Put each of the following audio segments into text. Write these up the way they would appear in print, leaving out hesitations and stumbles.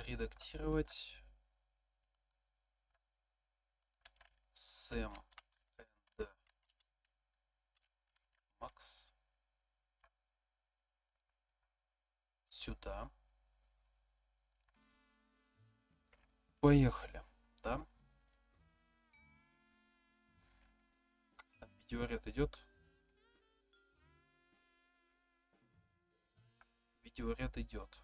редактировать. Сэм and Макс. Сюда. Поехали. Да? Там видеоряд идет. Видеоряд идет.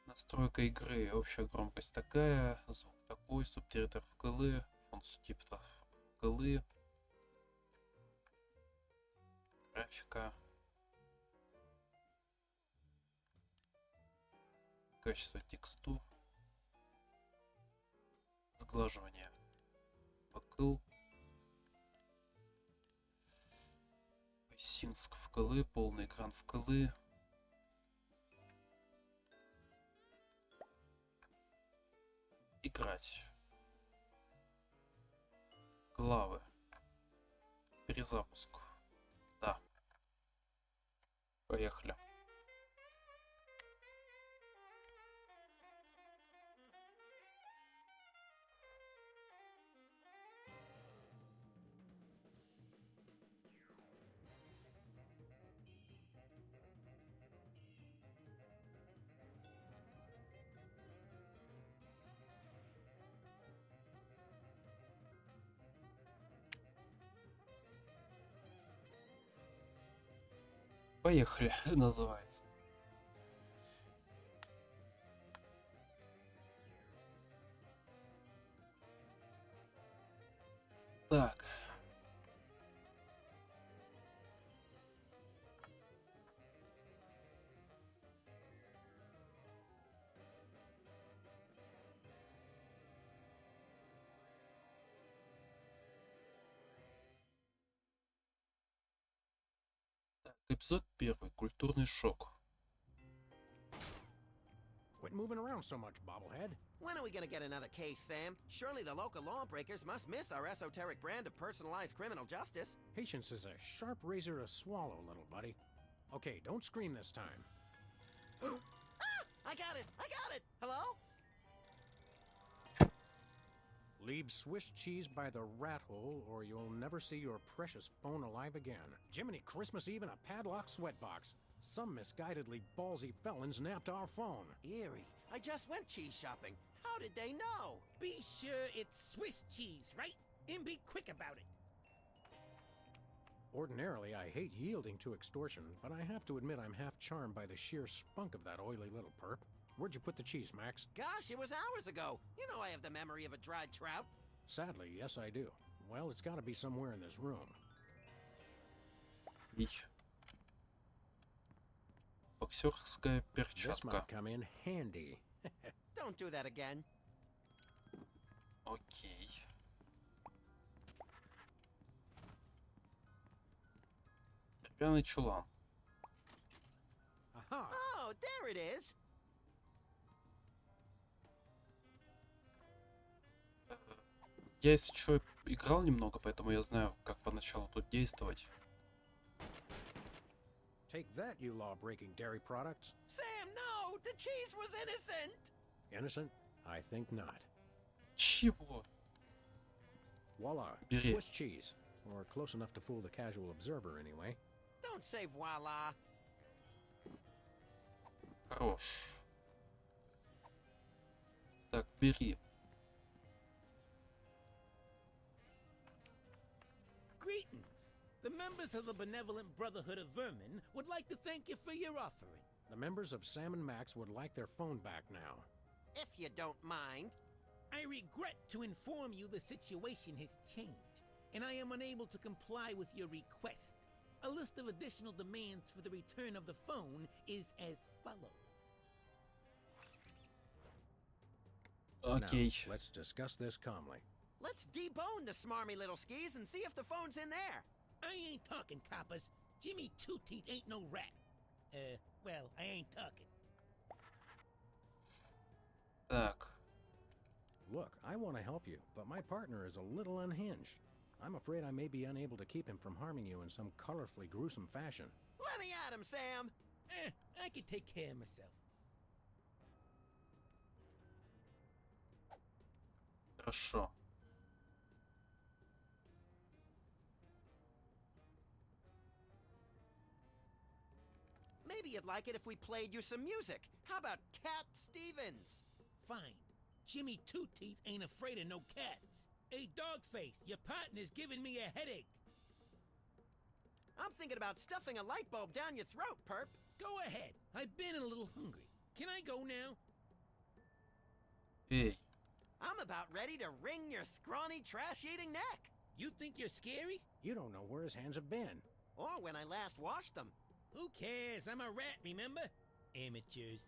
Настройка игры. Общая громкость такая. Звук такой. Субтитры вкл. Фон субтитров вкл. Графика. Качество текстур. Сглаживание вкл. Синск вкл. Полный экран вкл. Играть. Главы. Перезапуск. Да. Поехали. Поехали, называется. Так. Эпизод 1. Культурный шок. Quit moving around so much, bobblehead. When are we gonna get another case, Sam? Surely the local lawbreakers must miss our esoteric brand of personalized criminal justice. Patience is a sharp razor to swallow, little buddy. Okay, don't scream this time. Ah! I got it! I got it! Hello? Leave Swiss cheese by the rat hole, or you'll never see your precious phone alive again. Jiminy Christmas Eve in a padlocked sweatbox. Some misguidedly ballsy felons napped our phone. Eerie. I just went cheese shopping. How did they know? Be sure it's Swiss cheese, right? And be quick about it. Ordinarily, I hate yielding to extortion, but I have to admit I'm half charmed by the sheer spunk of that oily little perp. Where'd you put the cheese, Max? Gosh, it was hours ago. You know I have the memory of a dried trout. Sadly, yes I do. Well, it's gotta be somewhere in this room. Боксерская This перчатка. might come in handy. Don't do that again. Окей. Деревянный чулан. Aha! Oh, there it is. Я, если что, играл немного, поэтому я знаю, как поначалу тут действовать. Take that, you law-breaking dairy products. Sam, no! The cheese was innocent! Innocent? I think not. Чего? Voila, Бери. Swiss cheese. Or close enough to fool the casual observer, anyway. Don't say voila. Хорош. Так, бери. Greetings. The members of the Benevolent Brotherhood of Vermin would like to thank you for your offering. The members of Sam and Max would like their phone back now. If you don't mind. I regret to inform you the situation has changed, and I am unable to comply with your request. A list of additional demands for the return of the phone is as follows. Окей. Now, let's discuss this calmly. Let's debone the smarmy little skis and see if the phone's in there. I ain't talking, coppers. Jimmy Two-Teeth ain't no rat. Well, I ain't talking. Так. Look, I want to help you, but my partner is a little unhinged. I'm afraid I may be unable to keep him from harming you in some colorfully gruesome fashion. Let me at him, Sam. I can take care of myself. Хорошо. Maybe you'd like it if we played you some music. How about Cat Stevens? Fine. Jimmy Two Teeth ain't afraid of no cats. Hey, Dogface, your partner's giving me a headache. I'm thinking about stuffing a light bulb down your throat, Perp. Go ahead. I've been a little hungry. Can I go now? Эй, I'm about ready to wring your scrawny, trash-eating neck. You think you're scary? You don't know where his hands have been. Or when I last washed them. Who cares? I'm a rat, remember? Amateurs.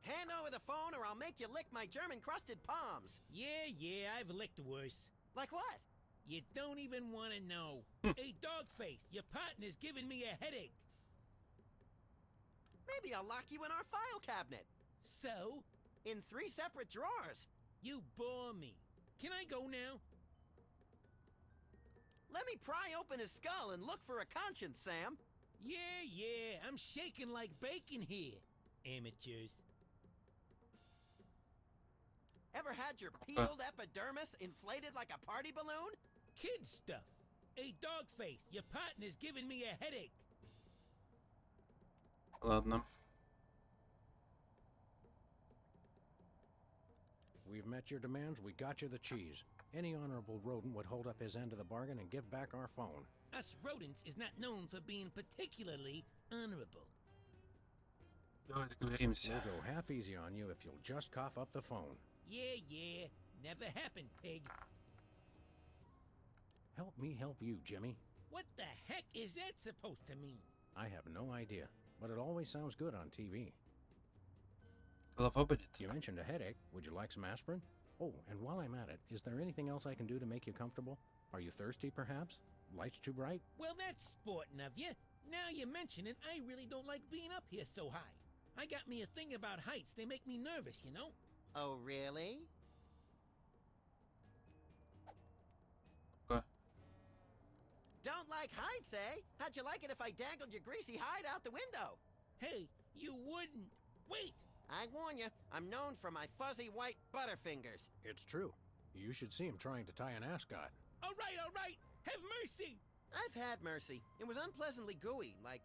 Hand over the phone or I'll make you lick my German-crusted palms. Yeah, I've licked worse. Like what? You don't even want to know. Hey, Dogface, your partner's giving me a headache. Maybe I'll lock you in our file cabinet. So? In 3 separate drawers. You bore me. Can I go now? Let me pry open his skull and look for a conscience, Sam. Yeah, I'm shaking like bacon here. Amateurs. Ever had your peeled epidermis inflated like a party balloon? Kid stuff. Hey, Dogface, your partner's giving me a headache. ладно. We've met your demands, we got you the cheese. Any honorable rodent would hold up his end of the bargain and give back our phone. Us rodents is not known for being particularly honorable. Давай договоримся. We'll go half easy on you if you'll just cough up the phone. Yeah, never happened, pig. Help me help you, Jimmy. What the heck is that supposed to mean? I have no idea, but it always sounds good on TV. Голова болит. You mentioned a headache. Would you like some aspirin? Oh, and while I'm at it, is there anything else I can do to make you comfortable? Are you thirsty, perhaps? Lights too bright? Well, that's sporting of you. Now you mention it, I really don't like being up here so high. I got me a thing about heights. They make me nervous, you know? Oh, really? Okay. Don't like heights, eh? How'd you like it if I dangled your greasy hide out the window? Hey, you wouldn't. Wait! I warn you, I'm known for my fuzzy white butterfingers. It's true. You should see him trying to tie an ascot. All right. Have mercy! I've had mercy. It was unpleasantly gooey, like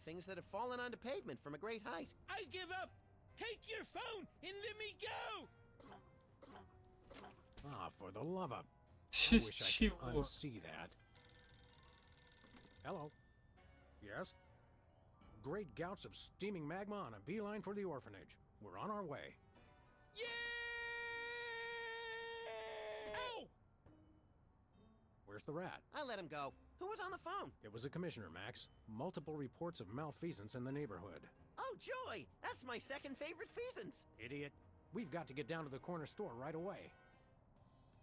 things that have fallen onto pavement from a great height. I give up! Take your phone and let me go! Ah, for the love of... I wish I could Чего? unsee that. Hello. Yes? Great gouts of steaming magma on a beeline for the orphanage. We're on our way. Yeah! Ow! Where's the rat? I let him go. Who was on the phone? It was a commissioner, Max. Multiple reports of malfeasance in the neighborhood. Oh, joy! That's my second favorite feasance. Idiot. We've got to get down to the corner store right away.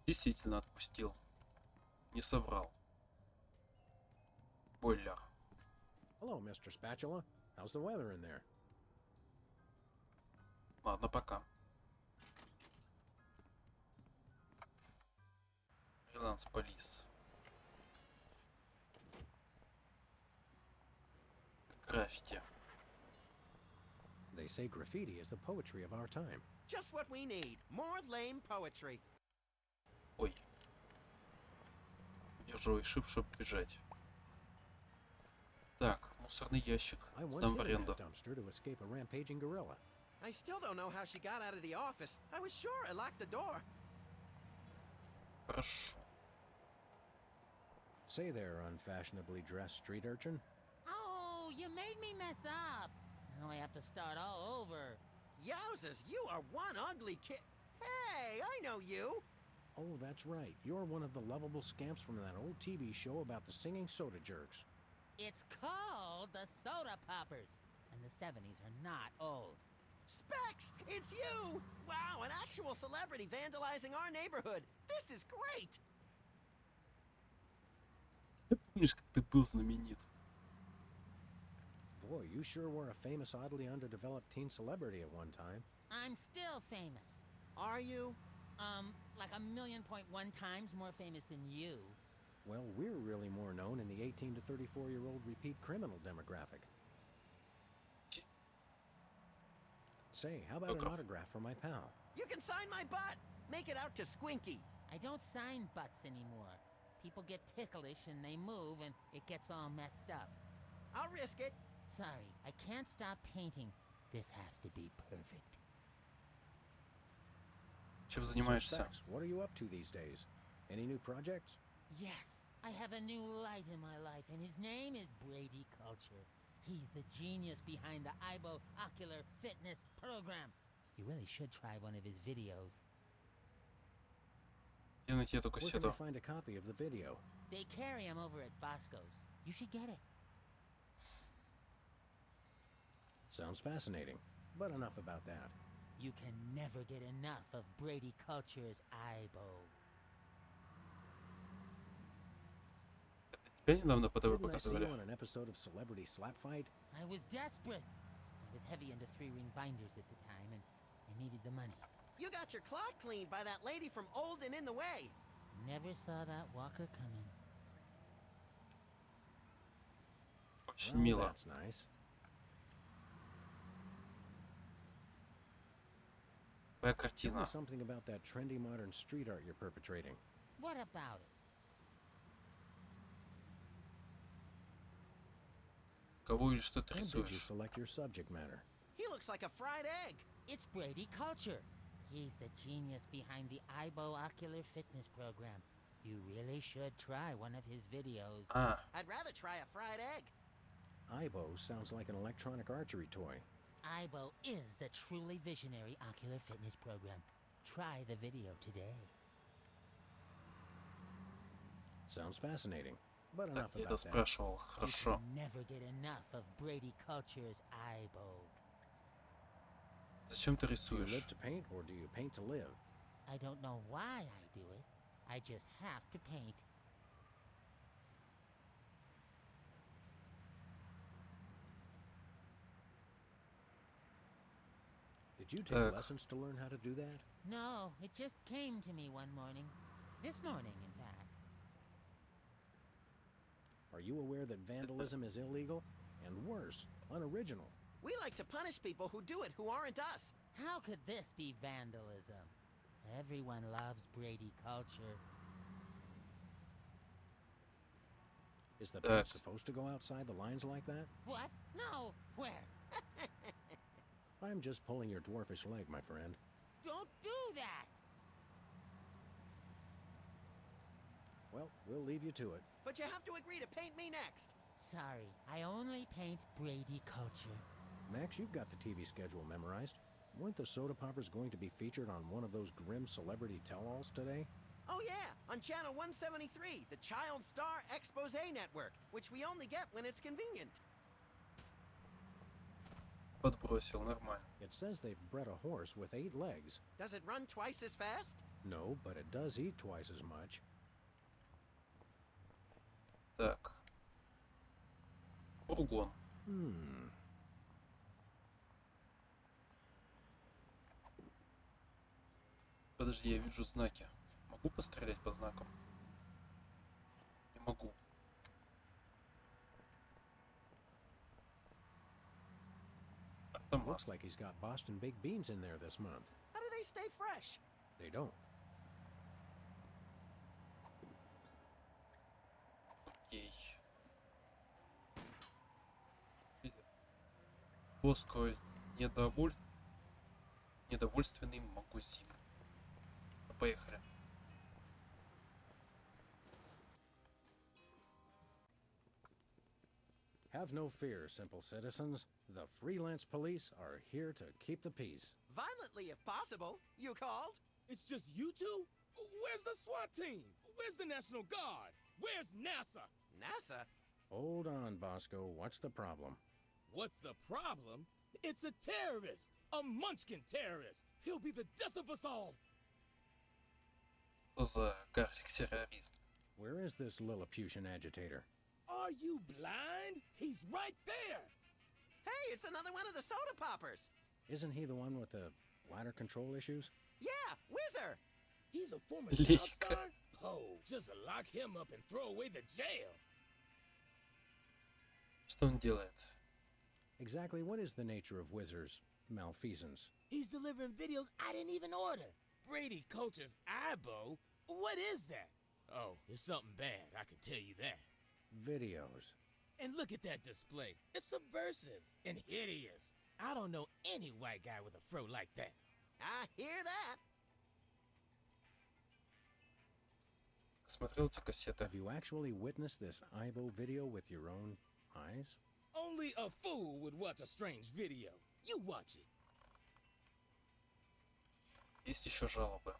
Действительно отпустил. Не соврал. Бойлер. Hello, Mr. Spatula. How's the weather in there? Ладно, пока. Freelance Police. Граффити. They say graffiti is the poetry of our time. Just what we need. More lame poetry. Ой. Удерживай shift, чтобы бежать. Так, мусорный ящик. I once Сдам в hit a аренду. gas dumpster to escape a rampaging gorilla. I still don't know how she got out of the office. I was sure I locked the door. Хорошо. Say there, unfashionably dressed street urchin. Oh, you made me mess up. Now I have to start all over. Yowzers, you are one ugly kid. Hey, I know you. Oh, that's right. You're one of the lovable scamps from that old TV show about the singing soda jerks. It's called the Soda Poppers, and the 70s are not old. Specs, it's you! Wow, an actual celebrity vandalizing our neighborhood. This is great! Помнишь, как ты был знаменит? Boy, you sure were a famous, oddly underdeveloped teen celebrity at one time. I'm still famous. Are you? Like 1,000,000.1 times more famous than you. Well, we're really more known in the 18 to 34-year-old repeat criminal demographic. Say, how about an autograph for my pal? You can sign my butt! Make it out to Squinky! I don't sign butts anymore. People get ticklish and they move and it gets all messed up. I'll risk it. Sorry, I can't stop painting. This has to be perfect. Чем So, занимаешься? Specs, what are you up to these days? Any new projects? Yes, I have a new light in my life, and his name is Brady Culture. He's the genius behind the IBO Ocular Fitness Program. You really should try one of his videos. Я найти эту Where can I кассету. find a copy of the video? They carry him over at Bosco's. You should get it. Sounds fascinating, but enough about that. You can never get enough of Brady Culture's IBO. Тебя недавно по ТВ Didn't I see you показывали? on an episode of Celebrity Slap Fight? I was desperate. I was heavy into 3-ring binders at the time, and I needed the money. You got your clock cleaned by that lady from Old and in the Way. Never saw that walker coming. Очень Well, мило. that's nice. Твоя Tell me картина. something about that trendy modern street art you're perpetrating. What about it? Кого или что ты How did you рисуешь? select your subject matter? He looks like a fried egg. It's Brady Culture. He's the genius behind the IBO Ocular Fitness Program. You really should try one of his videos. А, I'd rather try a fried egg. IBO sounds like an electronic archery toy. IBO is the truly visionary ocular fitness program. Try the video today. Sounds fascinating, but так, enough я это about that. спрашивал. You Хорошо. can never get enough of Brady Culture's IBO. Зачем ты Do you рисуешь? live to paint or do you paint to live? I don't know why I do it. I just have to paint. Did you take Так. lessons to learn how to do that? No, it just came to me one morning. This morning, in fact. Are you aware that vandalism is illegal? And worse, unoriginal. We like to punish people who do it who aren't us. How could this be vandalism? Everyone loves Brady Culture. Is the paint Так. supposed to go outside the lines like that? What? No! Where? I'm just pulling your dwarfish leg, my friend. Don't do that! Well, we'll leave you to it. But you have to agree to paint me next. Sorry, I only paint Brady Culture. Max, you've got the TV schedule memorized. Weren't the soda poppers going to be featured on one of those grim celebrity tell-alls today? Oh yeah, on channel 173, the Child Star Expose Network, which we only get when it's convenient. Подбросил, нормально. It says they've bred a horse with 8 legs. Does it run twice as fast? No, but it does eat twice as much. Так. Фургон. Подожди, я вижу знаки. Могу пострелять по знакам? Не могу. Автомат. Looks like he's got Boston baked beans in there this month. How do they stay fresh? They don't. Окей. Боско недовольственный магазин. Ну, поехали. Have no fear, simple citizens. The freelance police are here to keep the peace. Violently, if possible. You called? It's just you two? Where's the SWAT team? Where's the National Guard? Where's NASA? NASA? Hold on, Bosco. What's the problem? What's the problem? It's a terrorist! A munchkin terrorist! He'll be the death of us all! Что за карлик-террорист? Where is this Lilliputian agitator? Are you blind? He's right there! Hey, it's another one of the soda poppers. Isn't he the one with the bladder control issues? Yeah, Whizzer. He's a former Леська. child star? Oh, Just lock him up and throw away the jail. Что он делает? Exactly what is the nature of Whizzer's malfeasance? He's delivering videos I didn't even order. Brady Culture's eyebow? What is that? Oh, it's something bad, I can tell you that. Videos. And look at that display. It's subversive and hideous. I don't know any white guy with a fro like that. I hear that. Смотрел эти кассеты. Have you actually witnessed this Aibo video with your own eyes? Only a fool would watch a strange video. You watch it. Есть еще жалобы.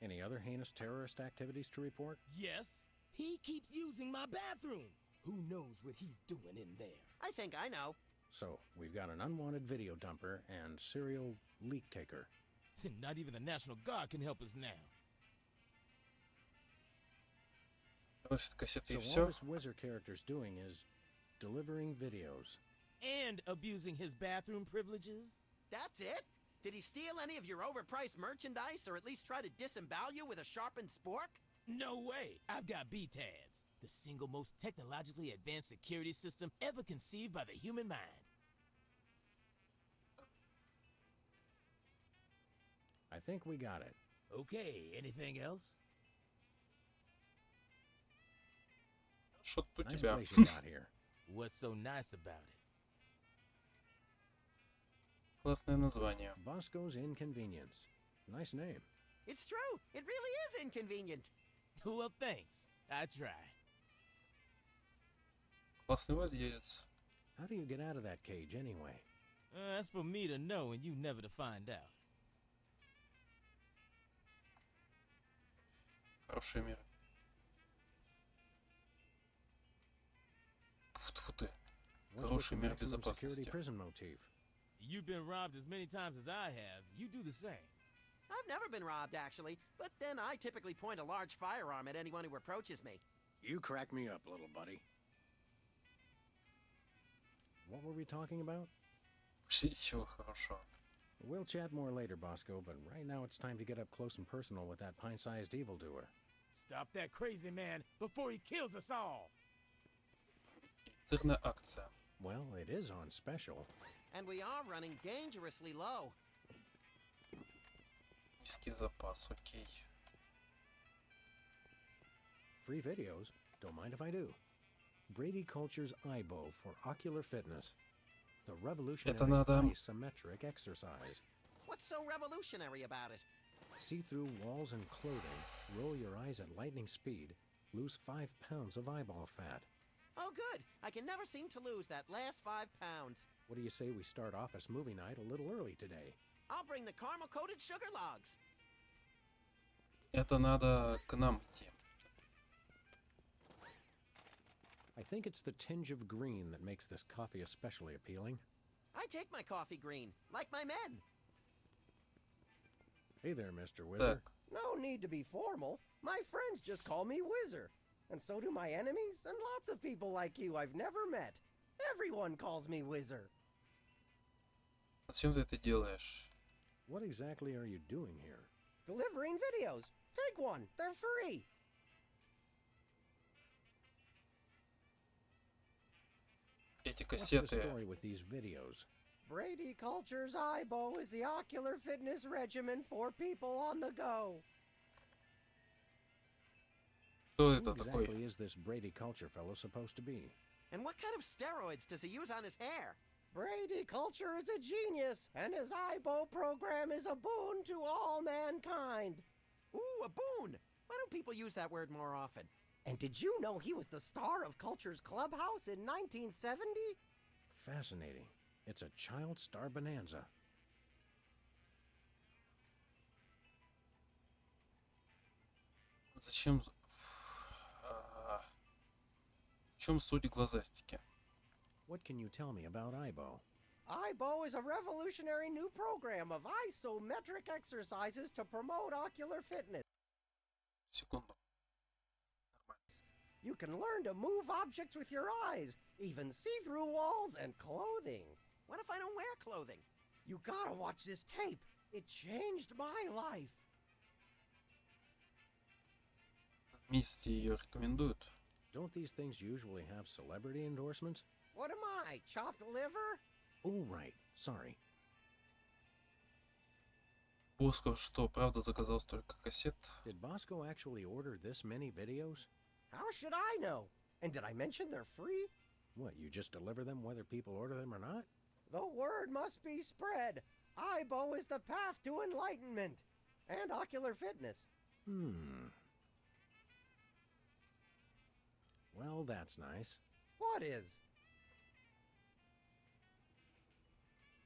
Any other heinous terrorist activities to report? Yes, he keeps using my bathroom. Who knows what he's doing in there? I think I know. So, we've got an unwanted video dumper and serial leak taker. Not even the National Guard can help us now. Приносит кассеты и So all все. this Whizzer character's doing is delivering videos. And abusing his bathroom privileges? That's it? Did he steal any of your overpriced merchandise or at least try to disembowel you with a sharpened spork? No way. I've got BTADS, the single most technologically advanced security system ever conceived by the human mind. I think we got it. Okay, anything else? Что-то у Nice тебя. place you got here. What's so nice about it? Классное название. Bosco's Inconvenience. Nice name. It's true. It really is inconvenient. Well, thanks. I try. Классный владелец. How do you get out of that cage anyway? That's for me to know and you never to find out. Хороший мир. Фу ты. What's with Хороший the мер maximum security безопасности. prison motif? You've been robbed as many times as I have. You do the same. I've never been robbed, actually, but then I typically point a large firearm at anyone who approaches me. You crack me up, little buddy. What were we talking about? Ничего хорошего. We'll chat more later, Bosco, but right now it's time to get up close and personal with that pint-sized evildoer. Stop that crazy man before he kills us all. Сырная акция. Well, it is on special. And we are running dangerously low. Низкий запас, окей. Free videos? Don't mind if I do. Brady Culture's Aibo for ocular fitness. The revolutionary надо- isometric exercise. What's so revolutionary about it? See through walls and clothing, roll your eyes at lightning speed, lose 5 pounds of eyeball fat. Oh, good. I can never seem to lose that last 5 pounds. What do you say we start office movie night a little early today? I'll bring the caramel-coated sugar logs. Это надо к нам идти. I think it's the tinge of green that makes this coffee especially appealing. I take my coffee green, like my men. Hey there, Mr. Whizzer. Так, No need to be formal. My friends just call me Whizzer. And so do my enemies and lots of people like you I've never met. Everyone calls me Whizzer. зачем ты это делаешь? What exactly are you doing here? Delivering videos. Take one. They're free. Эти What's the кассеты. story with these videos? Brady Culture's Aibo is the ocular fitness regimen for people on the go. Кто Who это такой? exactly is this Brady Culture fellow supposed to be? And what kind of steroids does he use on his hair? Brady Culture is a genius, and his Aibo program is a boon to all mankind. Ooh, a boon. Why don't people use that word more often? And did you know he was the star of Culture's Clubhouse in 1970? Fascinating. It's a child star bonanza. Зачем? В чем суть глазастики? What can you tell me about Aibo? Aibo is a revolutionary new program of isometric exercises to promote ocular fitness. Секунду. You can learn to move objects with your eyes, even see through walls and clothing. What if I don't wear clothing? You gotta watch this tape. It changed my life. месте ее рекомендуют. Don't these things usually have celebrity endorsements? What am I, chopped liver? Oh, right. Sorry. Боско, что, правда заказал столько кассет? Did Bosco actually order this many videos? How should I know? And did I mention they're free? What, you just deliver them whether people order them or not? The word must be spread. IBO is the path to enlightenment and ocular fitness. Well, that's nice. What is?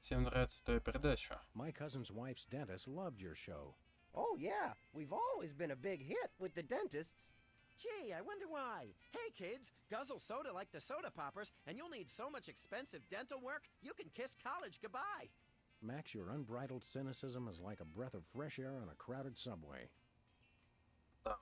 Всем нравится твоя передача. My cousin's wife's dentist loved your show. Oh, yeah, we've always been a big hit with the dentists. Gee, I wonder why. Hey, kids, guzzle soda like the soda poppers, and you'll need so much expensive dental work, you can kiss college goodbye. Max, your unbridled cynicism is like a breath of fresh air on a crowded subway. Да.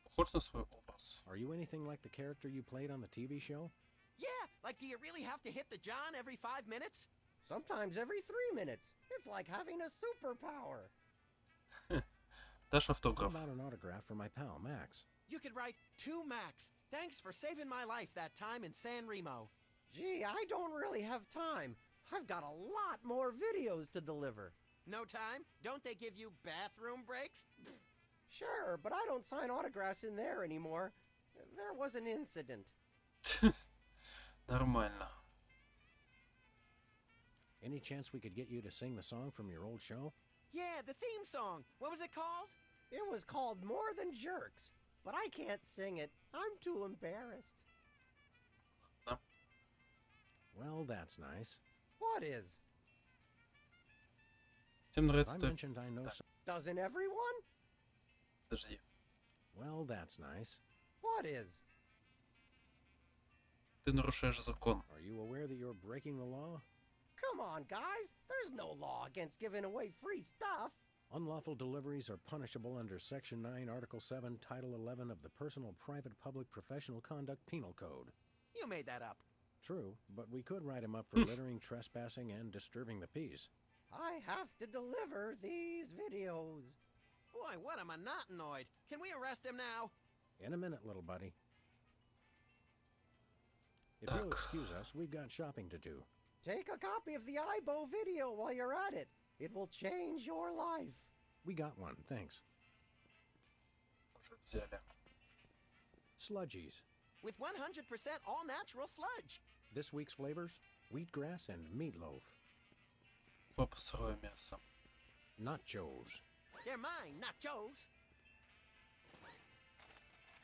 Похож на свой образ. Are you anything like the character you played on the TV show? Yeah, like, do you really have to hit the John every 5 minutes? Sometimes every 3 minutes. It's like having a superpower. Дашь How автограф? about an autograph for my pal, Max? You could write, "To Max, thanks for saving my life that time in San Remo." Gee, I don't really have time. I've got a lot more videos to deliver. No time? Don't they give you bathroom breaks? Sure, but I don't sign autographs in there anymore. There was an incident. Нормально. Any chance we could get you to sing the song from your old show? Yeah, the theme song. What was it called? It was called More Than Jerks, but I can't sing it. I'm too embarrassed. Well, that's nice. What is? Всем I нравится твоя... mentioned I know Да. some... Doesn't everyone? Подожди. Well, that's nice. What is? Ты нарушаешь закон. Are you aware that you're breaking the law? Come on, guys. There's no law against giving away free stuff. Unlawful deliveries are punishable under Section 9, Article 7, Title 11 of the Personal, Private, Public, Professional Conduct Penal Code. You made that up. True, but we could write him up for littering, trespassing, and disturbing the peace. I have to deliver these videos. Boy, what a monotanoid. Can we arrest him now? In a minute, little buddy. If you'll Так. excuse us, we've got shopping to do. Take a copy of the IBO video while you're at it. It will change your life. We got one, thanks. Уже взяли. Sludgies. With 100% all-natural sludge. This week's flavors, wheatgrass and meatloaf. Хлопа сырое мясо. Nachos. They're mine, not Joe's.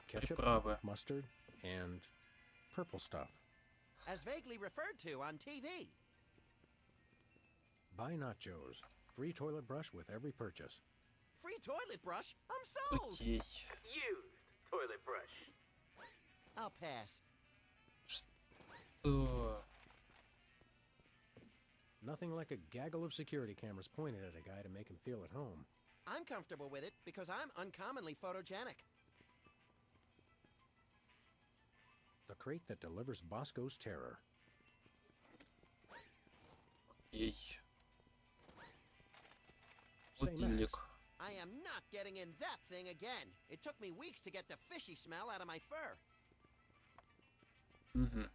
Ketchup, Приправы. mustard, and purple stuff. As vaguely referred to on TV. Buy nachos. Free toilet brush with every purchase. Free toilet brush? I'm sold. Окей. Used toilet brush. I'll pass. Что? Nothing like a gaggle of security cameras pointed at a guy to make him feel at home. I'm comfortable with it because I'm uncommonly photogenic. The crate that delivers Bosco's terror. Окей. Say, Будильник. Max, I am not getting in that thing again. It took me weeks to get the fishy smell out of my fur. Угу.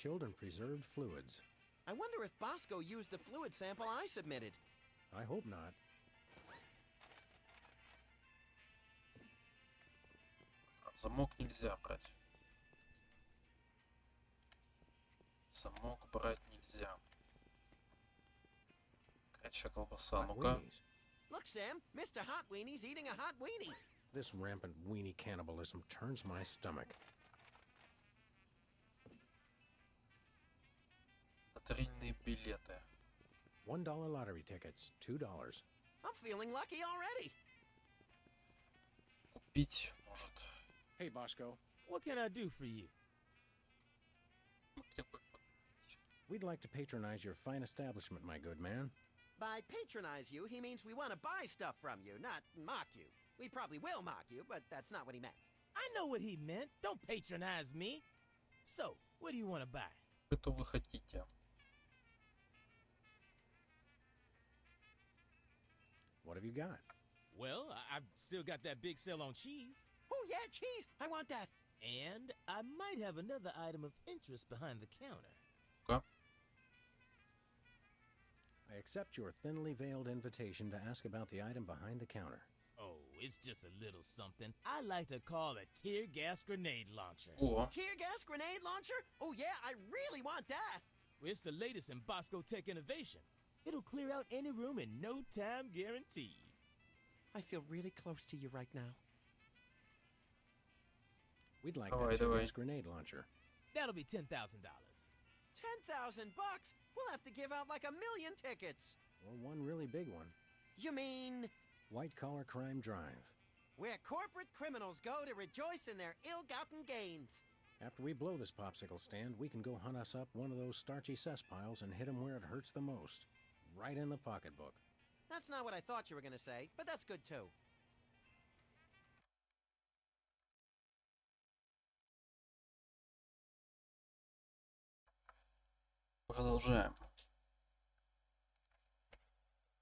chilled and preserved fluids. I wonder if Bosco used the fluid sample I submitted. I hope not. Замок нельзя брать. Замок брать нельзя. Горячая колбаса, Hot ну-ка. weenies. Look, Sam, Mr. Hot Weenie's eating a hot weenie. This rampant weenie cannibalism turns my stomach. Лотерейные билеты. $1 lottery tickets, $2. I'm feeling lucky already. Купить, может. Hey, Bosco, what can I do for you? Ну, где кое-что. We'd like to patronize your fine establishment, my good man. By patronize you, he means we want to buy stuff from you, not mock you. We probably will mock you, but that's not what he meant. I know what he meant. Don't patronize me. So, what do you want to buy? Что вы хотите? What have you got? Well, I've still got that big sale on cheese. Oh, yeah, cheese. I want that. And I might have another item of interest behind the counter. Ну-ка. I accept your thinly veiled invitation to ask about the item behind the counter. Oh, it's just a little something I like to call a tear gas grenade launcher. О, Tear gas grenade launcher? Oh, yeah, I really want that. It's the latest in Bosco Tech innovation. It'll clear out any room in no time guaranteed. I feel really close to you right now. We'd like Давай, that tear давай. gas grenade launcher. That'll be $10,000. $10,000 bucks? We'll have to give out like 1 million tickets. Or one really big one. You mean White Collar Crime Drive. where corporate criminals go to rejoice in their ill-gotten gains? After we blow this popsicle stand, we can go hunt us up one of those starchy cess piles and hit 'em where it hurts the most. Right in the pocketbook. That's not what I thought you were going to say, but that's good too. продолжаем.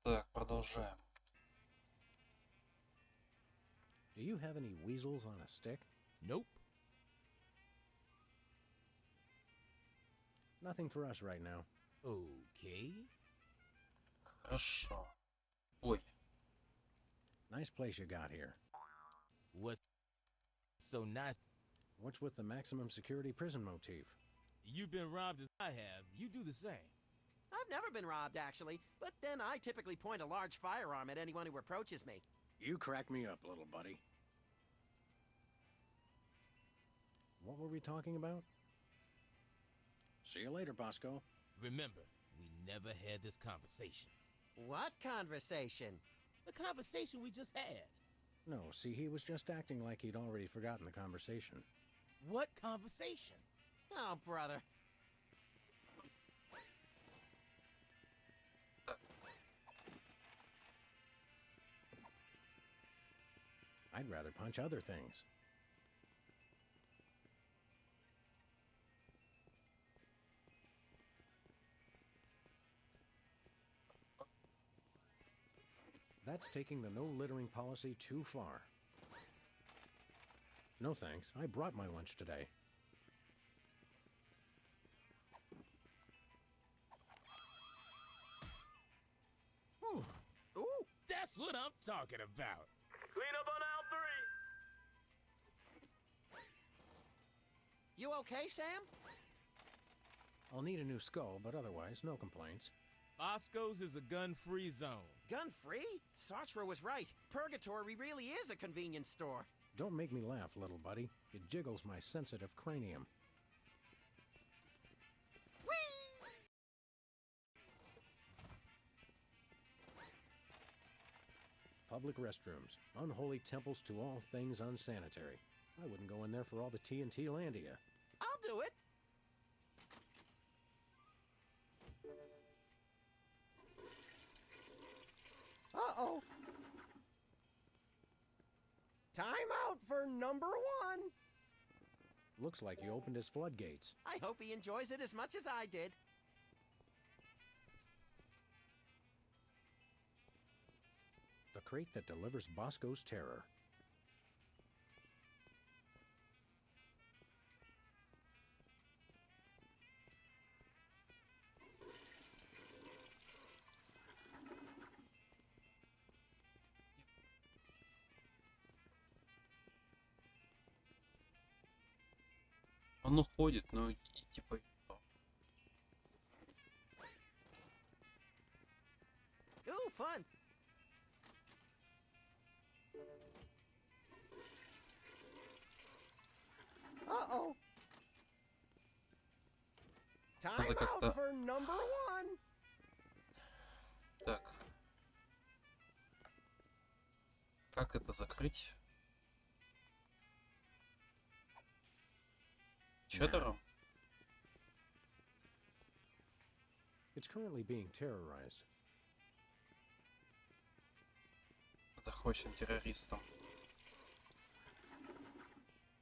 Так, продолжаем. Do you have any weasels on a stick? Nope. Nothing for us right now. Okay. Хорошо. Ой, Nice place you got here. What's so nice? What's with the maximum security prison motif? You've been robbed as I have. You do the same. I've never been robbed, actually, but then I typically point a large firearm at anyone who approaches me. You crack me up, little buddy. What were we talking about? See you later, Bosco. Remember, we never had this conversation. What conversation? The conversation we just had. No, see, he was just acting like he'd already forgotten the conversation. What conversation? Oh, brother. I'd rather punch other things. That's taking the no littering policy too far. No thanks, I brought my lunch today. Ooh, Ooh, that's what I'm talking about. Clean up on aisle 3. you okay, Sam? I'll need a new skull, but otherwise, no complaints. Bosco's is a gun-free zone. Gun-free? Sartre was right. Purgatory really is a convenience store. Don't make me laugh, little buddy. It jiggles my sensitive cranium. Whee! Public restrooms, unholy temples to all things unsanitary. I wouldn't go in there for all the TNT Landia. I'll do it. Uh-oh. Time out for number 1. Looks like he opened his floodgates. I hope he enjoys it as much as I did. The crate that delivers Bosco's terror. он уходит, ну и типа... что? Ooh, fun. Uh-oh. Time Надо как-то- out for number 1. Так. Как это закрыть? Чеддером? It's currently being terrorized. Захвачен террористом.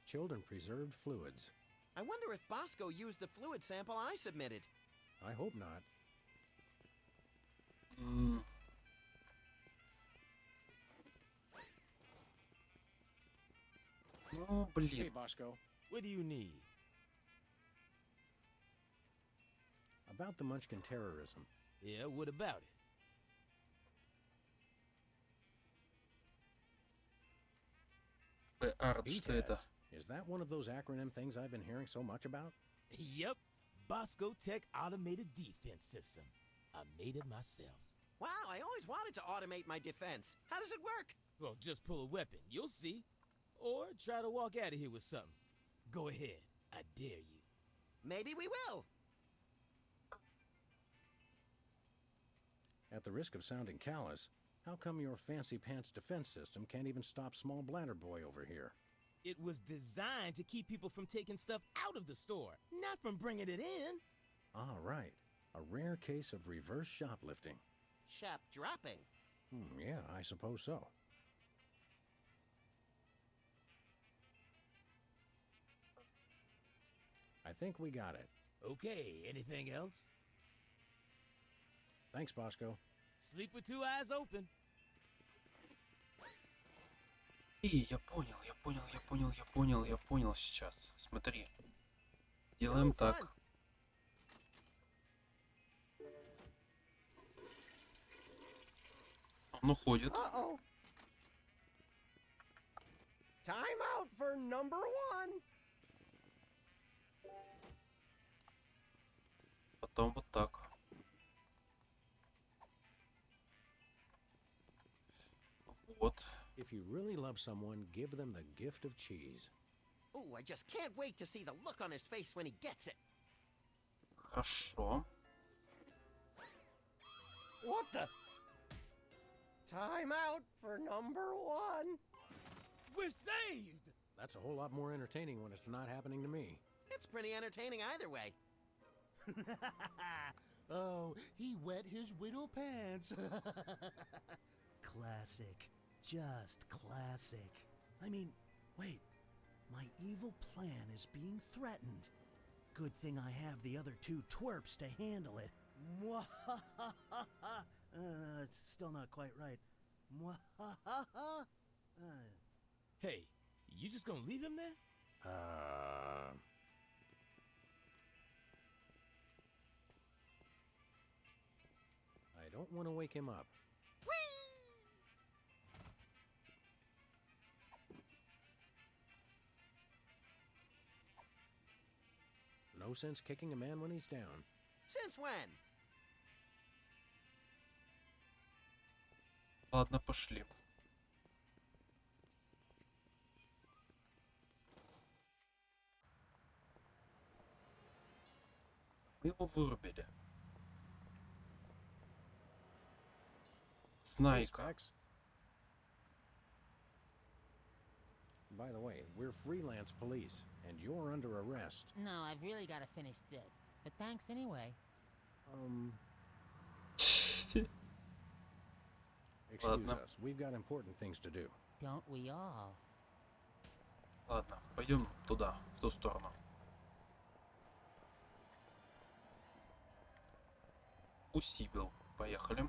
Children preserved fluids. I wonder if Bosco used the fluid sample I submitted. I hope not. М, Ну, Hey, блин. Bosco. What do you need? About the Munchkin terrorism. Yeah, what about it? Арт, что это? Is that one of those acronym things I've been hearing so much about? Yep. Bosco Tech Automated Defense System. I made it myself. Wow, I always wanted to automate my defense. How does it work? Well, just pull a weapon. You'll see. Or try to walk out of here with something. Go ahead. I dare you. Maybe we will. At the risk of sounding callous, how come your fancy pants defense system can't even stop small bladder boy over here? It was designed to keep people from taking stuff out of the store, not from bringing it in. Ah, right. A rare case of reverse shoplifting. Shop dropping. Yeah, I suppose so. I think we got it. Okay, anything else? Thanks, Bosco. Sleep with two eyes open. И я понял сейчас. Смотри. Делаем так. Он уходит. Uh-oh. Time out for number one. Потом вот так. Вот. If you really love someone, give them the gift of cheese. Ooh, I just can't wait to see the look on his face when he gets it. Хорошо. What the? Time out for number one. We're saved! That's a whole lot more entertaining when it's not happening to me. It's pretty entertaining either way. Oh, he wet his widow pants. Classic. Just classic. I mean, wait. My evil plan is being threatened. Good thing I have the other two twerps to handle it. It's still not quite right. Hey, you just gonna leave him there? I don't want to wake him up. No sense kicking a man when he's down. Since when? Ладно, пошли. Мы его вырубили. Снайка. Specs? By the way, we're freelance police, and you're under arrest. No, I've really got to finish this. But thanks anyway. Excuse Ладно. us, we've got important things to do. Don't we all? Ладно, пойдем туда, в ту сторону. Усибил. Поехали.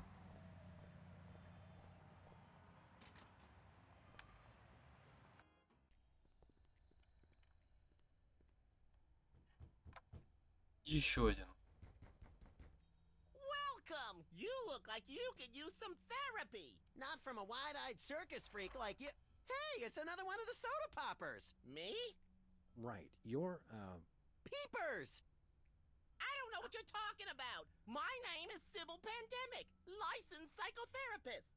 Еще один. Welcome! You look like you could use some therapy. Not from a wide-eyed circus freak like you. Hey, it's another one of the soda poppers. Me? Right, you're, Peepers! I don't know what you're talking about. My name is Sybil Pandemic, licensed psychotherapist.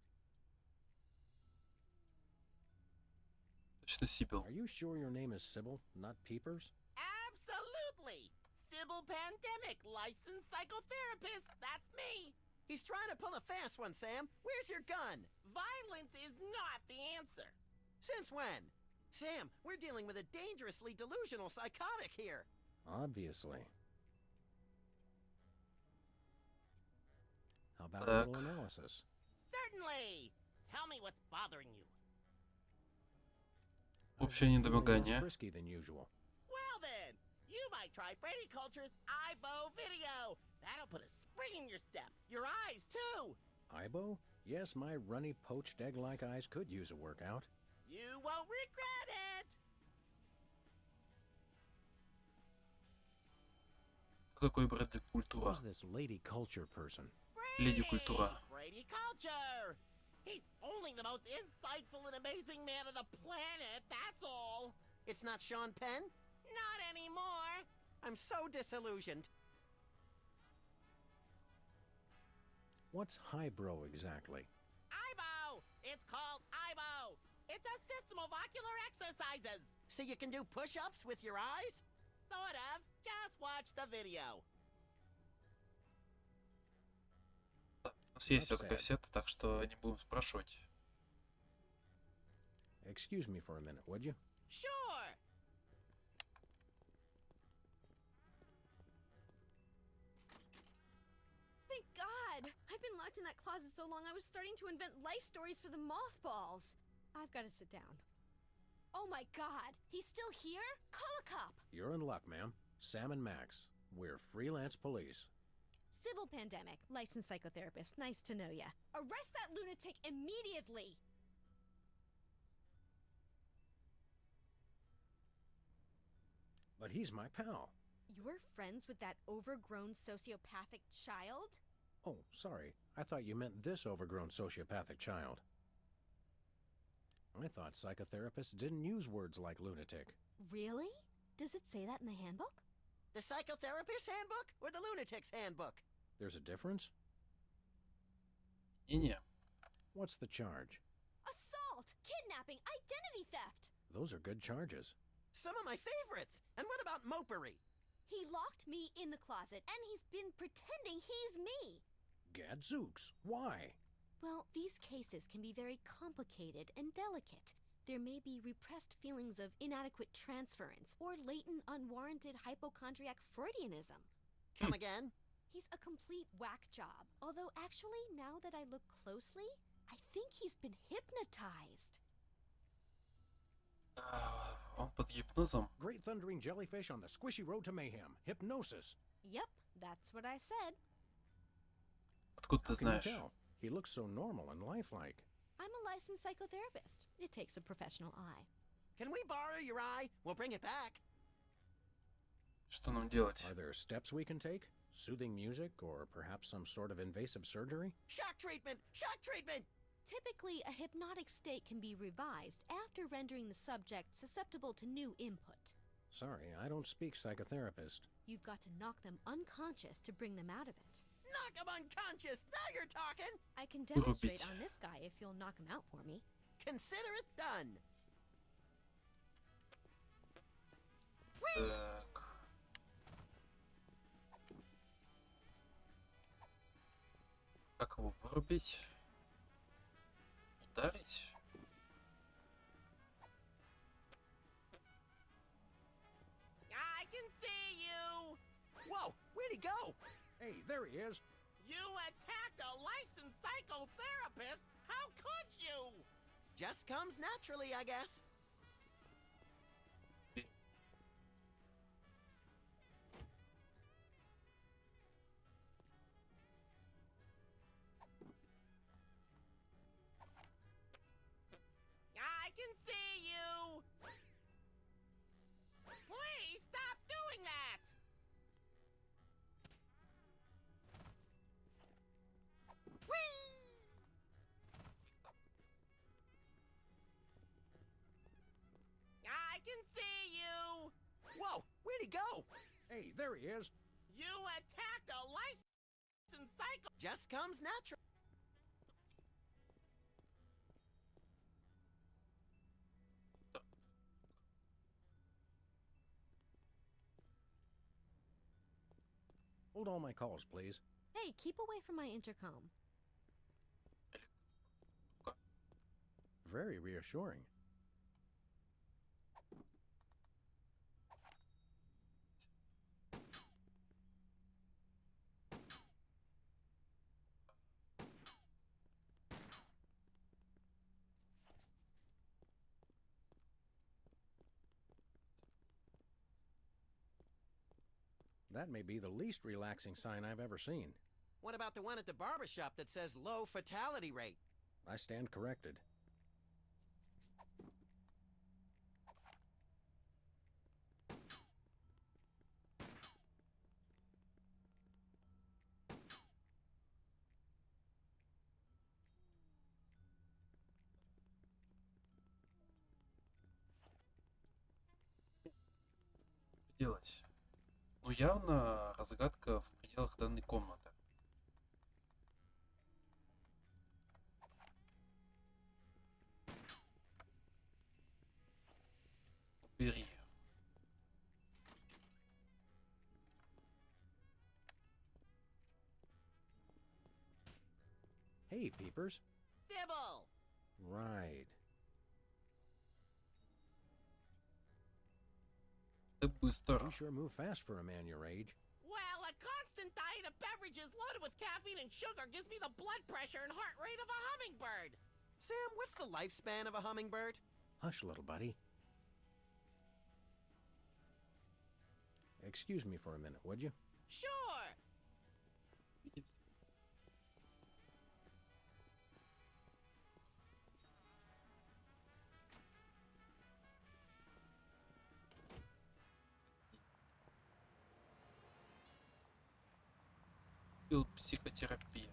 Точно Сибил. are you sure your name is Sybil, not Peepers? Absolutely. Sybil Pandemic, licensed psychotherapist. That's me. He's trying to pull a fast one, Sam. Where's your gun? Violence is not the answer. Since when? Sam, we're dealing with a dangerously delusional psychotic here. Obviously. How about a little Так. analysis? Certainly. Tell me what's bothering you. Общее Feeling less недомогание. frisky than usual. Well then, you might try Brady Culture's IBO video. That'll put a spring in your step. Your eyes, too. Ibo? Yes, my runny, poached egg-like eyes could use a workout. You won't regret it. Кто такой Брэдли Культура? Who's this lady culture person? Леди Культура. Brady Culture! He's only the most insightful and amazing man on the planet, that's all! It's not Sean Penn? Not anymore! I'm so disillusioned. What's highbrow exactly? IBO! It's called IBO! It's a system of ocular exercises! So you can do push-ups with your eyes? Sort of. Just watch the video. У нас есть эта Upset. кассета, так что не будем спрашивать. Excuse me for a minute, would you? Sure! Thank God! I've been locked in that closet so long I was starting to invent life stories for the mothballs. I've got to sit down. Oh my God! He's still here? Call a cop! You're in luck, ma'am. Sam and Max. We're freelance police. Sybil Pandemic, licensed psychotherapist. Nice to know ya. Arrest that lunatic immediately! But he's my pal. You're friends with that overgrown sociopathic child? Oh, sorry. I thought you meant this overgrown sociopathic child. I thought psychotherapists didn't use words like lunatic. Really? Does it say that in the handbook? The psychotherapist handbook or the lunatic's handbook? There's a difference? Не-не. What's the charge? Assault! Kidnapping! Identity theft! Those are good charges. Some of my favorites. And what about mopery? He locked me in the closet, and he's been pretending he's me! Gadzooks, why? Well, these cases can be very complicated and delicate. There may be repressed feelings of inadequate transference or latent unwarranted hypochondriac Freudianism. Come again? He's a complete whack job. Although actually, now that I look closely, I think he's been hypnotized. Он под гипнозом. Great thundering jellyfish on the squishy road to mayhem. Hypnosis. Yep, that's what I said. Откуда ты How can you знаешь? tell? He looks so normal and lifelike. I'm a licensed psychotherapist. It takes a professional eye. Can we borrow your eye? We'll bring it back. Что нам делать? Are there steps we can take? Soothing music or perhaps some sort of invasive surgery? Shock treatment! Shock treatment! Typically, a hypnotic state can be revised after rendering the subject susceptible to new input. Sorry, I don't speak psychotherapist. You've got to knock them unconscious to bring them out of it. Knock him unconscious! Now you're talking! I can demonstrate Вырубить. on this guy if you'll knock him out for me. Consider it done. Так. Как его вырубить? Ударить? I can see you! Whoa! Where'd he go? Hey, there he is. You attacked a licensed psychotherapist? How could you? Just comes naturally, I guess. I can see you! Please stop doing that! I can see you! Whoa! Where'd he go? Hey, there he is. You attacked a licensed psycho... Just comes natural. Hold all my calls, please. Hey, keep away from my intercom. Very reassuring. That may be the least relaxing sign I've ever seen. What about the one at the barber shop that says low fatality rate? I stand corrected. делать? Ну, явно разгадка в пределах данной комнаты. Убери. Hey, peepers. Sybil! Right. Ты быстро. You sure move fast for a man your age. Well, a constant diet of beverages loaded with caffeine and sugar gives me the blood pressure and heart rate of a hummingbird. Sam, what's the lifespan of a hummingbird? Hush, little buddy. Excuse me for a minute, would you? Sure. Психотерапия.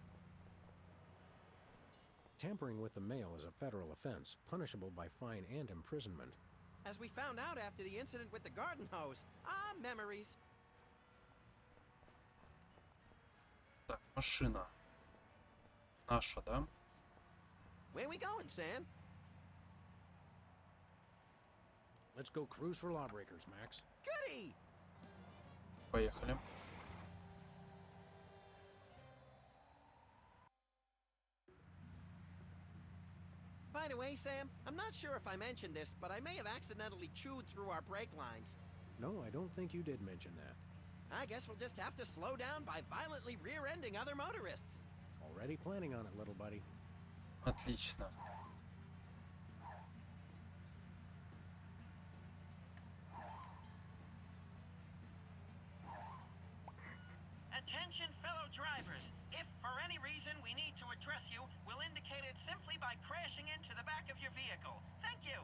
Tampering with the mail is a federal offense, punishable by fine and imprisonment. As we found out after the incident with the garden hose. Ah, memories. Так, машина. Наша, да? Where we going, Sam? Let's go cruise for lawbreakers, Max. Goody! Поехали. By the way, Sam, I'm not sure if I mentioned this, but I may have accidentally chewed through our brake lines. No, I don't think you did mention that. I guess we'll just have to slow down by violently rear-ending other motorists. Already planning on it, little buddy. Отлично. Attention, fellow drivers. If for any reason we need to address you, we'll indicate it simply by crashing into the back of your vehicle. Thank you.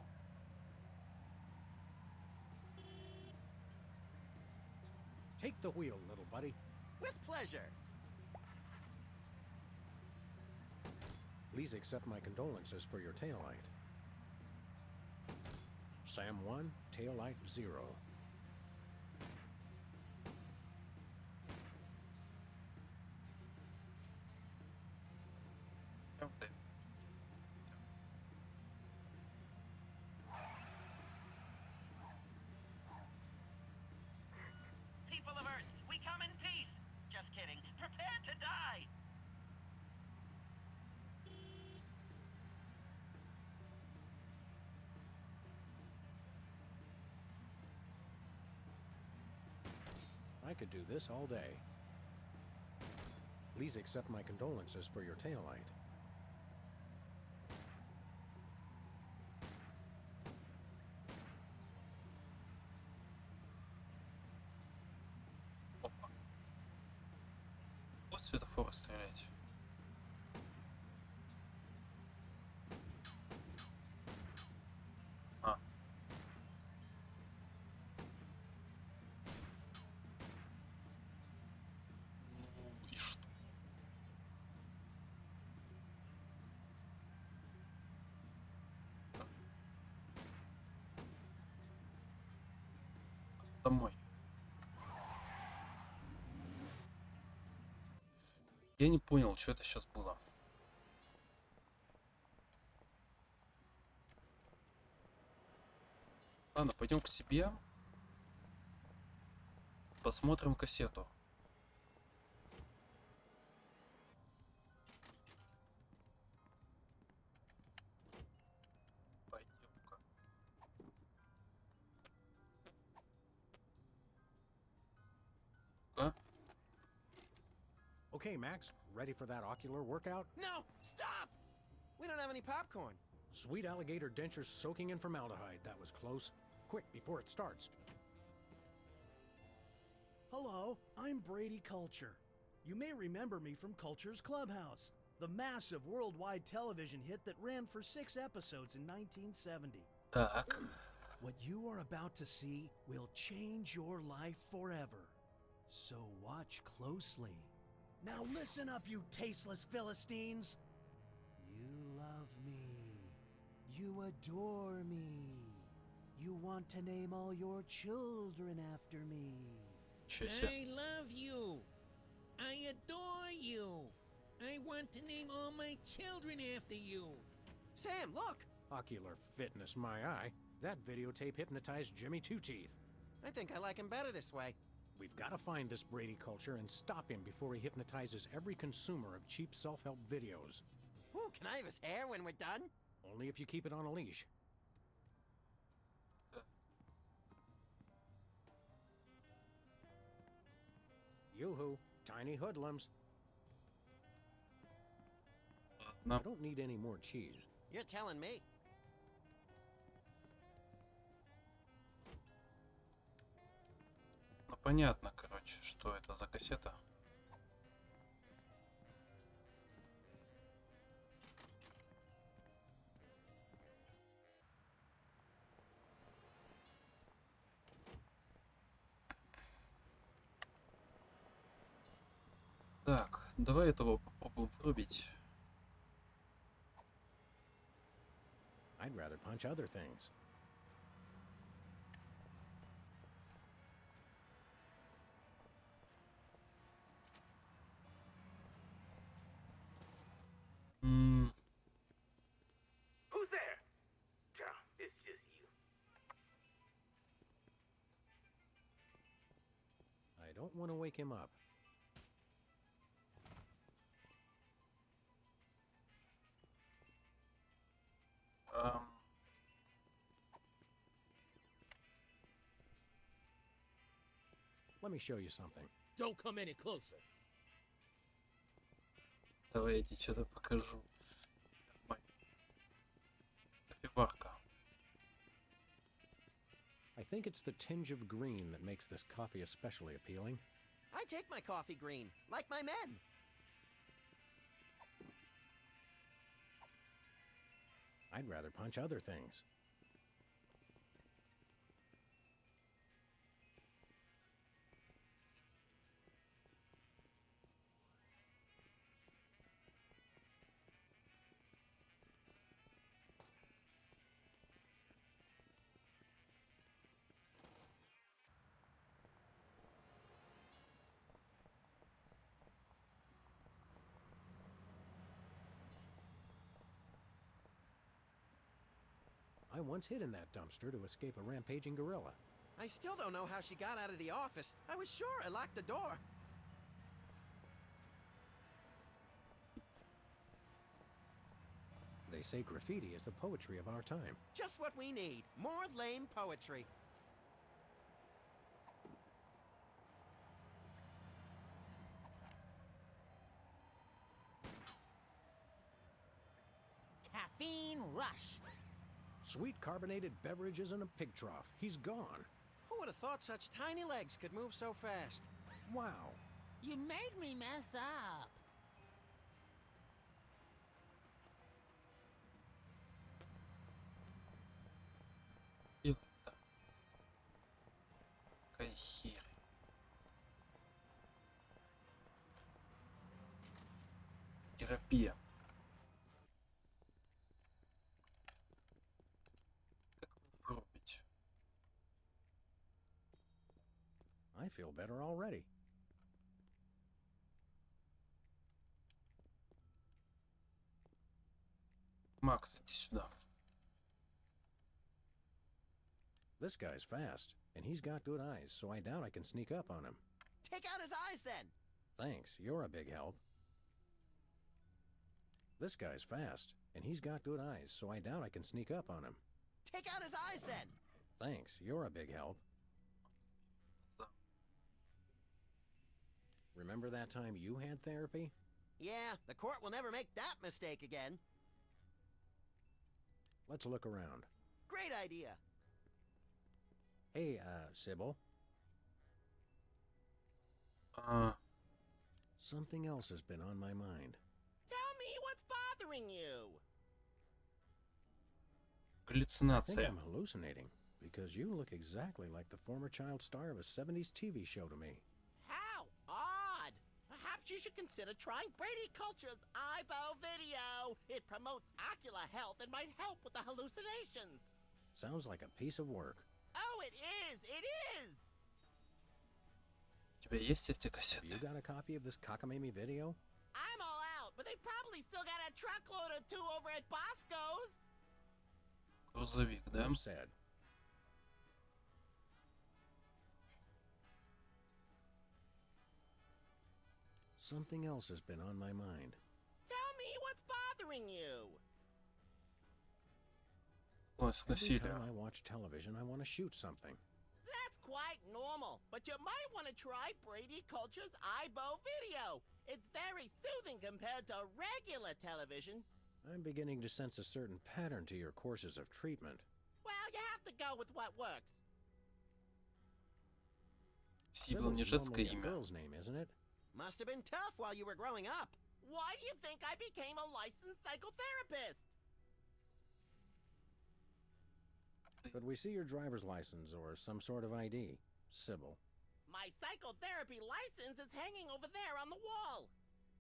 Take the wheel, little buddy. With pleasure. Please accept my condolences for your taillight. Sam 1, taillight 0. People of Earth, we come in peace. Just kidding. Prepare to die. I could do this all day. Please accept my condolences for your taillight. Опа. Пусть светофоры стрелять. А. Ну и что? Домой. Я не понял, что это сейчас было. Ладно, пойдем к себе. Посмотрим кассету. Пойдем-ка. А? Okay, Max, ready for that ocular workout? No! Stop! We don't have any popcorn. Sweet alligator dentures soaking in formaldehyde. That was close. Quick, before it starts. Hello, I'm Brady Culture. You may remember me from Culture's Clubhouse, the massive worldwide television hit that ran for 6 episodes in 1970. Так. What you are about to see will change your life forever. So watch closely. Now listen up, you tasteless Philistines. You love me. You adore me. You want to name all your children after me. Чё себе. I love you. I adore you. I want to name all my children after you. Sam, look! Ocular fitness, my eye. That videotape hypnotized Jimmy Two Teeth. I think I like him better this way. We've got to find this Brady culture and stop him before he hypnotizes every consumer of cheap self-help videos. Ooh, can I have his hair when we're done? Only if you keep it on a leash. Yoo-hoo, tiny hoodlums. I Нам don't need any more cheese. You're telling me. ну, понятно, короче, что это за кассета. Так, давай этого попробуем врубить. I'd rather punch other things. М, Who's there? Child, it's just you. I don't want to wake him up. ам, Let me show you something. Don't come any closer. Давай я тебе что-то покажу. Ой. Кофеварка. I think it's the tinge of green that makes this coffee especially appealing. I take my coffee green, like my men. I'd rather punch other things. I once hid in that dumpster to escape a rampaging gorilla. I still don't know how she got out of the office. I was sure I locked the door. They say graffiti is the poetry of our time. Just what we need. More lame poetry. Caffeine rush. Sweet carbonated beverages in a pig trough. He's gone. Who would have thought such tiny legs could move so fast? Wow. You made me mess up. Делать-то. Какая херь. Терапия. Как врубить? I feel better already. Макс, иди сюда. This guy's fast, and he's got good eyes, so I doubt I can sneak up on him. Take out his eyes then. Thanks, you're a big help. This guy's fast, and he's got good eyes, so I doubt I can sneak up on him. Take out his eyes then. Thanks, you're a big help. Remember that time you had therapy? Yeah, the court will never make that mistake again. Let's look around. Great idea. Hey, Sybil. Something else has been on my mind. Tell me what's bothering you. I think Галлюцинация. I'm hallucinating, because you look exactly like the former child star of a 70s TV show to me. How odd. Perhaps you should consider trying Brady Culture's eyeball video. It promotes ocular health and might help with the hallucinations. Sounds like a piece of work. Oh, it is! It is! У тебя есть эти You кассеты? got a copy of this cockamamie video? I'm all out, but they probably still got a truckload or two over at Bosco's. Грузовик, да? I'm sad. Something else has been on my mind. Tell me what's bothering you. Склонность к Every насилию. time I watch television, I want to shoot something. That's quite normal, but you might want to try Brady Culture's IBO video. It's very soothing compared to regular television. I'm beginning to sense a certain pattern to your courses of treatment. Well, you have to go with what works. Сибил не Sibyl's женское normally a имя. girl's name, isn't it? Must have been tough while you were growing up. Why do you think I became a licensed psychotherapist? Could we see your driver's license or some sort of ID, Sybil? My psychotherapy license is hanging over there on the wall.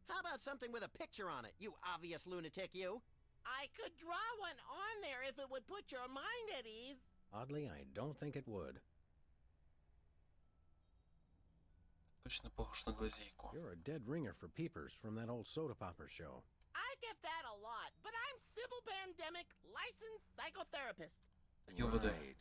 How about something with a picture on it, you obvious lunatic, you? I could draw one on there if it would put your mind at ease. Oddly, I don't think it would. Точно похож на глазейку. You're a dead ringer for peepers from that old soda popper show. I get that a lot, but I'm Sybil Pandemic, licensed psychotherapist. ЮВД. Right.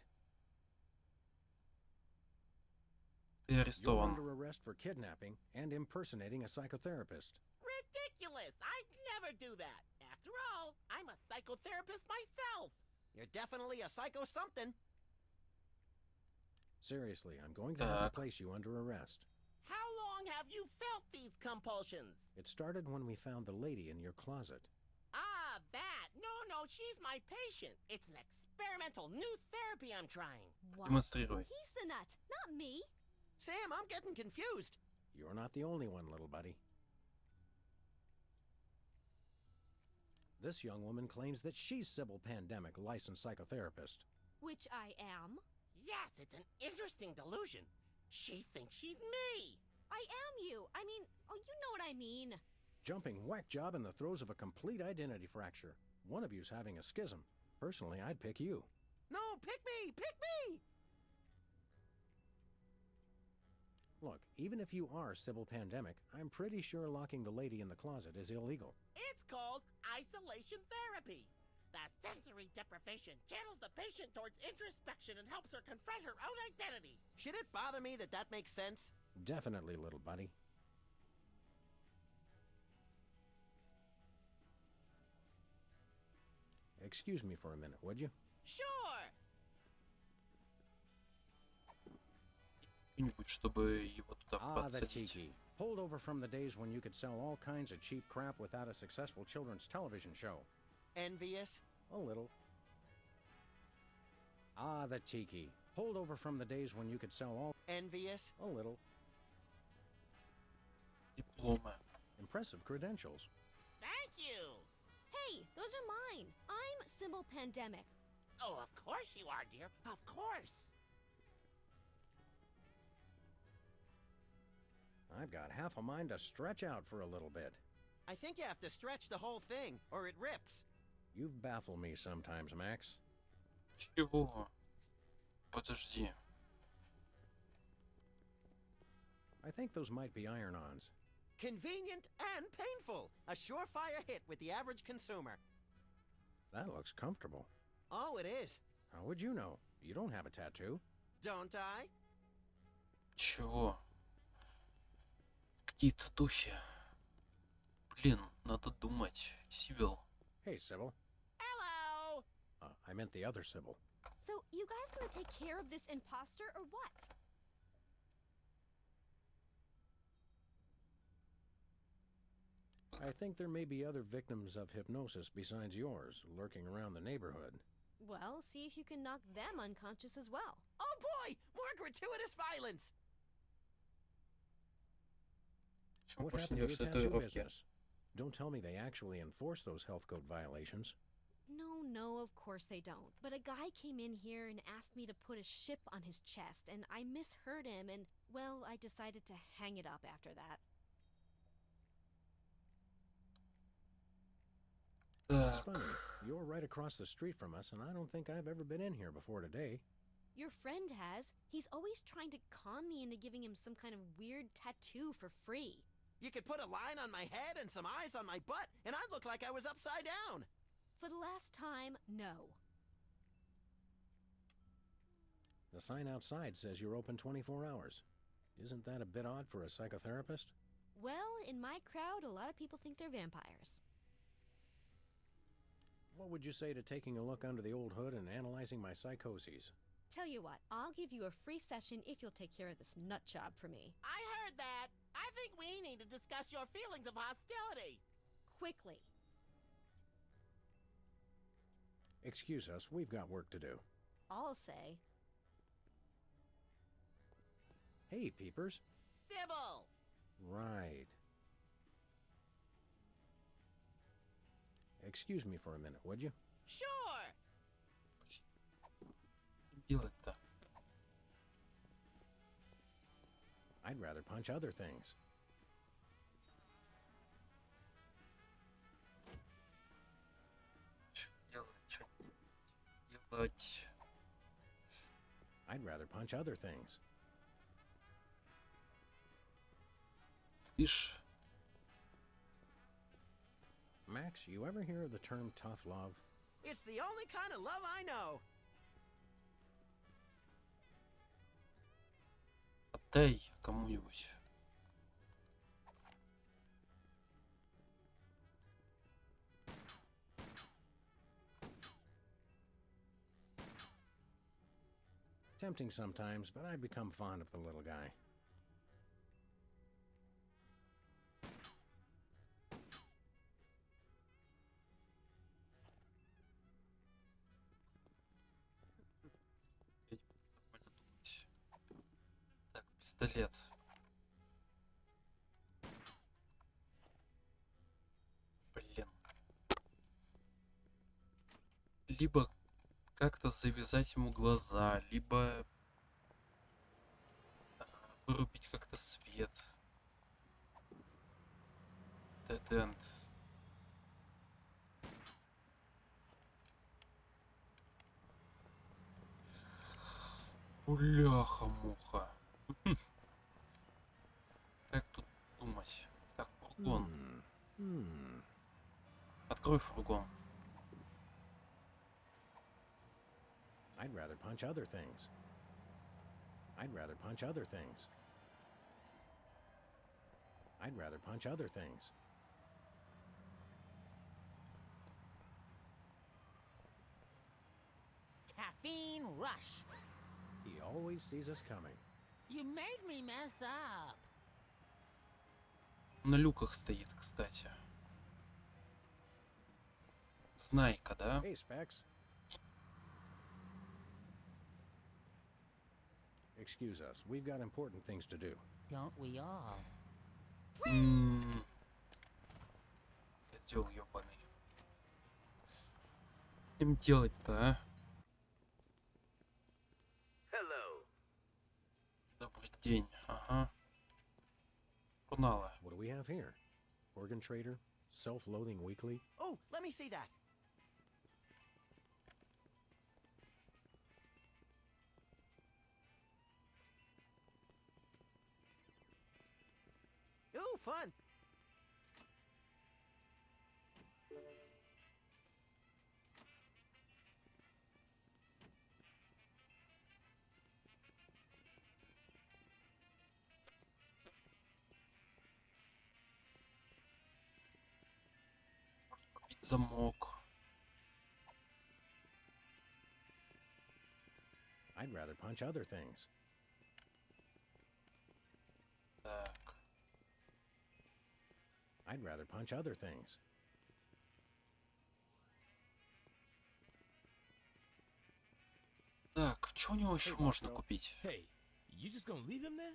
Ты You're арестован. under arrest for kidnapping and impersonating a psychotherapist. Ridiculous! I'd never do that. After all, I'm a psychotherapist myself. You're definitely a psycho something. Seriously, I'm going to have to Так. place you under arrest. How long have you felt these compulsions? It started when we found the lady in your closet. Ah, that. No, she's my patient. It's an experimental new therapy I'm trying. What? Демонстрируй. He's the nut, not me. Sam, I'm getting confused. You're not the only one, little buddy. This young woman claims that she's Sybil Pandemic, licensed psychotherapist. Which I am. Yes, it's an interesting delusion. She thinks she's me. I am you. I mean, oh, you know what I mean. Jumping whack job in the throes of a complete identity fracture. One of you's having a schism. Personally, I'd pick you. No, pick me! Pick me! Look, even if you are Sybil Pandemic, I'm pretty sure locking the lady in the closet is illegal. It's called isolation therapy. The sensory deprivation channels the patient towards introspection and helps her confront her own identity. Should it bother me that that makes sense? Definitely, little buddy. Excuse me for a minute, would you? Sure! Что-нибудь, чтобы его туда Ah, the подсадить. tiki. Pulled over from the days when you could sell all kinds of cheap crap without a successful children's television show. Envious? A little. Ah, the tiki. Pulled over from the days when you could sell all... Envious? A little. Дипломы. Impressive credentials. Thank you! Hey, those are mine. I'm Sybil Pandemic. Oh, of course you are, dear. Of course. I've got half a mind to stretch out for a little bit. I think you have to stretch the whole thing, or it rips. You baffle me sometimes, Max. Чего? Подожди. I think those might be iron-ons. Convenient and painful. A surefire hit with the average consumer. That looks comfortable. Oh, it is. How would you know? You don't have a tattoo. Don't I? Чего? Какие-то духи. Блин, надо думать. Сибил. Hey, Sybil. Hello! I meant the other Sybil. So, you guys gonna take care of this imposter or what? I think there may be other victims of hypnosis besides yours lurking around the neighborhood. Well, see if you can knock them unconscious as well. Oh boy! More gratuitous violence! Почему What больше не happened to делаешь your tattoo татуировки? business? Don't tell me they actually enforce those health code violations. No, of course they don't. But a guy came in here and asked me to put a ship on his chest, and I misheard him, and, well, I decided to hang it up after that. It's Так. funny. you're right across the street from us, and I don't think I've ever been in here before today. Your friend has. He's always trying to con me into giving him some kind of weird tattoo for free. You could put a line on my head and some eyes on my butt, and I'd look like I was upside down. For the last time, no. The sign outside says you're open 24 hours. Isn't that a bit odd for a psychotherapist? Well, in my crowd, a lot of people think they're vampires. What would you say to taking a look under the old hood and analyzing my psychoses? Tell you what, I'll give you a free session if you'll take care of this nut job for me. I heard that. I think we need to discuss your feelings of hostility. Quickly. Excuse us, we've got work to do. I'll say. Hey, peepers. Sybil! Right. Excuse me for a minute, would you? Sure! Делать-то. I'd rather punch other things. Делать. I'd rather punch other things. Слышь, Max, you ever hear of the term tough love? It's the only kind of love I know. отдай кому-нибудь. Tempting sometimes, but I've become fond of the little guy. Так, пистолет. Блин. Либо как-то завязать ему глаза, либо вырубить как-то свет. Dead-end. Бляха-муха. Как тут думать? Так, фургон. Открой фургон. I'd rather punch other things. I'd rather punch other things. I'd rather punch other things. Caffeine rush. He always sees us coming. You made me mess up. На люках стоит, кстати. Знайка, да? Hey, Specs. Excuse us, we've got important things to do. Don't we all? Козёл ёбаный. Что им делать-то, а? Hello. Добрый день, ага. Журналы. What do we have here? Organ Trader? Self-Loathing Weekly? Oh, let me see that. Ooh, fun. Купить замок. I'd rather punch other things. Так. I'd rather punch other things. Так, что у него еще можно купить? Hey, you just gonna leave him there?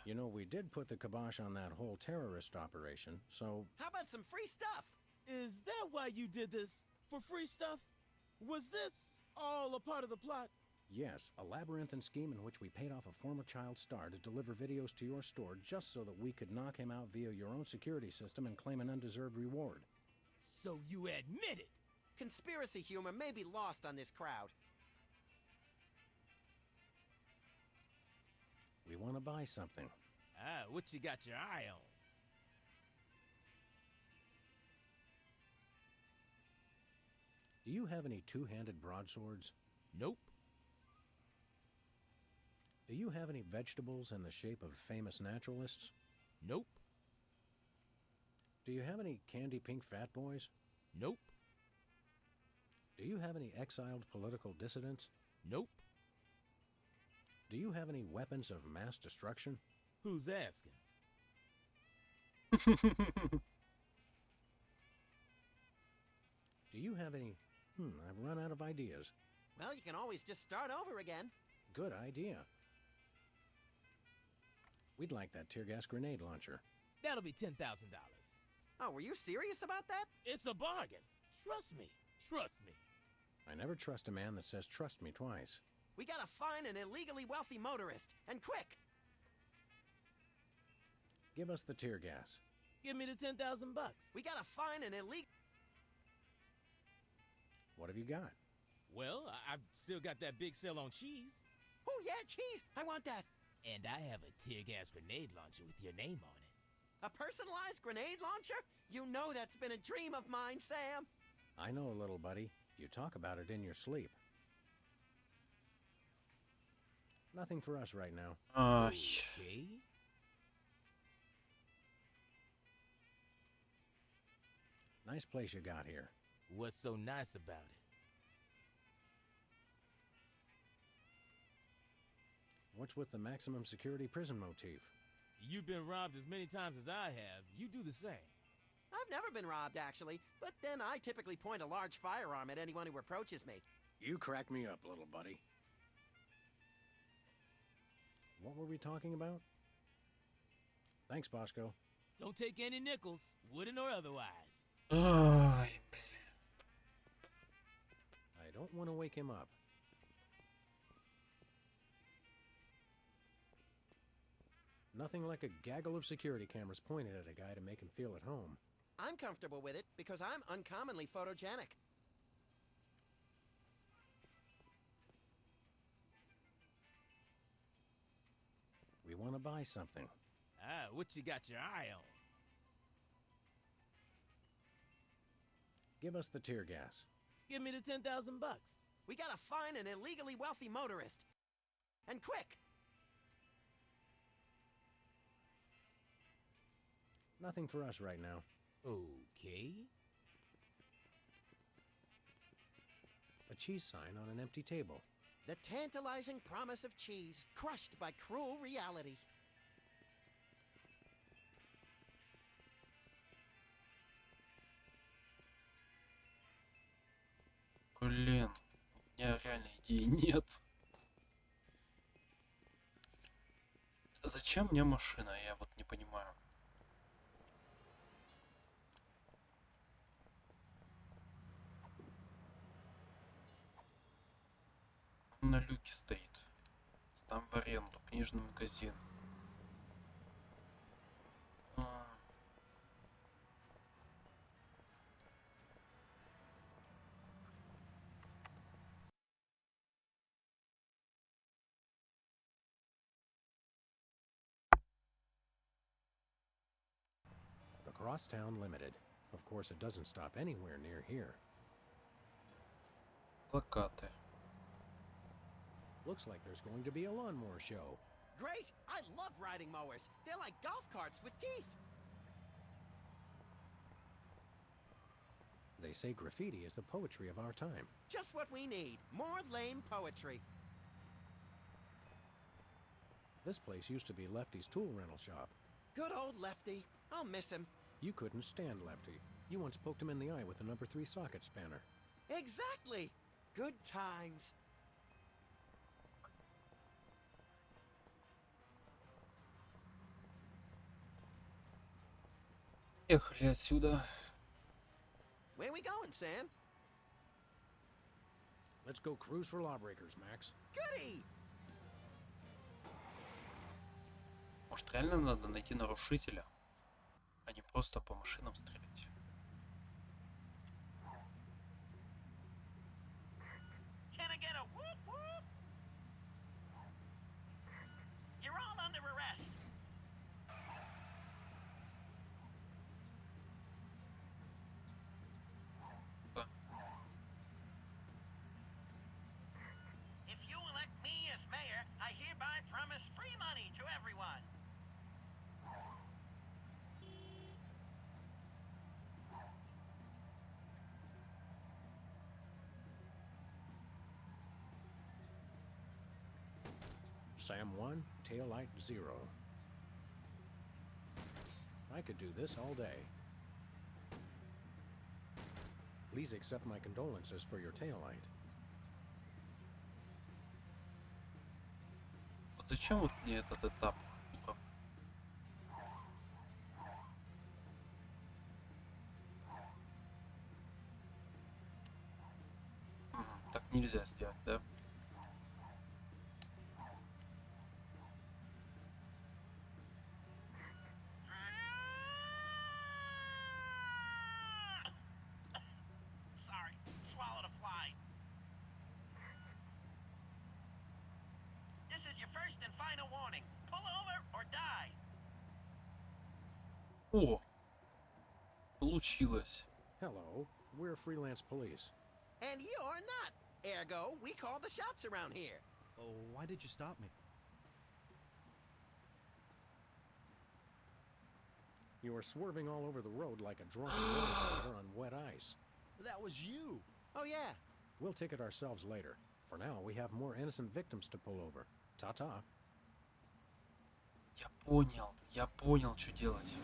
You know, we did put the kibosh on that whole terrorist operation, so... How about some free stuff? Is that why you did this? For free stuff? Was this all a part of the plot? Yes, a labyrinthine scheme in which we paid off a former child star to deliver videos to your store just so that we could knock him out via your own security system and claim an undeserved reward. So you admit it? Conspiracy humor may be lost on this crowd. We want to buy something. Ah, what you got your eye on? Do you have any two-handed broadswords? Nope. Do you have any vegetables in the shape of famous naturalists? Nope. Do you have any candy pink fat boys? Nope. Do you have any exiled political dissidents? Nope. Do you have any weapons of mass destruction? Who's asking? Do you have any... I've run out of ideas. Well, you can always just start over again. Good idea. We'd like that tear gas grenade launcher. That'll be $10,000. Oh, were you serious about that? It's a bargain. Trust me. Trust me. I never trust a man that says trust me twice. We gotta find an illegally wealthy motorist, and quick! Give us the tear gas. Give me the $10,000. We gotta find an illegal... What have you got? Well, I've still got that big sale on cheese. Oh yeah, cheese! I want that! And I have a tear gas grenade launcher with your name on it. A personalized grenade launcher? You know that's been a dream of mine, Sam! I know, little buddy. You talk about it in your sleep. Nothing for us right now. Okay. Nice place you got here. What's so nice about it? What's with the maximum security prison motif? You've been robbed as many times as I have. You do the same. I've never been robbed, actually, but then I typically point a large firearm at anyone who approaches me. You crack me up, little buddy. What were we talking about? Thanks, Bosco. Don't take any nickels, wooden or otherwise. Ай, I don't want to wake him up. Nothing like a gaggle of security cameras pointed at a guy to make him feel at home. I'm comfortable with it because I'm uncommonly photogenic. We want to buy something. Ah, what you got your eye on? Give us the tear gas. Give me the $10,000. We gotta find an illegally wealthy motorist. And quick! Nothing for us right now. Okay. A cheese sign on an empty table. The tantalizing promise of cheese, crushed by cruel reality. блин, у меня реально идеи нет. Зачем мне машина? Я вот не понимаю. На люке стоит. Там в аренду. Книжный магазин. The Crosstown Limited. Of course, it doesn't stop anywhere near here. Плакаты. Looks like there's going to be a lawnmower show. Great! I love riding mowers. They're like golf carts with teeth. They say graffiti is the poetry of our time. Just what we need. More lame poetry. This place used to be Lefty's tool rental shop. Good old Lefty. I'll miss him. You couldn't stand Lefty. You once poked him in the eye with a number 3 socket spanner. Exactly! Good times. Ехали отсюда. Where we going, Sam? Let's go cruise for lawbreakers, Max. Goody! Может, реально надо найти нарушителя, а не просто по машинам стрелять? Can I get a whoop whoop? You're all under arrest. Да. If you elect me as mayor, I hereby promise free money to everyone. Sam 1, taillight 0. I could do this all day. Please accept my condolences for your taillight. Вот зачем вот мне этот этап? Так нельзя сделать, да? Sorry, swallowed a fly. This is your first and final warning. Pull over or die. О! Получилось. Hello, we're freelance police. And you're not. Ergo, we call the shots around here. Oh, why did you stop me? You were swerving all over the road like a drunken motorcycle on wet ice. That was you. Oh, yeah. We'll ticket ourselves later. For now, we have more innocent victims to pull over. Ta-ta. Я понял, что делать.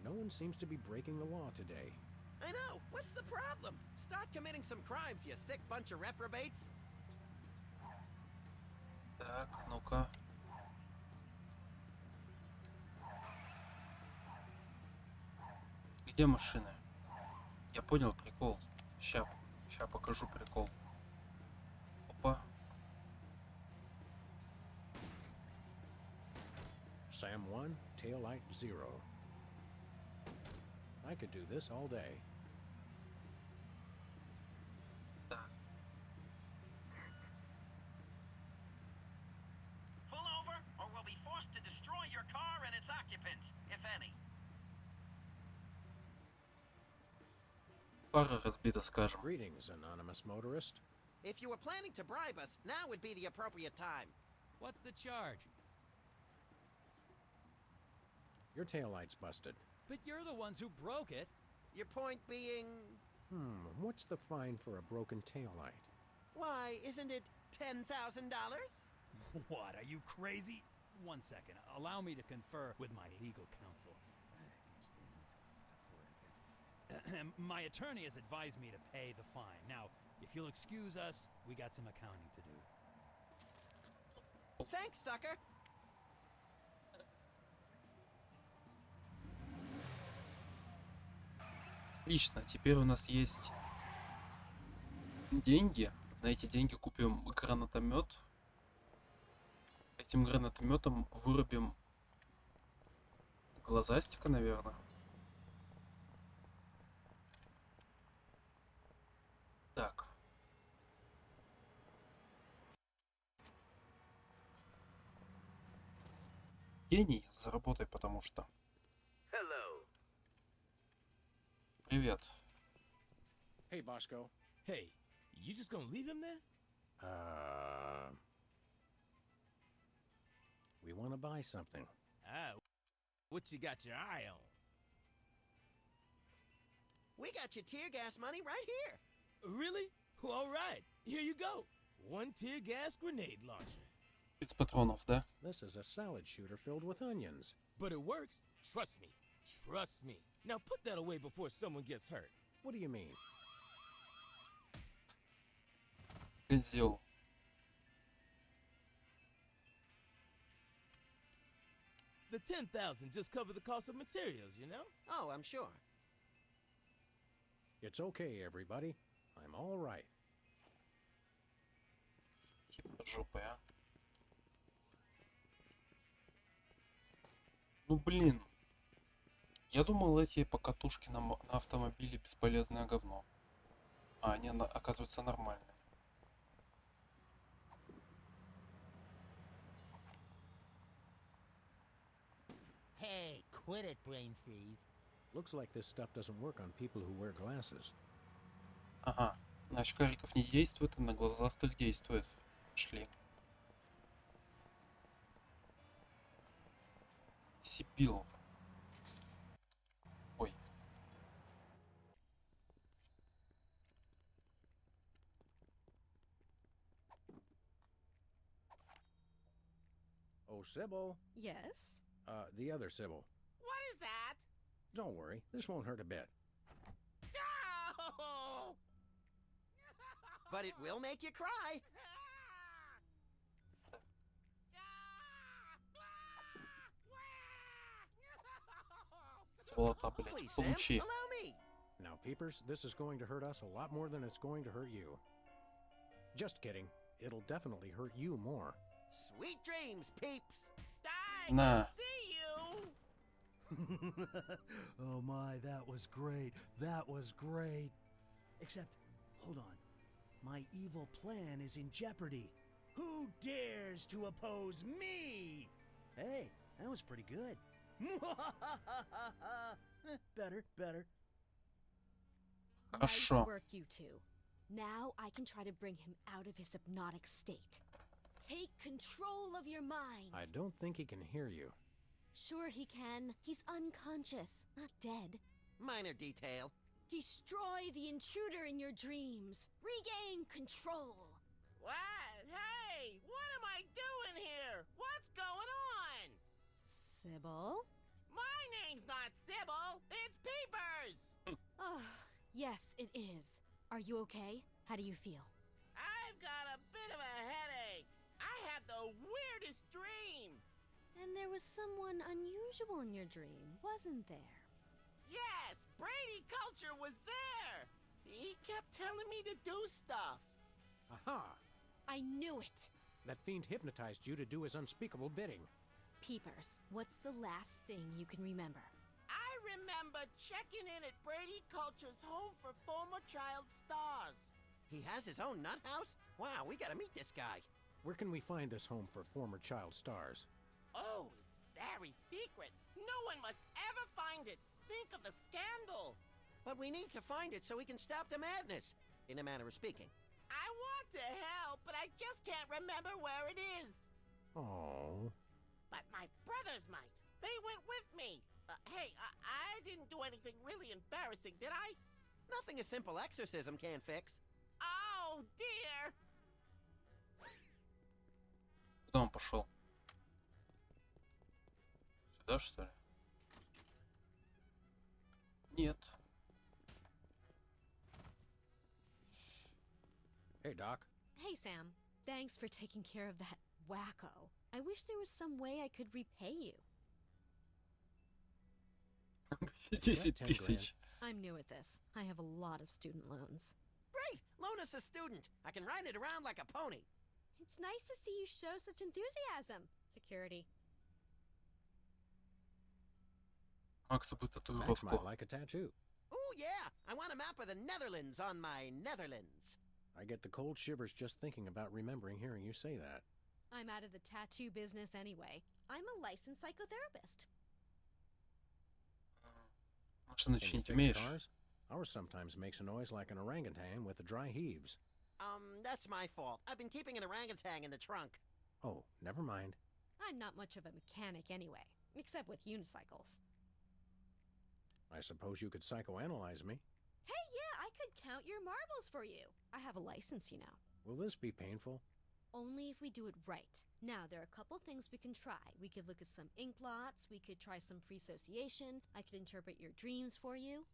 No one seems to be breaking the law today. I know. What's the problem? Start committing some crimes, you sick bunch of reprobates. Так, ну-ка. Где машины? Я понял прикол. Ща покажу прикол. Опа. Sam 1, taillight 0. I could do this all day. Так. Pull over or we'll be forced to destroy your car and its occupants, if any. Пара разбита, скажем. Greetings, anonymous motorist. If you were planning to bribe us, now would be the appropriate time. What's the charge? Your taillight's busted. But you're the ones who broke it. Your point being... What's the fine for a broken taillight? Why, isn't it $10,000? What, are you crazy? One second, allow me to confer with my legal counsel. My attorney has advised me to pay the fine. Now, if you'll excuse us, we got some accounting to do. Thanks, sucker. Отлично, теперь у нас есть деньги. На эти деньги купим гранатомет. Этим гранатометом вырубим глазастика, наверное. Так. Гений, заработай, потому что. Hello. Привет. Hey, Bosco. Hey, you just gonna leave him there? We want to buy something. Ah, what you got your eye on? We got your tear gas money right here. Really? Well, all right. Here you go. One tear gas grenade launcher. Без патронов, да? This is a salad shooter filled with onions. But it works. Trust me. Trust me. Now put that away before someone gets hurt. What do you mean? Козел. The 10,000 just cover the cost of materials, you know? Oh, I'm sure. It's okay, everybody. I'm all right. Хитрожопые, а. Ну блин. Я думал, эти покатушки на автомобиле бесполезное говно. А они, оказывается, нормальные. Hey, quit it, brain freeze. Looks like this stuff doesn't work on people who wear glasses. Ага. На очкариков не действует, а на глазастых действует. Шли. Сипил. Ой. Oh, Sybil. Yes? The other Sybil. What is that? Don't worry, this won't hurt a bit. No! But it will make you cry. Сволота, блядь. Please, Sam, Получи. allow me. Now, Peepers, this is going to hurt us a lot more than it's going to hurt you. Just kidding. It'll definitely hurt you more. Sweet dreams, peeps. I Nah. can see you. Oh my, that was great. That was great. Except, hold on. My evil plan is in jeopardy. Who dares to oppose me? Hey, that was pretty good. Better. Nice Хорошо. work, you two. Now I can try to bring him out of his hypnotic state. Take control of your mind. I don't think he can hear you. Sure he can. He's unconscious, not dead. Minor detail. Destroy the intruder in your dreams. Regain control. What? Hey, what am I doing here? What's going on? Sybil? My name's not Sybil. It's Peepers. Oh, yes, it is. Are you okay? How do you feel? I've got a bit of a headache. I had the weirdest dream. And there was someone unusual in your dream, wasn't there? Yes, Brady Culture was there. He kept telling me to do stuff. Aha! I knew it. That fiend hypnotized you to do his unspeakable bidding. Peepers, what's the last thing you can remember? I remember checking in at Brady Culture's home for former child stars. He has his own nut house? Wow, we gotta meet this guy. Where can we find this home for former child stars? Oh, it's very secret. No one must ever find it. Think of the scandal. But we need to find it so we can stop the madness, in a manner of speaking. I want to help, but I just can't remember where it is. Oh. But my brothers might. They went with me. Hey, I didn't do anything really embarrassing, did I? Nothing a simple exorcism can't fix. Oh, dear. Куда он пошел? Сюда, что ли? Нет. Hey, Doc. Hey, Sam. Thanks for taking care of that wacko. I wish there was some way I could repay you. 10 10 тысяч. I'm new at this. I have a lot of student loans. Great! Loan us a student. I can ride it around like a pony. It's nice to see you show such enthusiasm. Security. Макса будет Max татуировку. might like a tattoo. Oh, yeah! I want a map of the Netherlands on my Netherlands. I get the cold shivers just thinking about remembering hearing you say that. I'm out of the tattoo business anyway. I'm a licensed psychotherapist. Машину Can you чинить fix умеешь? cars? Ours sometimes makes a noise like an orangutan with the dry heaves. That's my fault. I've been keeping an orangutan in the trunk. Oh, never mind. I'm not much of a mechanic anyway, except with unicycles. I suppose you could psychoanalyze me. Hey, yeah, I could count your marbles for you. I have a license, you know. Will this be painful? Only if we do it right. Now, there are a couple things we can try. We could look at some ink blots, we could try some free association, I could interpret your dreams for you.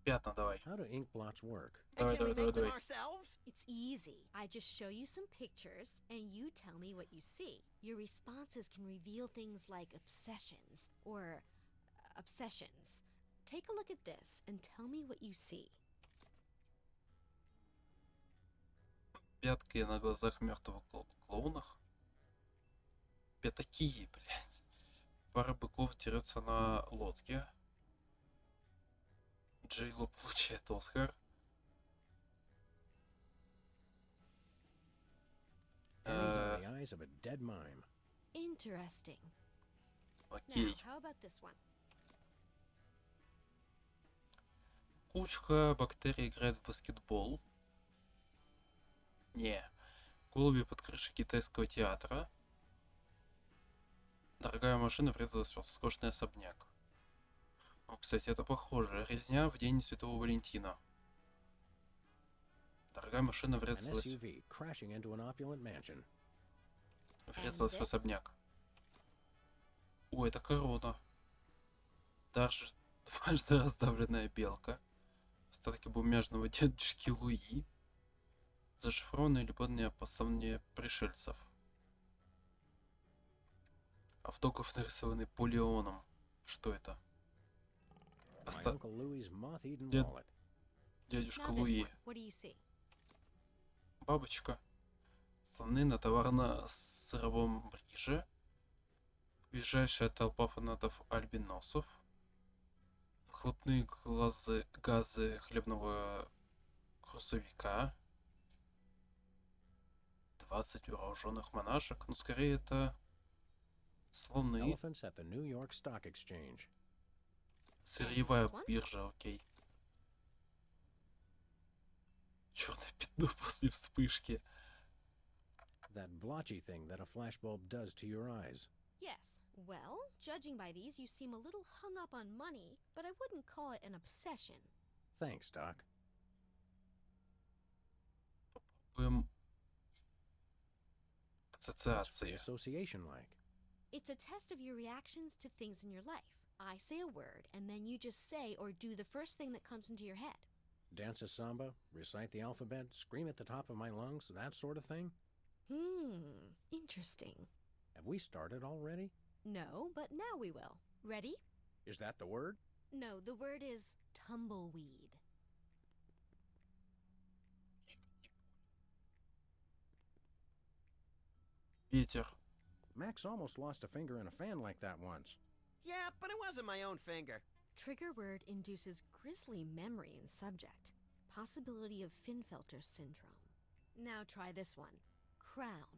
Пятна давай. How do ink blots work? Давай, And can we давай, make them давай. ourselves? It's easy. I just show you some pictures, and you tell me what you see. Your responses can reveal things like obsessions, or obsessions. Take a look at this, and tell me what you see. Пятки на глазах мертвых клоунах. Пятаки, блядь. Пара быков дерется на лодке. Джейло получает Оскар. Pennies are the eyes of a dead mime. Interesting. Now, Окей. how about this one? Кучка бактерий играет в баскетбол. Не. Голуби под крышей китайского театра. Дорогая машина врезалась в роскошный особняк. Ну, кстати, это похоже. Резня в день Святого Валентина. Дорогая машина An врезалась SUV crashing into an opulent mansion. в особняк. Ой, это корона. Дважды раздавленная белка. Остатки бумажного дедушки Луи. Зашифрованные любовные послания пришельцев. Автограф, нарисованный Полеоном. Что это? My Uncle Louis's moth-eaten Дед- wallet. Дядюшка Now this Луи. one. What do you see? Бабочка. Слоны на товарно-сыровом бриже. Ближайшая толпа фанатов альбиносов. Хлопные газы хлебного грузовика. 20 вооруженных монашек. Ну, скорее, это слоны. Elephants at the New York Stock Exchange. Сырьевая This one? биржа, окей. Черное пятно после вспышки. That blotchy thing that a flashbulb does to your eyes. Yes. Well, judging by these, you seem a little hung up on money, but I wouldn't call it an obsession. Thanks, Doc. What's Ассоциации. association like? It's a test of your reactions to things in your life. I say a word, and then you just say or do the first thing that comes into your head. Dance a samba, recite the alphabet, scream at the top of my lungs, that sort of thing? Interesting. Have we started already? No, but now we will. Ready? Is that the word? No, the word is tumbleweed. Ветер. Max almost lost a finger in a fan like that once. Yeah, but it wasn't my own finger. Trigger word induces grisly memory in subject. Possibility of Finfelter syndrome. Now try this one. Crown.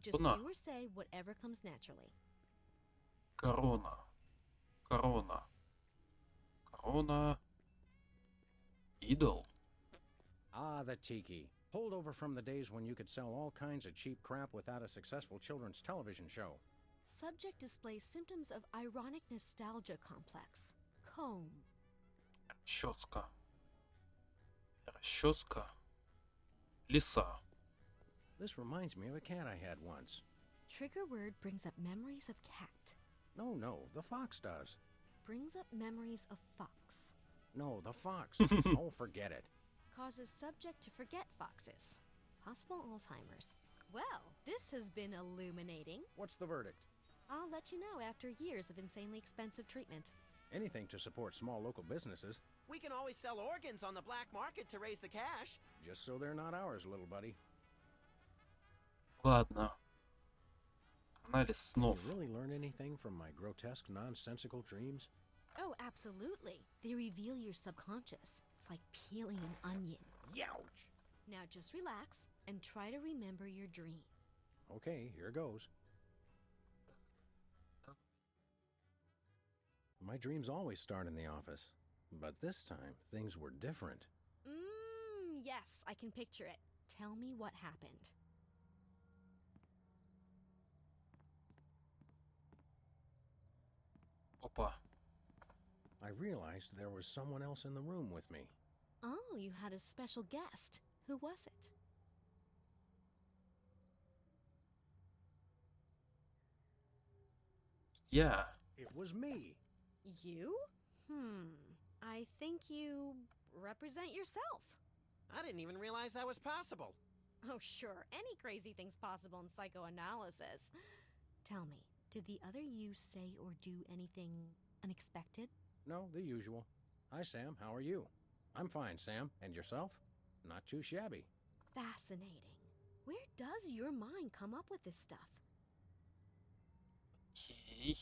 Just Корона. do or say whatever comes naturally. Корона. Корона. Корона. Идол. Ah, the tiki. Holdover from the days when you could sell all kinds of cheap crap without a successful children's television show. Subject displays symptoms of ironic nostalgia complex. Comb. Расческа. Расческа. Лиса. This reminds me of a cat I had once. Trigger word brings up memories of cat. No, the fox does. Brings up memories of fox. No, the fox. Oh, forget it. Causes subject to forget foxes. Possible Alzheimer's. Well, this has been illuminating. What's the verdict? I'll let you know after years of insanely expensive treatment. Anything to support small local businesses, We can always sell organs on the black market to raise the cash. just so they're not ours, little buddy. Ладно. Анализ Did снов. you really learn anything from my grotesque, nonsensical dreams? Oh, absolutely. They reveal your subconscious. It's like peeling an onion. Youch! Now just relax and try to remember your dream. Okay, here goes. My dreams always start in the office, but this time things were different. Yes, I can picture it. Tell me what happened. Опа. I realized there was someone else in the room with me. Oh, you had a special guest. Who was it? Я. It was me. You? I think you represent yourself. I didn't even realize that was possible. Oh, sure. Any crazy thing's possible in psychoanalysis. Tell me, did the other you say or do anything unexpected? No, the usual. Hi, Sam. How are you? I'm fine, Sam. And yourself? Not too shabby. Fascinating. Where does your mind come up with this stuff? Окей.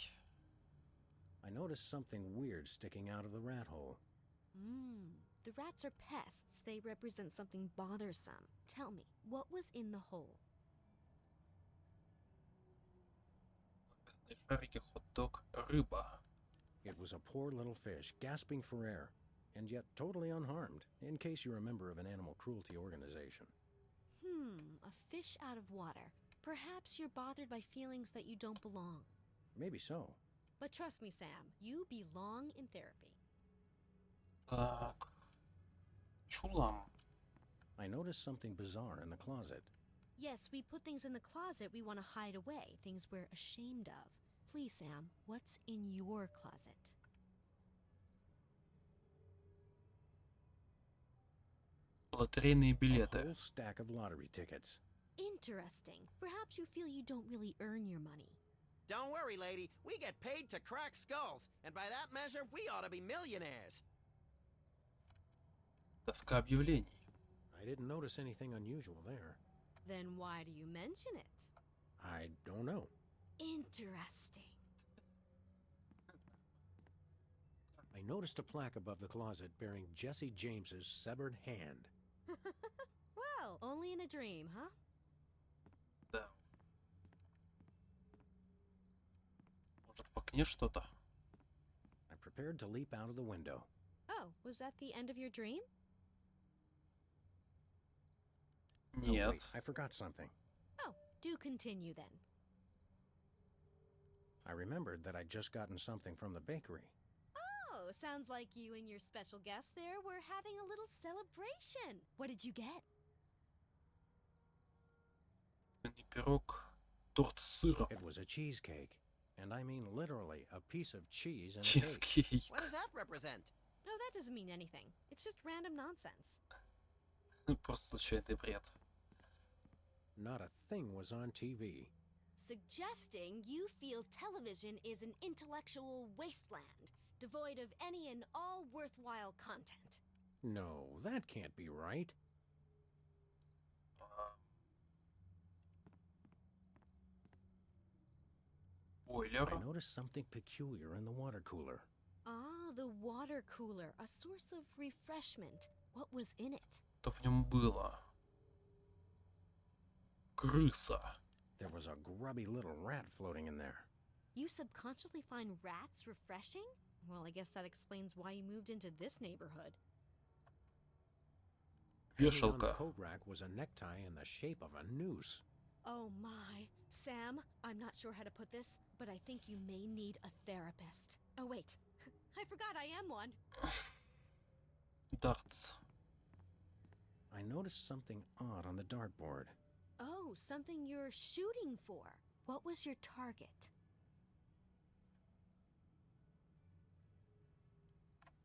I noticed something weird sticking out of the rat hole. The rats are pests. They represent something bothersome. Tell me, what was in the hole? Шарики, хот-дог, рыба. It was a poor little fish, gasping for air, and yet totally unharmed, in case you're a member of an animal cruelty organization. A fish out of water. Perhaps you're bothered by feelings that you don't belong. Maybe so. But trust me, Sam, you belong in therapy. Так. Чулам. I noticed something bizarre in the closet. Yes, we put things in the closet we want to hide away, things we're ashamed of. Please, Sam, what's in your closet? Лотерейные A билеты. whole stack of lottery tickets. Interesting. Perhaps you feel you don't really earn your money. Don't worry, lady. We get paid to crack skulls, and by that measure, we ought to be millionaires. Доска объявлений. I didn't notice anything unusual there. Then why do you mention it? I don't know. Interesting. I noticed a plaque above the closet bearing Jesse James's severed hand. Well, only in a dream, huh? Да. Может, в окне что-то? I prepared to leap out of the window. Oh, was that the end of your dream? No, Нет. wait, I forgot something. Oh, do continue then. I remembered that I'd just gotten something from the bakery. Oh, sounds like you and your special guest there were having a little celebration. What did you get? Не пирог, торт с сыром. It was a cheesecake. And I mean literally a piece of cheese and a cake. Чизкейк. What does that represent? No, that doesn't mean anything. It's just random nonsense. Просто случайный бред. Not a thing was on TV. Suggesting you feel television is an intellectual wasteland, devoid of any and all worthwhile content. No, that can't be right. Бойлер. I noticed something peculiar in the water cooler. Ah, the water cooler, a source of refreshment. What was in it? Что в нем было? Крыса. There was a grubby little rat floating in there. You subconsciously find rats refreshing? Well, I guess that explains why you moved into this neighborhood. Hanging on the Вешалка. coat rack was a necktie in the shape of a noose. Oh my. Sam, I'm not sure how to put this, but I think you may need a therapist. Oh wait, I forgot I am one. Дартс. I noticed something odd on the dartboard. Oh, something you're shooting for. What was your target?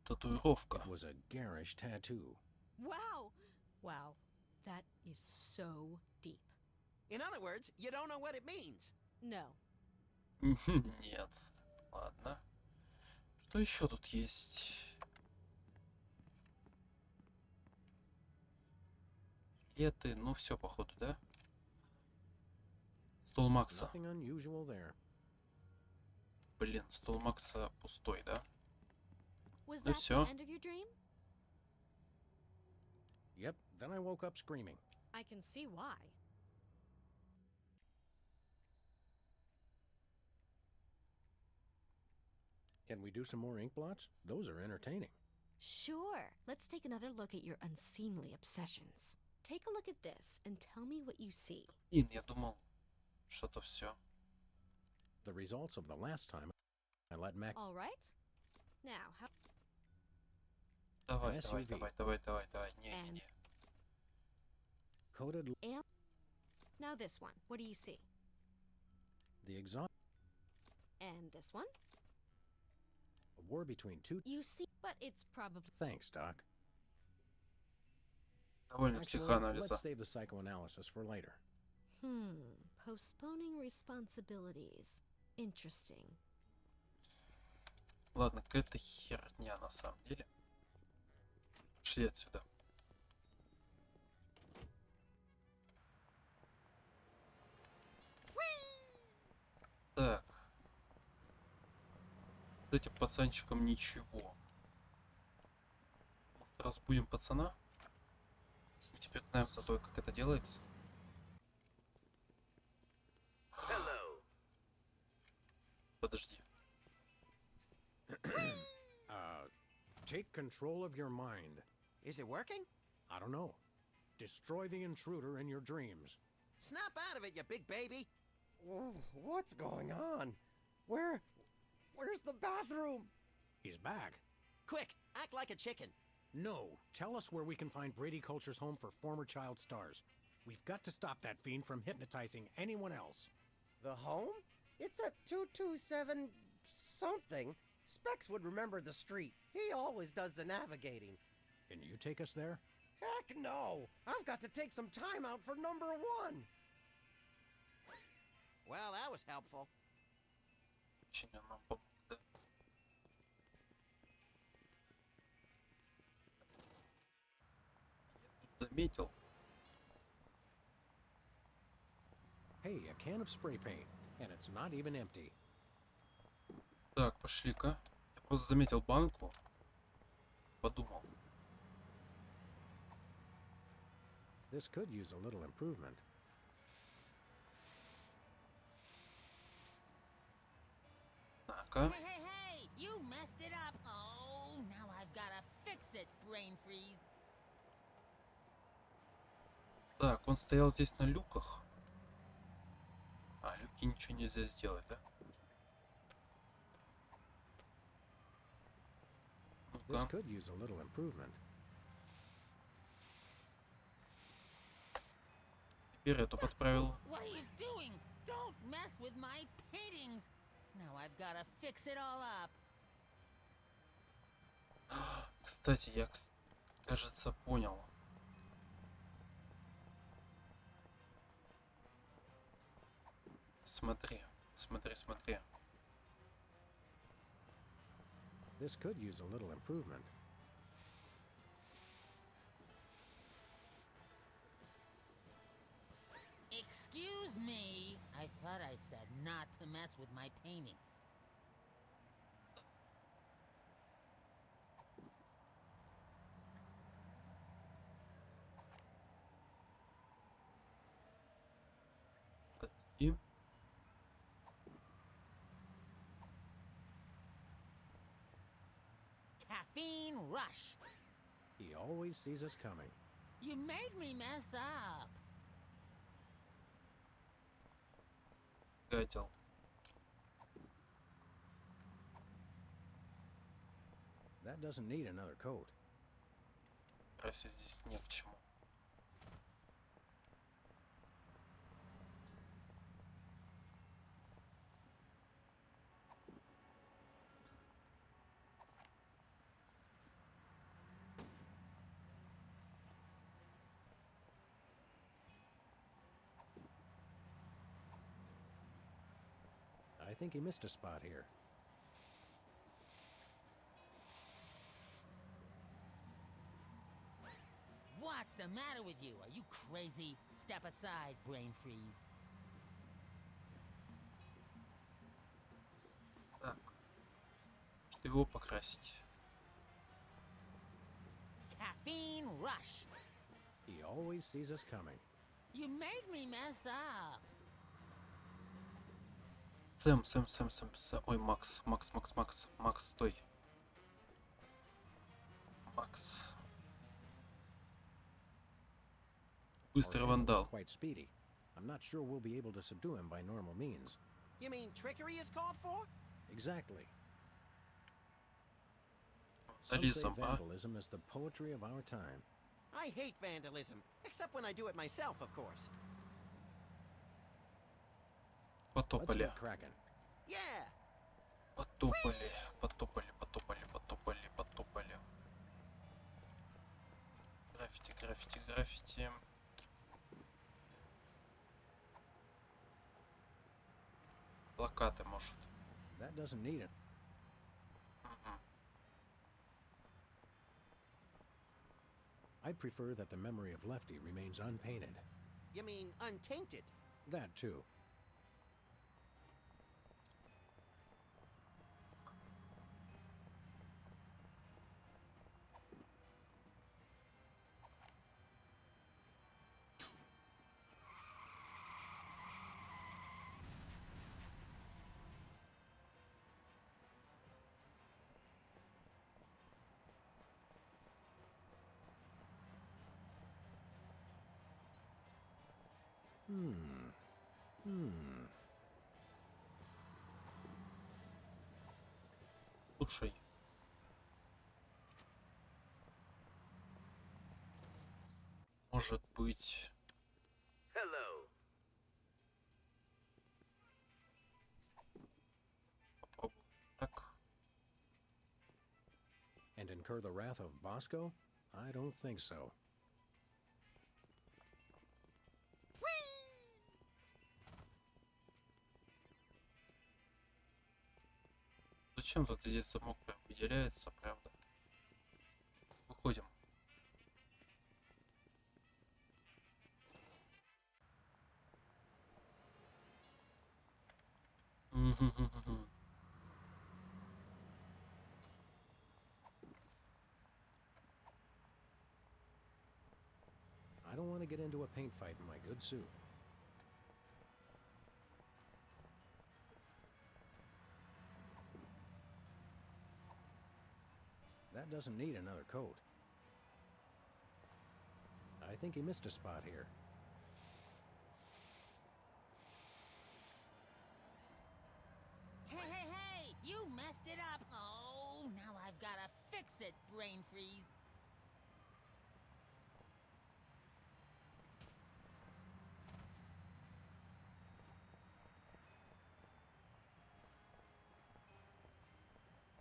Татуировка. It was a garish tattoo. Wow! Wow, that is so deep. In other words, you don't know what it means. No. Нет. Ладно. Что еще тут есть? Леты, ну все, походу, да? Стол Макса. Nothing unusual there. Блин, стол Макса пустой, да? Was Ну that всё. the end of your dream? Yep, then I woke up screaming. I can see why. Can we do some more ink blots? Those are entertaining. Sure. Let's take another look at your unseemly obsessions. Take a look at this and tell me what you see. Блин, я думал, что-то все. The results of the last time I let Mac... All right. Now, how... Давай, SUV. давай. Не. Coated And... Now this one. What do you see? the exhaust... And this one? A war between two... You see, but it's probably... Thanks, Doc. Довольно Actually, психоанализа. let's save the psychoanalysis for later. Postponing responsibilities. Interesting. Ладно, какая-то херня на самом деле. Пошли отсюда. этим пацанчиком ничего. Может, разбудим пацана? Теперь знаем за то, как это делается. Подожди. Take control of your mind. Is it working? I don't know. Destroy the intruder in your dreams. Snap out of it, you big baby. What's going on? Where's the bathroom? He's back. Quick, act like a chicken. No, tell us where we can find Brady Culture's home for former child stars. We've got to stop that fiend from hypnotizing anyone else. The home? It's at 227 something. Specs would remember the street. He always does the navigating. Can you take us there? Heck no! I've got to take some time out for number 1. Well, that was helpful. Очень он нам помог, да? Я тут заметил. Hey, a can of spray paint, and it's not even empty. Так, пошли-ка. Я просто заметил банку. Подумал. This could use a little improvement. Так-ка. Hey, you messed it up. Oh, now I've gotta fix it, brain freeze. Так, он стоял здесь на люках. А, люки ничего нельзя сделать, да? This Ну-ка. could use a little improvement. Теперь эту подправил. What are you doing? Don't mess with my paintings. Now I've gotta fix it all up. Кстати, я, кажется, понял. Смотри, смотри. This could use a little improvement. Excuse me. I thought I said not to mess with my paintings. И Caffeine rush. He always sees us coming. You made me mess up. гадил. That doesn't need another coat. Красить здесь не к чему. I think he missed a spot here. What's the matter with you? Are you crazy? Step aside, brain freeze. Так. Что его покрасить? Caffeine rush. He always sees us coming. You made me mess up. Сэм. Ой, Макс, стой. Макс. Быстрый Our вандал. is quite speedy. I'm not sure we'll be able to subdue him by normal means. You mean trickery is called for? Exactly. Some say Vandализм, а? vandalism is the poetry of our time. I hate vandalism, except when I do it myself, of course. Let's Потопали. get cracking. Yeah! Потопали. Граффити. Плакаты, может. That doesn't need it. Мгм. I'd prefer that the memory of Lefty remains unpainted. You mean untainted? That too. Слушай. Может быть... Hello. Попробуем так. And incur the wrath of Bosco? I don't think so. Зачем тут здесь замок прям выделяется, правда? Выходим. I don't want to get into a paint fight in my good suit. That doesn't need another coat. I think he missed a spot here. Hey! You messed it up! Oh, now I've gotta fix it, brain freeze.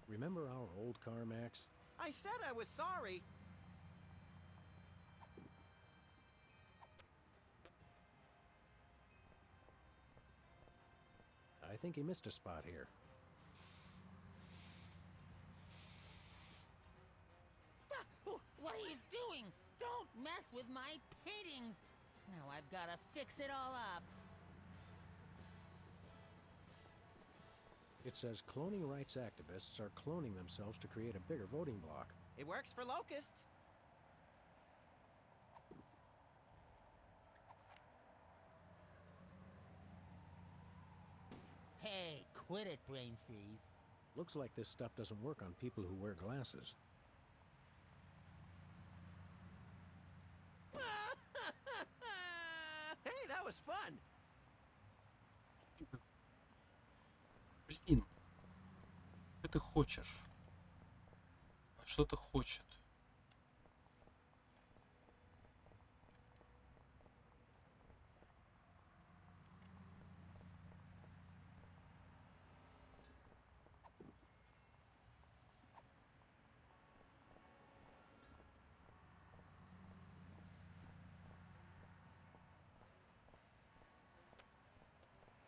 Remember our old car, Max? I said I was sorry. I think he missed a spot here. What are you doing? Don't mess with my paintings! Now I've gotta fix it all up. It says cloning rights activists are cloning themselves to create a bigger voting bloc. It works for locusts. Hey, quit it, brain freeze. Looks like this stuff doesn't work on people who wear glasses. Hey, that was fun. Блин. Что ты хочешь? Что ты хочет?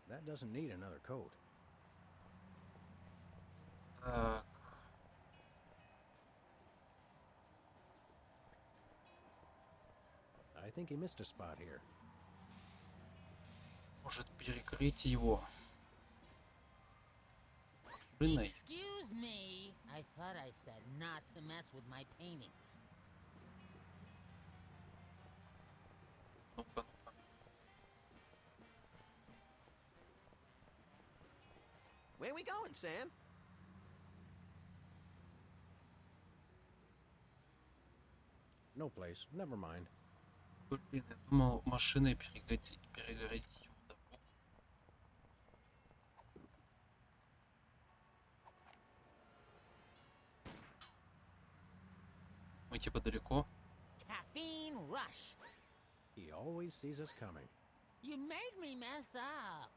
That doesn't need another coat. Так. I think he missed a spot here. Может перекрыть его? Блин, Excuse me. I thought I said not to mess with my painting. ну-ка, ну-ка. Where we going, Sam? No place. Never mind. Блин, я думал машиной перегородить ему дорогу. Мы типа далеко. Caffeine rush. He always sees us coming. You made me mess up.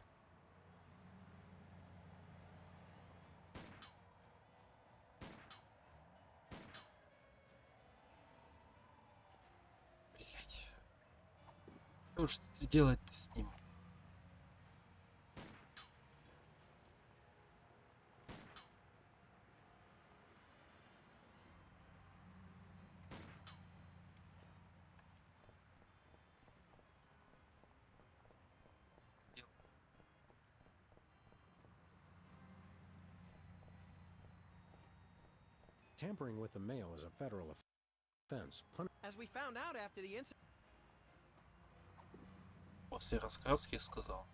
Блять. Что ж делать-то с ним? Tampering with the mail is a federal offense. As we found out after the incident. После раскраски сказал.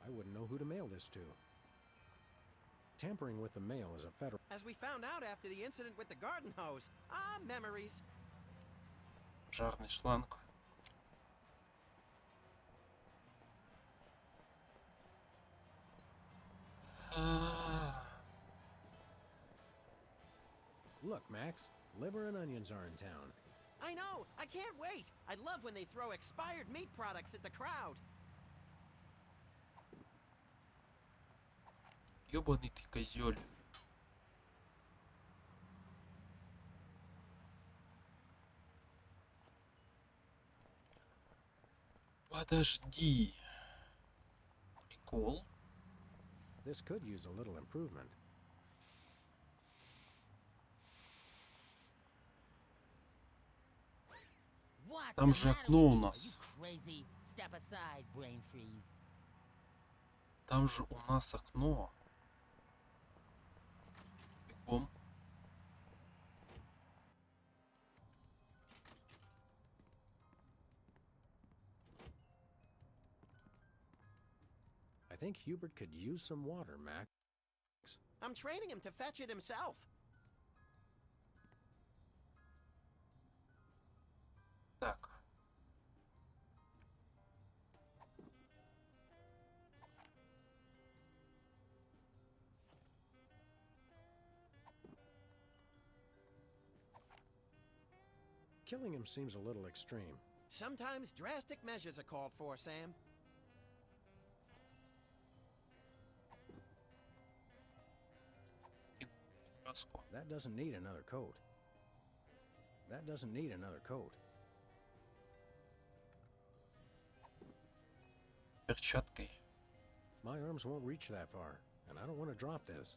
I wouldn't know who to mail this to. Tampering with the mail is a federal... As we found out after the incident with the garden hose. Ah, memories. Жарный шланг. Look, Max, liver and onions are in town. I know! I can't wait! I love when they throw expired meat products at the crowd. Ёбаный ты козёль. Подожди. Прикол. This could use a little improvement. What's Там the же matter окно with у you? нас. You crazy? Step aside, brain freeze. Там же у нас окно. Бегом. I think Hubert could use some water, Max. I'm training him to fetch it himself. Так. Killing him seems a little extreme. Sometimes drastic measures are called for, Sam. Краску. That doesn't need another coat. That doesn't need another coat. Перчаткой. My arms won't reach that far, and I don't want to drop this.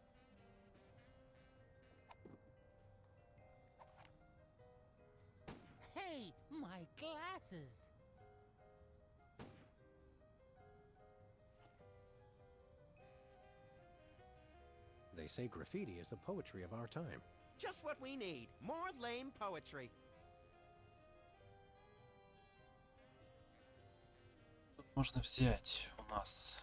Hey, my glasses! They say graffiti is the poetry of our time. Just what we need. More lame poetry. Тут можно взять у нас.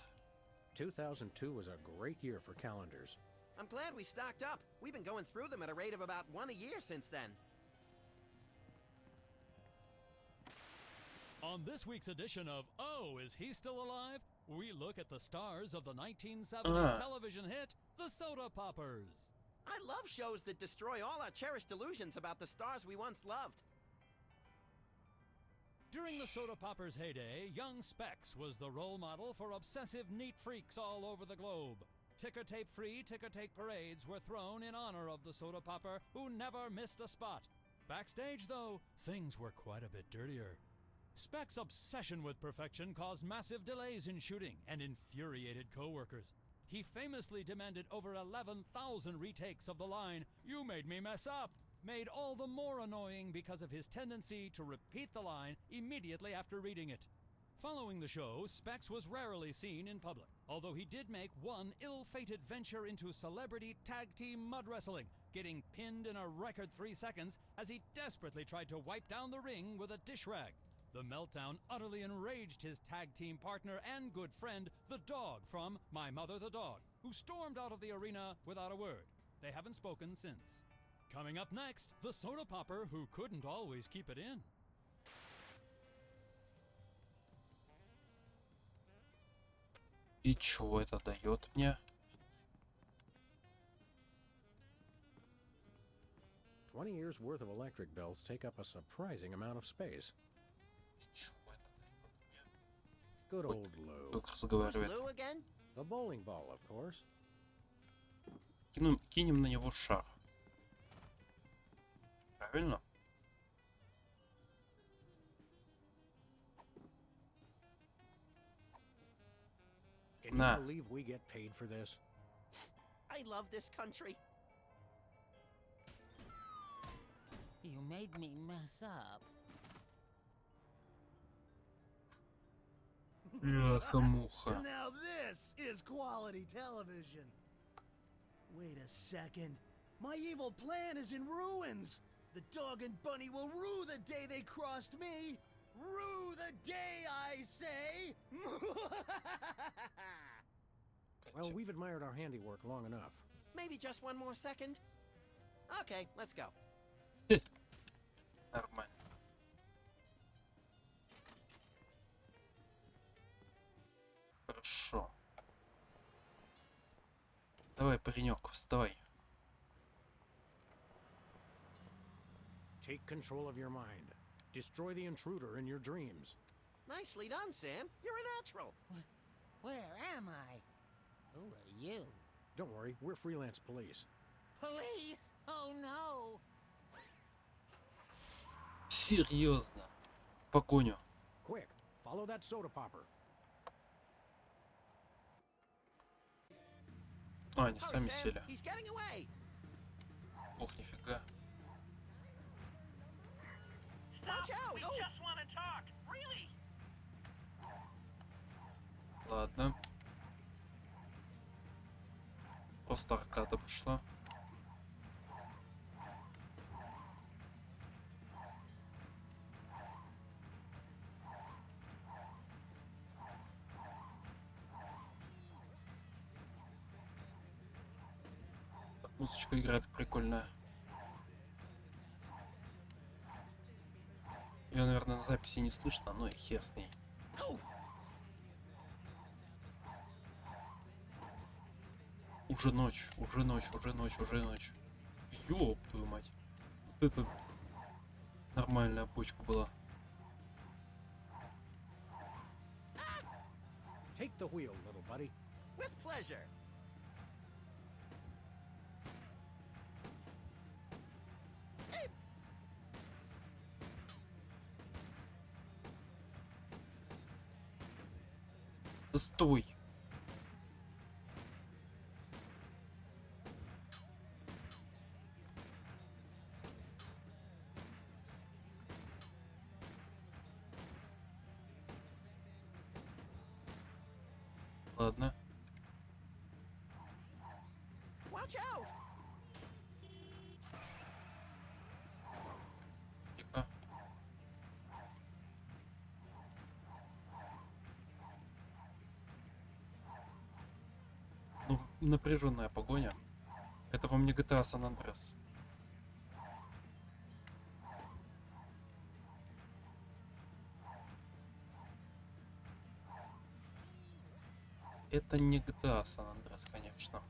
2002 was a great year for calendars. I'm glad we stocked up. We've been going through them at a rate of about one a year since then. On this week's edition of Oh, Is He Still Alive? We look at the stars of the 1970s television hit, The Soda Poppers. I love shows that destroy all our cherished illusions about the stars we once loved. During the Soda Poppers' heyday, young Specs was the role model for obsessive neat freaks all over the globe. Ticker-tape-free ticker-tape parades were thrown in honor of the Soda Popper who never missed a spot. Backstage, though, things were quite a bit dirtier. Specs' obsession with perfection caused massive delays in shooting and infuriated co-workers. He famously demanded over 11,000 retakes of the line, "You made me mess up," made all the more annoying because of his tendency to repeat the line immediately after reading it. Following the show, Specs was rarely seen in public, although he did make one ill-fated venture into celebrity tag team mud wrestling, getting pinned in a record 3 seconds as he desperately tried to wipe down the ring with a dish rag. The meltdown utterly enraged his tag team partner and good friend, the Dog from My Mother the Dog, who stormed out of the arena without a word. They haven't spoken since. Coming up next, the Soda Popper who couldn't always keep it in. И чё это дает мне? 20 years worth of electric bills take up a surprising amount of space. Good old Lou. Кто разговаривает? Lou again? The bowling ball, of course. Кинем на него шар. Правильно? Can you believe we get paid for this? I love this country. You made me mess up. Бляха-муха. Now this is quality television. Wait a second. My evil plan is in ruins. The dog and bunny will rue the day they crossed me. Rue the day, I say. Well, we've admired our handiwork long enough. Maybe just one more second? Okay, let's go. Нормально. Хорошо. Давай, паренек, вставай. Take control of your mind. Destroy the intruder in your dreams. Nicely done, Sam. You're a natural. Where am I? Who are you? Don't worry, we're freelance police. Police? Oh no! Серьезно. В погоню. Quick, follow that soda popper. А, они Hurry, сами Sam. сели. He's getting away. Ох, нифига. Stop! Watch out! We Oh. just want to talk. Really? Ладно. Просто аркада пошла. Музычка играет прикольная. Ее, наверное, на записи не слышно, но и хер с ней. Уже ночь, уже ночь, уже ночь, уже ночь. Ёб твою мать. Вот это нормальная почка была. Take the wheel, little buddy. With pleasure. Да стой! Ладно. Watch out! Тихо. Ну, напряженная погоня. Это вам не GTA San Andreas. Это не GTA San Andreas, конечно.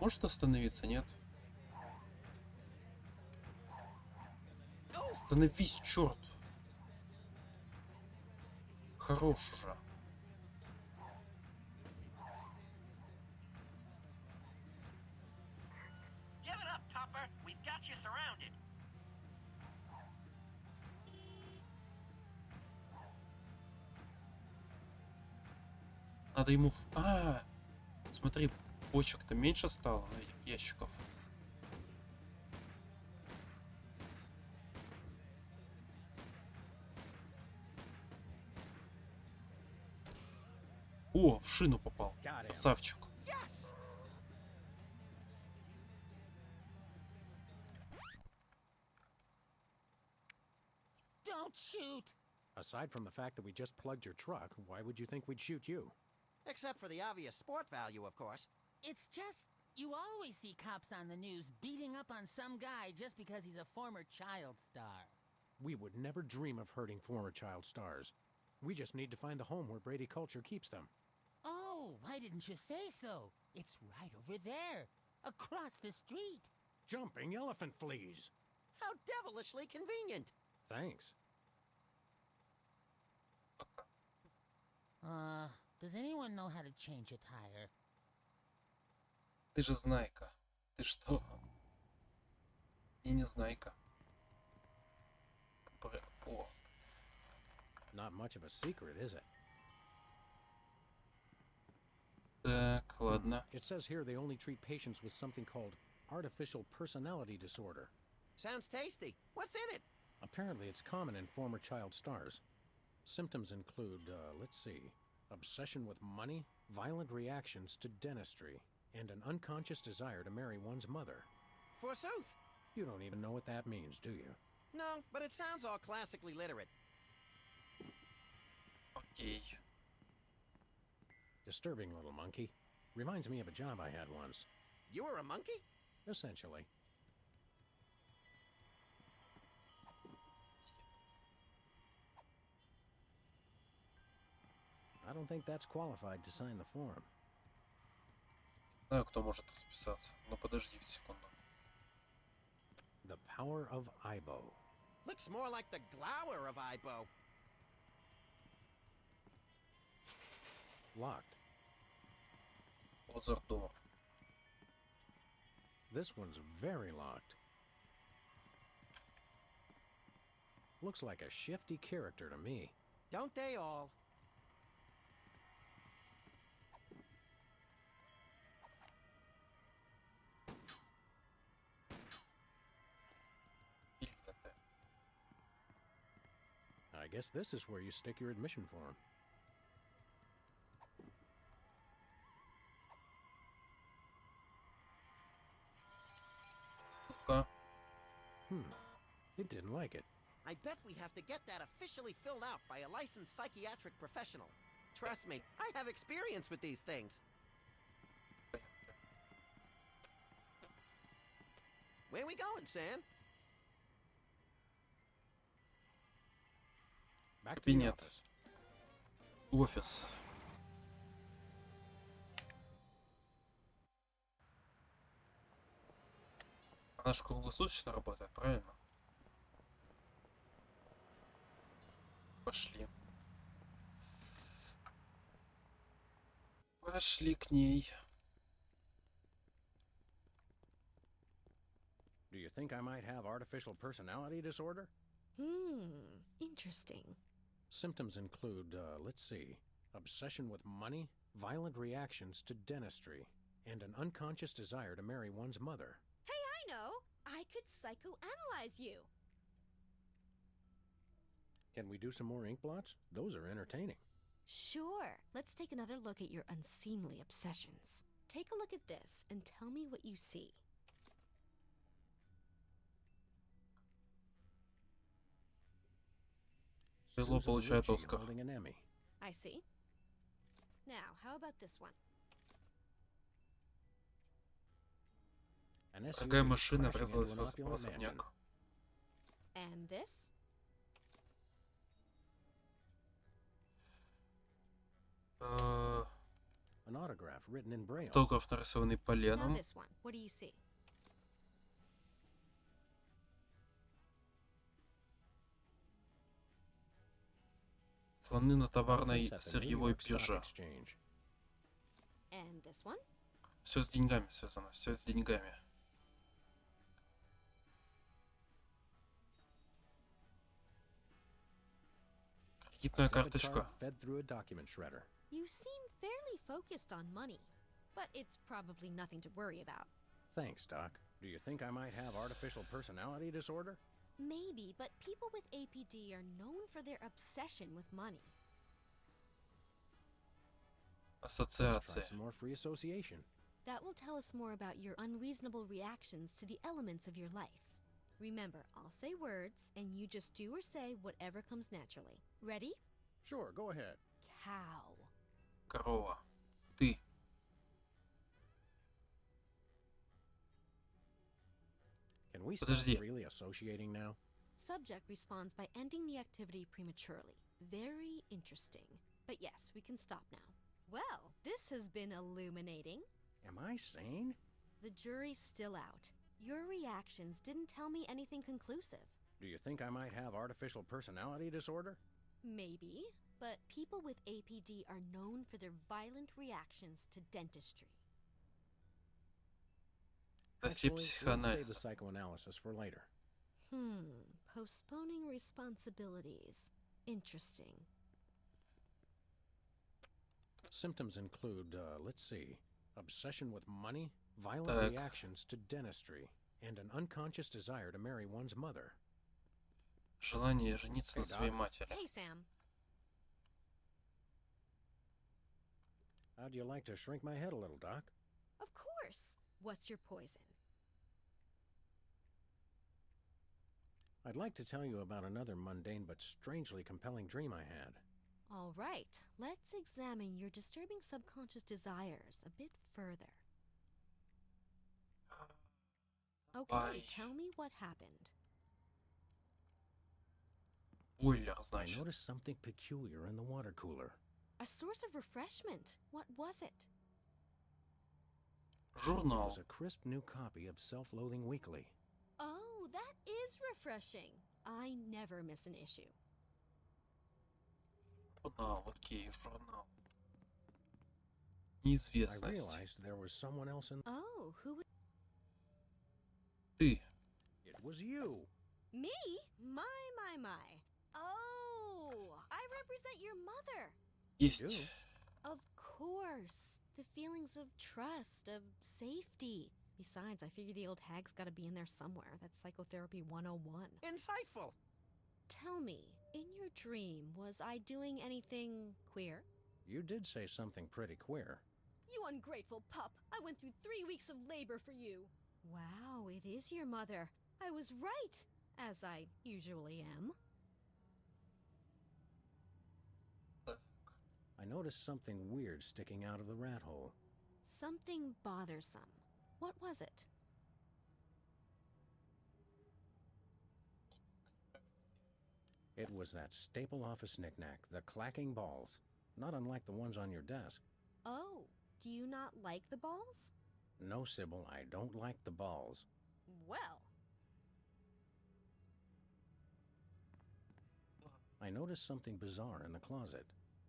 Может остановиться, нет? Остановись, черт! Хорош уже. Give it up, Topper. We've got you surrounded. Надо ему... Смотри, почек-то меньше стало на этих ящиков. О, в шину попал. Got him. Красавчик. Yes! Don't shoot! Aside from the fact that we just plugged your truck, why would you think we'd shoot you? Except for the obvious sport value, of course. It's just, you always see cops on the news beating up on some guy just because he's a former child star. We would never dream of hurting former child stars. We just need to find the home where Brady Culture keeps them. Oh, why didn't you say so? It's right over there, across the street. Jumping elephant fleas. How devilishly convenient. Thanks. Does anyone know how to change a tire? Ты же знайка. Ты что? И не знайка. О. Not much of a secret, is it? Так, ладно. It says here they only treat patients with something called artificial personality disorder. Sounds tasty. What's in it? Apparently it's common in former child stars. Symptoms include, let's see, obsession with money, violent reactions to dentistry, and an unconscious desire to marry one's mother. Forsooth. You don't even know what that means, do you? No, but it sounds all classically literate. Окей. Disturbing little monkey. Reminds me of a job I had once. You were a monkey? Essentially. I don't think that's qualified to sign the form. Знаю, кто может расписаться. Но подождите секунду. The power of Ibo. Looks more like the glower of Ibo. Locked. Other door. This one's very locked. Looks like a shifty character to me. Don't they all? Билеты. I guess this is where you stick your admission form. Ну-ка. It didn't like it. I bet we have to get that officially filled out by a licensed psychiatric professional. Trust me, I have experience with these things. Where we going, Sam? Back to the Кабинет. office. Офис. Она же круглосуточно работает, правильно? Пошли. Пошли к ней. Do you think I might have artificial personality disorder? Interesting. Symptoms include, let's see, obsession with money, violent reactions to dentistry, and an unconscious desire to marry one's mother. Hey, I know! I could psychoanalyze you. Can we do some more ink blots? Those are entertaining. Sure. Let's take another look at your unseemly obsessions. Take a look at this and tell me what you see. Тяжело Susan получает Ritchie Оскар. holding an Emmy. I see. Now, how about this one? An Дорогая SUV машина crashing врезалась into an в opulent mansion. особняк. And this? An autograph written in braille. Автограф, нарисованный Now поленом. this one. What do you see? Слоны на товарной Reference at the New сырьевой York Stock бирже. Exchange. And this one? Все с деньгами связано, все с деньгами. Кредитная Debit card карточка. fed through a document shredder. You seem fairly focused on money, but it's probably nothing to worry about. Thanks, Doc. Do you think I might have artificial personality disorder? Maybe, but people with APD are known for their obsession with money. Let's try Ассоциации. some more free association. That will tell us more about your unreasonable reactions to the elements of your life. Remember, I'll say words, and you just do or say whatever comes naturally. Ready? Sure, go ahead. Cow. Корова. Ты. Can we start Подожди. really associating now? Subject responds by ending the activity prematurely. Very interesting. But yes, we can stop now. Well, this has been illuminating. Am I sane? The jury's still out. Your reactions didn't tell me anything conclusive. Do you think I might have artificial personality disorder? Maybe, but people with APD are known for their violent reactions to dentistry. Доси Actually, let's save the психоанализа. psychoanalysis for later. Postponing responsibilities. Interesting. Symptoms include, let's see, obsession with money, violent Так. reactions to dentistry, and an unconscious desire to marry one's mother. Желание жениться на Hey, своей Doc. матери. Hey, Sam. How'd you like to shrink my head a little, Doc? Of course. What's your poison? I'd like to tell you about another mundane but strangely compelling dream I had. All right, let's examine your disturbing subconscious desires a bit further. Okay, Why? tell me what happened. Бойлер, I значит. noticed something peculiar in the water cooler. A source of refreshment. What was it? It Журнал. was a crisp new copy of Self-Loathing Weekly. Oh, that is refreshing. I never miss an issue. Журнал, окей, журнал. I Неизвестность. realized there was someone else in... Oh, who would... Ты. It was you! Me? My. Oh, I represent your mother. Есть. You? Of course. The feelings of trust, of safety. Besides, I figure the old hag's gotta be in there somewhere. That's Psychotherapy 101. Insightful. Tell me, in your dream, was I doing anything queer? You did say something pretty queer. You ungrateful pup! I went through 3 weeks of labor for you! Wow, it is your mother. I was right, as I usually am. I noticed something weird sticking out of the rat hole. Something bothersome. What was it? It was that staple office knickknack, the clacking balls. Not unlike the ones on your desk. Oh, do you not like the balls? No, Sybil, I don't like the balls. Well, I noticed something bizarre in the closet.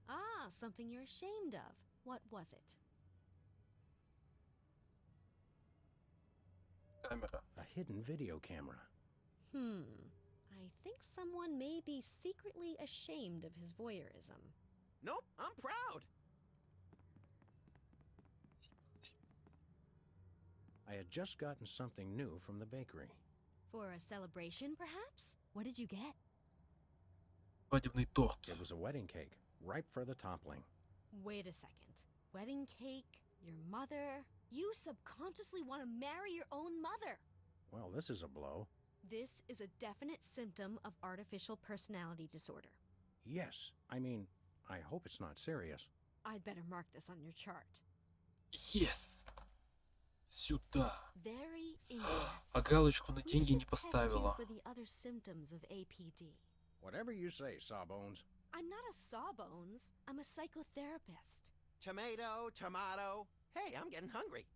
ah, something you're ashamed of. What was it? Камера. A hidden video camera. I think someone may be secretly ashamed of his voyeurism. Nope, I'm proud. I had just gotten something new from the bakery. For a celebration, perhaps? What did you get? Свадебный торт. It was a wedding cake, ripe for the toppling. Wait a second. Wedding cake, your mother. You subconsciously want to marry your own mother. Well, this is a blow. This is a definite symptom of artificial personality disorder. Yes, I mean, I hope it's not serious. I'd better mark this on your chart. Yes. Сюда. Very interesting. А галочку на We деньги should не test you поставила. for the other symptoms of APD. Whatever you say, Sawbones. I'm not a sawbones. I'm a psychotherapist. Tomato, tomato. Hey, I'm getting hungry.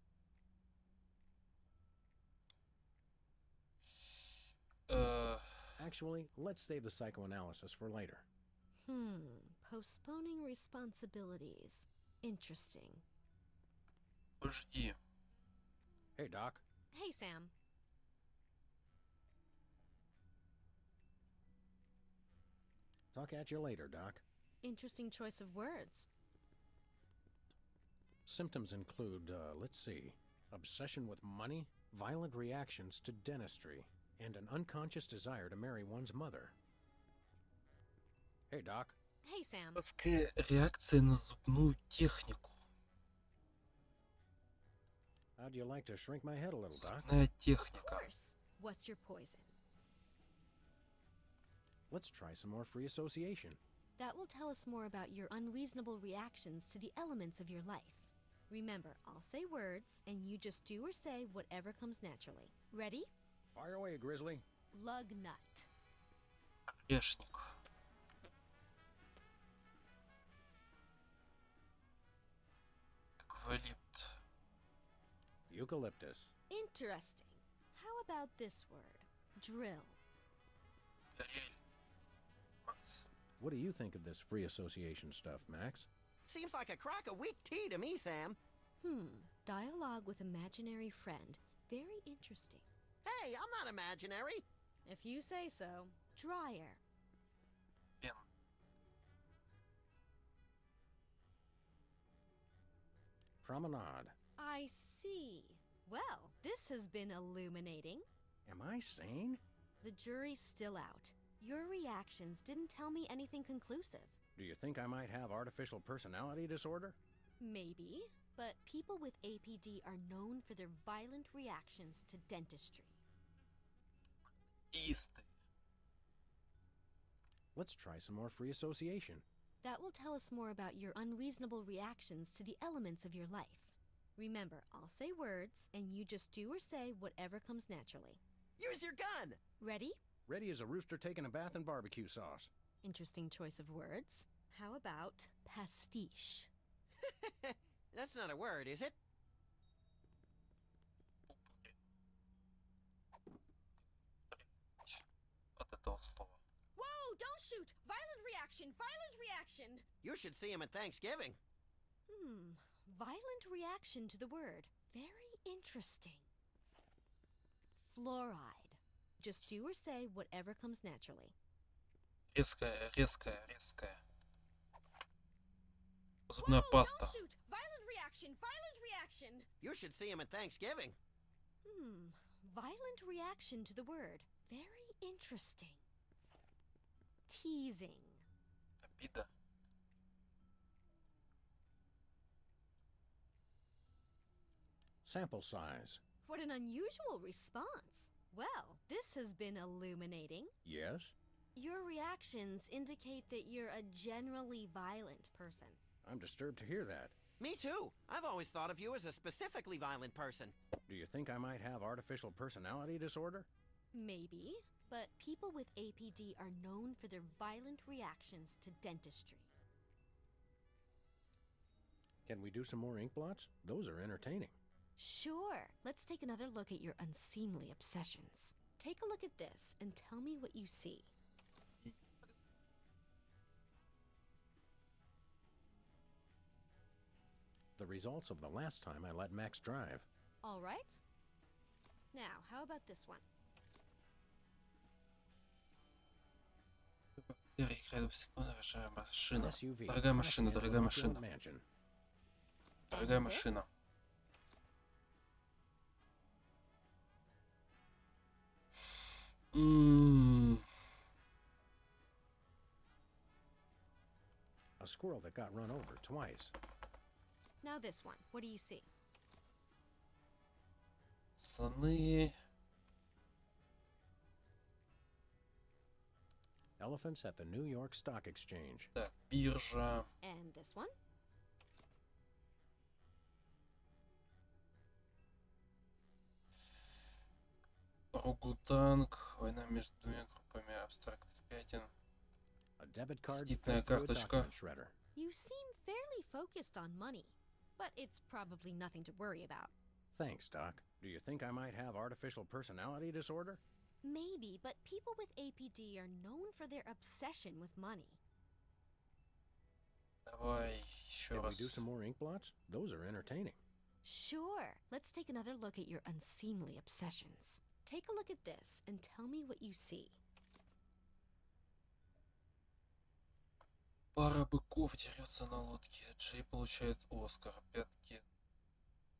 Actually, let's save the psychoanalysis for later. Postponing responsibilities. Interesting. Подожди. Hey, Doc. Hey, Sam. Talk at you later, Doc. Interesting choice of words. Symptoms include, let's see, obsession with money, violent reactions to dentistry, and an unconscious desire to marry one's mother. Hey, Doc. Hey, Sam. Скорее реакция на зубную технику. How'd you like to shrink my head a little, Doc? Зубная Of техника. course. What's your poison? Let's try some more free association. That will tell us more about your unreasonable reactions to the elements of your life. Remember, I'll say words, and you just do or say whatever comes naturally. Ready? Fire away, Grizzly. Lug nut. Орешник. Эквалипт. Eucalyptus. Interesting. How about this word? Drill. Горель. Макс. What do you think of this free association stuff, Max? Seems like a crock of weak tea to me, Sam. Dialogue with imaginary friend. Very interesting. Hey, I'm not imaginary. If you say so. Dryer. Пен. Promenade. I see. Well, this has been illuminating. Am I sane? The jury's still out. Your reactions didn't tell me anything conclusive. Do you think I might have artificial personality disorder? Maybe, but people with APD are known for their violent reactions to dentistry. Исты. Let's try some more free association. That will tell us more about your unreasonable reactions to the elements of your life. Remember, I'll say words, and you just do or say whatever comes naturally. Use your gun. Ready? Ready as a rooster taking a bath in barbecue sauce. Interesting choice of words. How about pastiche? That's not a word, is it? от этого слова. Whoa, don't shoot! Violent reaction! Violent reaction! You should see him at Thanksgiving. Violent reaction to the word. Very interesting. Fluoride. Just do or say whatever comes naturally. Резкая, резкая, резкая. Зубная паста. Don't shoot! Violent reaction! Violent reaction! You should see him at Thanksgiving. Violent reaction to the word. Very interesting. Teasing. Обида. Sample size. What an unusual response. Well, this has been illuminating. Yes? Your reactions indicate that you're a generally violent person. I'm disturbed to hear that. Me too. I've always thought of you as a specifically violent person. Do you think I might have artificial personality disorder? Maybe, but people with APD are known for their violent reactions to dentistry. Can we do some more ink blots? Those are entertaining. Sure. Let's take another look at your unseemly obsessions. Take a look at this and tell me what you see. The results of the last time I let Max drive. All right. Now, how about this one? Машина. SUV. Дорогая машина, дорогая машина. Mansion. Дорогая машина. A squirrel that got run over twice. Now this one. What do you see? Слоны. Elephants at the New York Stock Exchange. Так, биржа. And this one? Орангутанг. Война между двумя группами абстрактных пятен. A debit card Кредитная fed through a карточка. document shredder. You seem fairly focused on money, but it's probably nothing to worry about. Thanks, Doc. Do you think I might have artificial personality disorder? Maybe, but people with APD are known for their obsession with money. Давай еще Can we раз. do some more ink blots? Those are entertaining. Sure. Let's take another look at your unseemly obsessions. Take a look at this and tell me what you see. Пара быков дерется на лодке. Джей получает Оскар.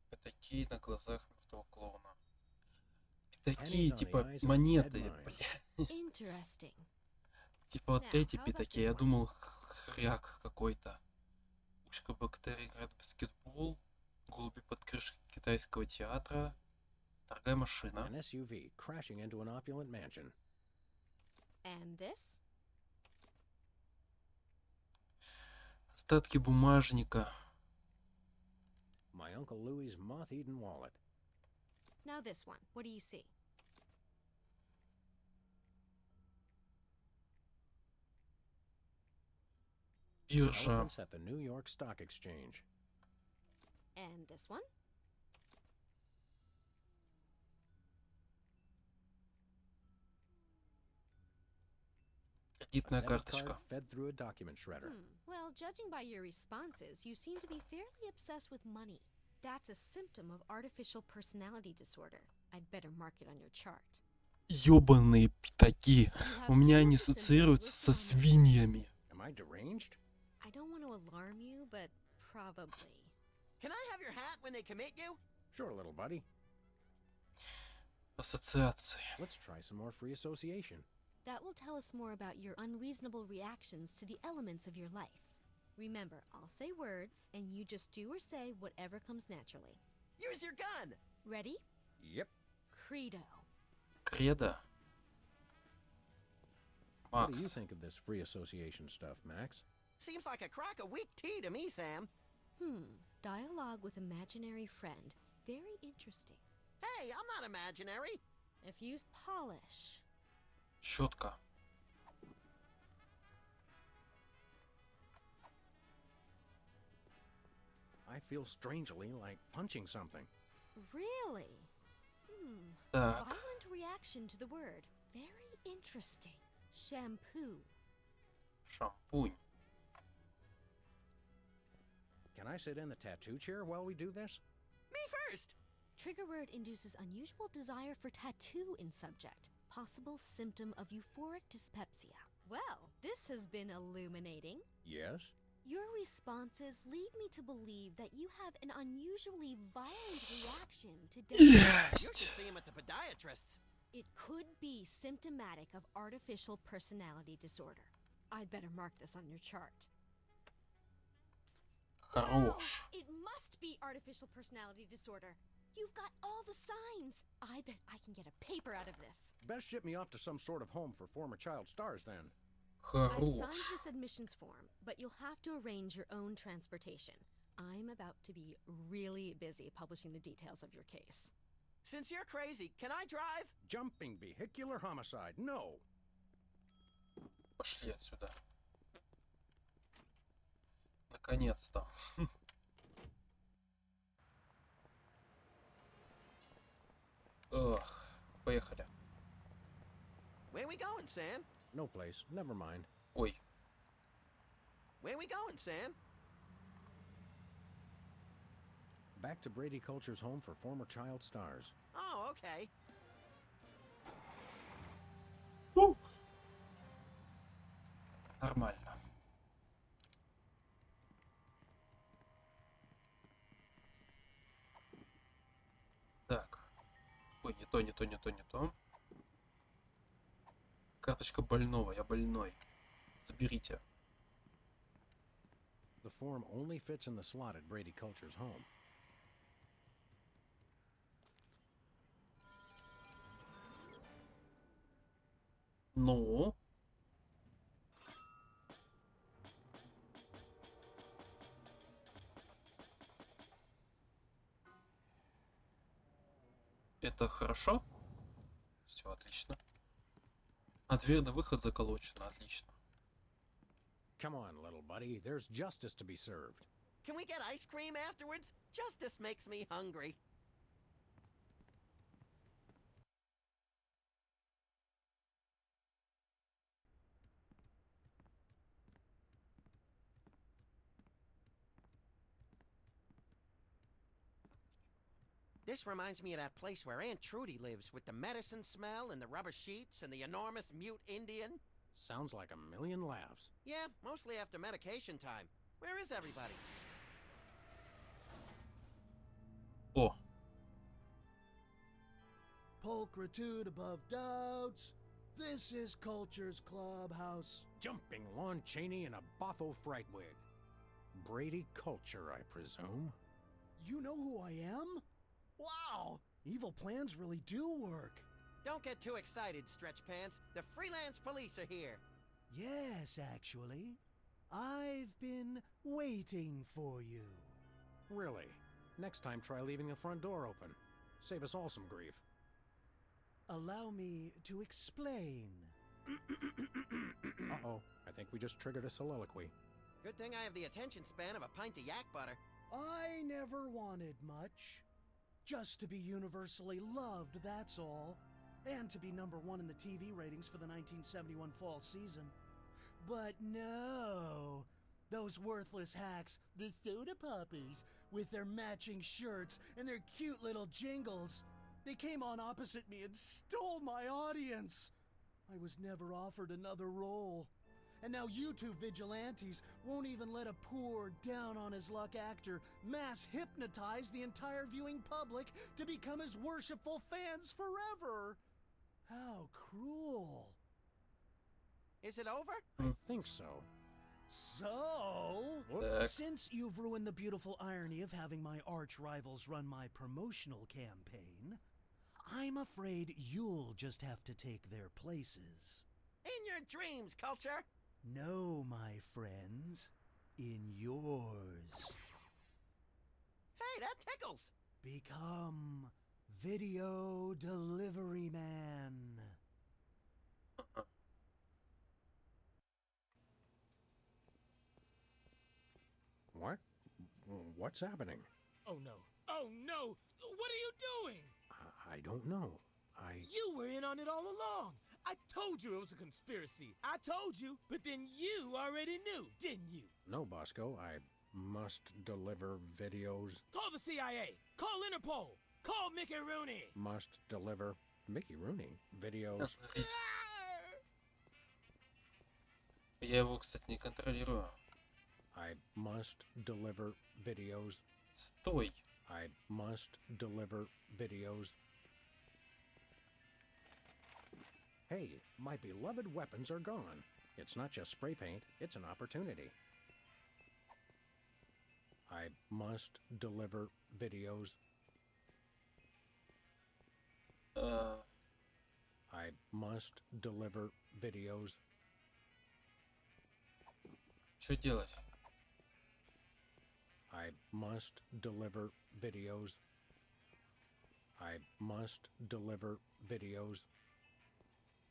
Пятаки на глазах мертвого клоуна. Пятаки, типа монеты, бля. Interesting. Типа вот Now, эти how about пятаки, this я one? думал, хряк какой-то. Ушко бактерий играет в баскетбол. Голуби под крышей китайского театра. Дорогая машина. An SUV crashing into an opulent mansion. And this? Остатки бумажника. My Uncle Louie's moth-eaten wallet. Now this one. What do you see? Биржа. Elephants at the New York Stock Exchange. And this one? A Кредитная debit карточка. card fed through a document shredder. Well, judging by your responses, you seem to be fairly obsessed with money. That's a symptom of artificial personality disorder. I'd better mark it on your chart. Ёбаные пятаки. You have У меня two они symptoms ассоциируются со listed on the- свиньями. Am I deranged? I don't want to alarm you, but probably. Can I have your hat when they commit you? Sure, little buddy. Ассоциации. Let's try some more free association. That will tell us more about your unreasonable reactions to the elements of your life. Remember, I'll say words, and you just do or say whatever comes naturally. Use your gun! Ready? Yep. Credo. Кредо. What do you Макс. think of this free association stuff, Max? Seems like a crock of weak tea to me, Sam. Dialogue with imaginary friend. Very interesting. Hey, I'm not imaginary. If used polish. Щетка. I feel strangely like punching something. Really? Так. Violent reaction to the word. Very interesting. Shampoo. Шампунь. Can I sit in the tattoo chair while we do this? Me first! Trigger word induces unusual desire for tattoo in subject. Possible symptom of euphoric dyspepsia. Well, this has been illuminating. Yes? Your responses lead me to believe that you have an unusually violent reaction to death. You should see him at the podiatrist's. It could be symptomatic of artificial personality disorder. I'd better mark this on your chart. Хорош. It must be artificial personality disorder. You've got all the signs. I bet I can get a paper out of this. Best ship me off to some sort of home for former child stars then. I've Хорош. signed this admissions form, but you'll have to arrange your own transportation. I'm about to be really busy publishing the details of your case. Since you're crazy, can I drive? Jumping vehicular homicide. No. Пошли отсюда. Наконец-то. Ох, поехали. Where we going, Sam? No place. Never mind. Ой, Where we going, Sam? Back to Brady Culture's home for former child stars. Oh, okay. нормально. Так. Ой, не то, не то, не то, не то. Карточка больного, я больной. Заберите. The form only fits in the slot at Brady Culture's home. Ну? Это хорошо? Все, отлично. А дверь на выход заколочена, отлично. Come on, little buddy. There's justice to be served. Can we get ice cream afterwards? Justice makes me hungry. This reminds me of that place where Aunt Trudy lives with the medicine smell and the rubber sheets and the enormous mute Indian. Sounds like a million laughs. Yeah, mostly after medication time. Where is everybody? О, Pulchritude above doubts. This is Culture's Clubhouse. Jumping Lon Chaney in a boffo fright wig. Brady Culture, I presume. You know who I am? Wow! Evil plans really do work. Don't get too excited, Stretch Pants. The freelance police are here. Yes, actually. I've been waiting for you. Really? Next time, try leaving the front door open. Save us all some grief. Allow me to explain. Uh-oh. I think we just triggered a soliloquy. Good thing I have the attention span of a pint of yak butter. I never wanted much. Just to be universally loved, that's all. And to be #1 in the TV ratings for the 1971 fall season. But no, those worthless hacks, the soda poppers, with their matching shirts and their cute little jingles, they came on opposite me and stole my audience. I was never offered another role. And now YouTube vigilantes won't even let a poor, down-on-his-luck actor mass hypnotize the entire viewing public to become his worshipful fans forever. How cruel. Is it over? I think so. So, Whoops. since you've ruined the beautiful irony of having my arch-rivals run my promotional campaign, I'm afraid you'll just have to take their places. In your dreams, Culture! No, my friends. In yours. Hey, that tickles! Become Video Delivery Man. What? What's happening? Oh no. Oh no! What are you doing? I don't know. You were in on it all along! I told you it was a conspiracy. I told you, but then you already knew, didn't you? No, Bosco, I must deliver videos. Call the CIA. Call Interpol. Call Mickey Rooney. Must deliver Mickey Rooney videos. Ривз. Я его, кстати, не контролирую. I must deliver videos. Стой. I must deliver videos. Hey, my beloved weapons are gone. It's not just spray paint, it's an opportunity. I must deliver videos. I must deliver videos. Что делать? I must deliver videos. I must deliver videos.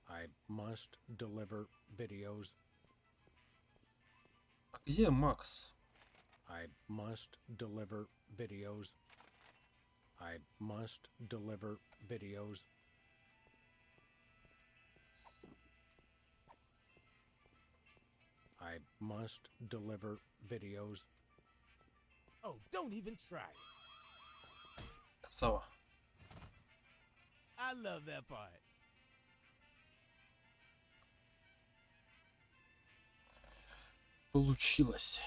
I must deliver videos. А где Макс? I must deliver videos. I must deliver videos. I must deliver videos. Oh, don't even try. Красава. I love that part. Получилось.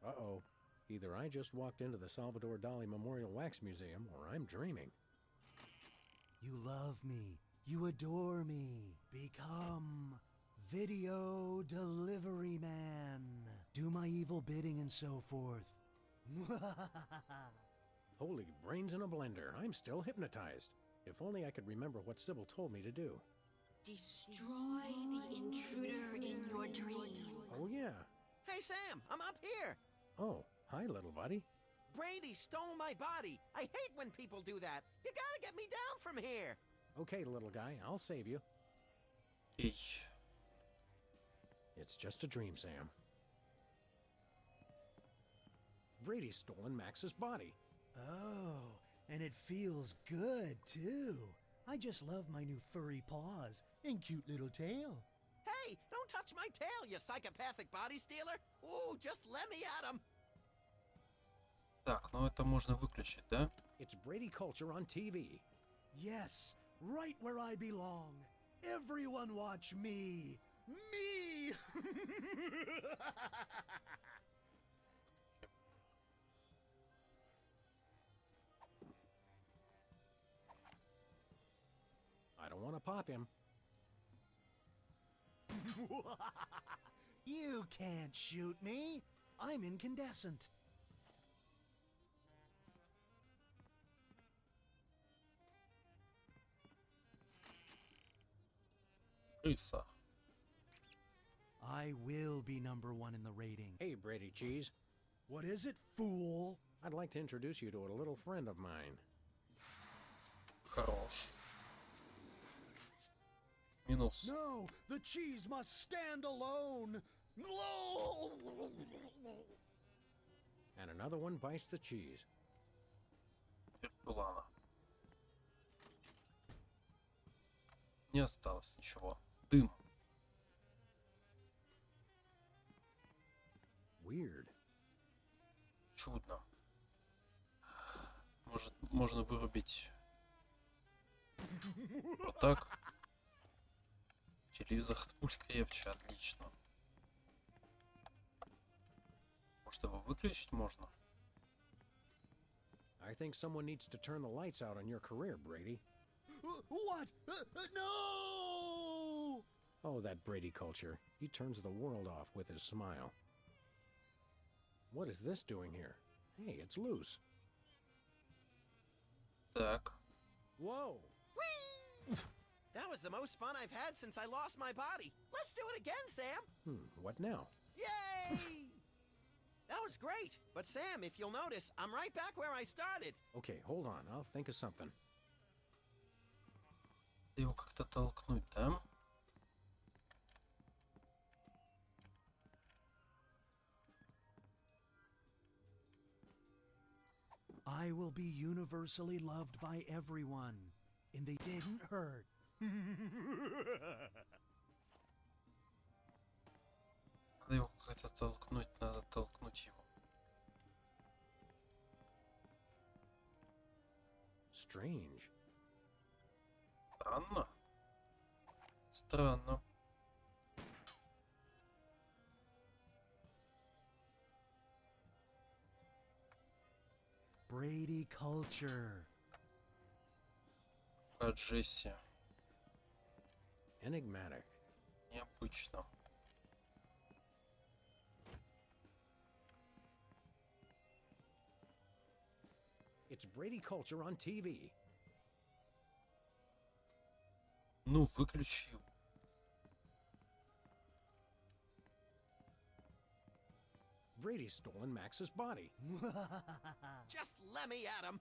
Uh-oh. Either I just walked into the Salvador Dali Memorial Wax Museum, or I'm dreaming. You love me. You adore me. Become Video Delivery Man. Do my evil bidding and so forth. Holy brains in a blender. I'm still hypnotized. If only I could remember what Sybil told me to do. Destroy the intruder in your dream. Oh, yeah. Hey, Sam, I'm up here. Oh, hi, little buddy. Brady stole my body. I hate when people do that. You gotta get me down from here. Okay, little guy, I'll save you. Эй. It's just a dream, Sam. Brady's stolen Max's body. Oh, and it feels good, too. I just love my new furry paws and cute little tail. Hey, don't touch my tail, you psychopathic body stealer. Ooh, just let me at him. Так, ну это можно выключить, да? It's Brady culture on TV. Yes, right where I belong. Everyone watch me. Me! I don't want to pop him. You can't shoot me. I'm incandescent. Крыса. I will be #1 in the rating. Hey, Brady Cheese. What is it, fool? I'd like to introduce you to a little friend of mine. Хорош. Минус. No, the cheese must stand alone. No! And another one bites the cheese. Теперь была она. Не осталось ничего. Дым. Weird. Чудно. Может, можно вырубить вот так. Телевизор пусть крепче, отлично. Может, его выключить можно? I think someone needs to turn the lights out on your career, Brady. What? No! Oh, that Brady culture. He turns the world off with his smile. What is this doing here? Hey, it's loose. Так. Whoa! Whee! That was the most fun I've had since I lost my body. Let's do it again, Sam. What now? Yay! That was great. But Sam, if you'll notice, I'm right back where I started. Okay, hold on. I'll think of something. Его как-то толкнуть, да? I will be universally loved by everyone, and they didn't hurt. Надо его как-то толкнуть, надо толкнуть его. Strange. Странно. Странно. Brady culture. Про Джесси. Enigmatic. Необычно. It's Brady culture on TV. Ну, выключи его. Brady's stolen Max's body. Just let me at him.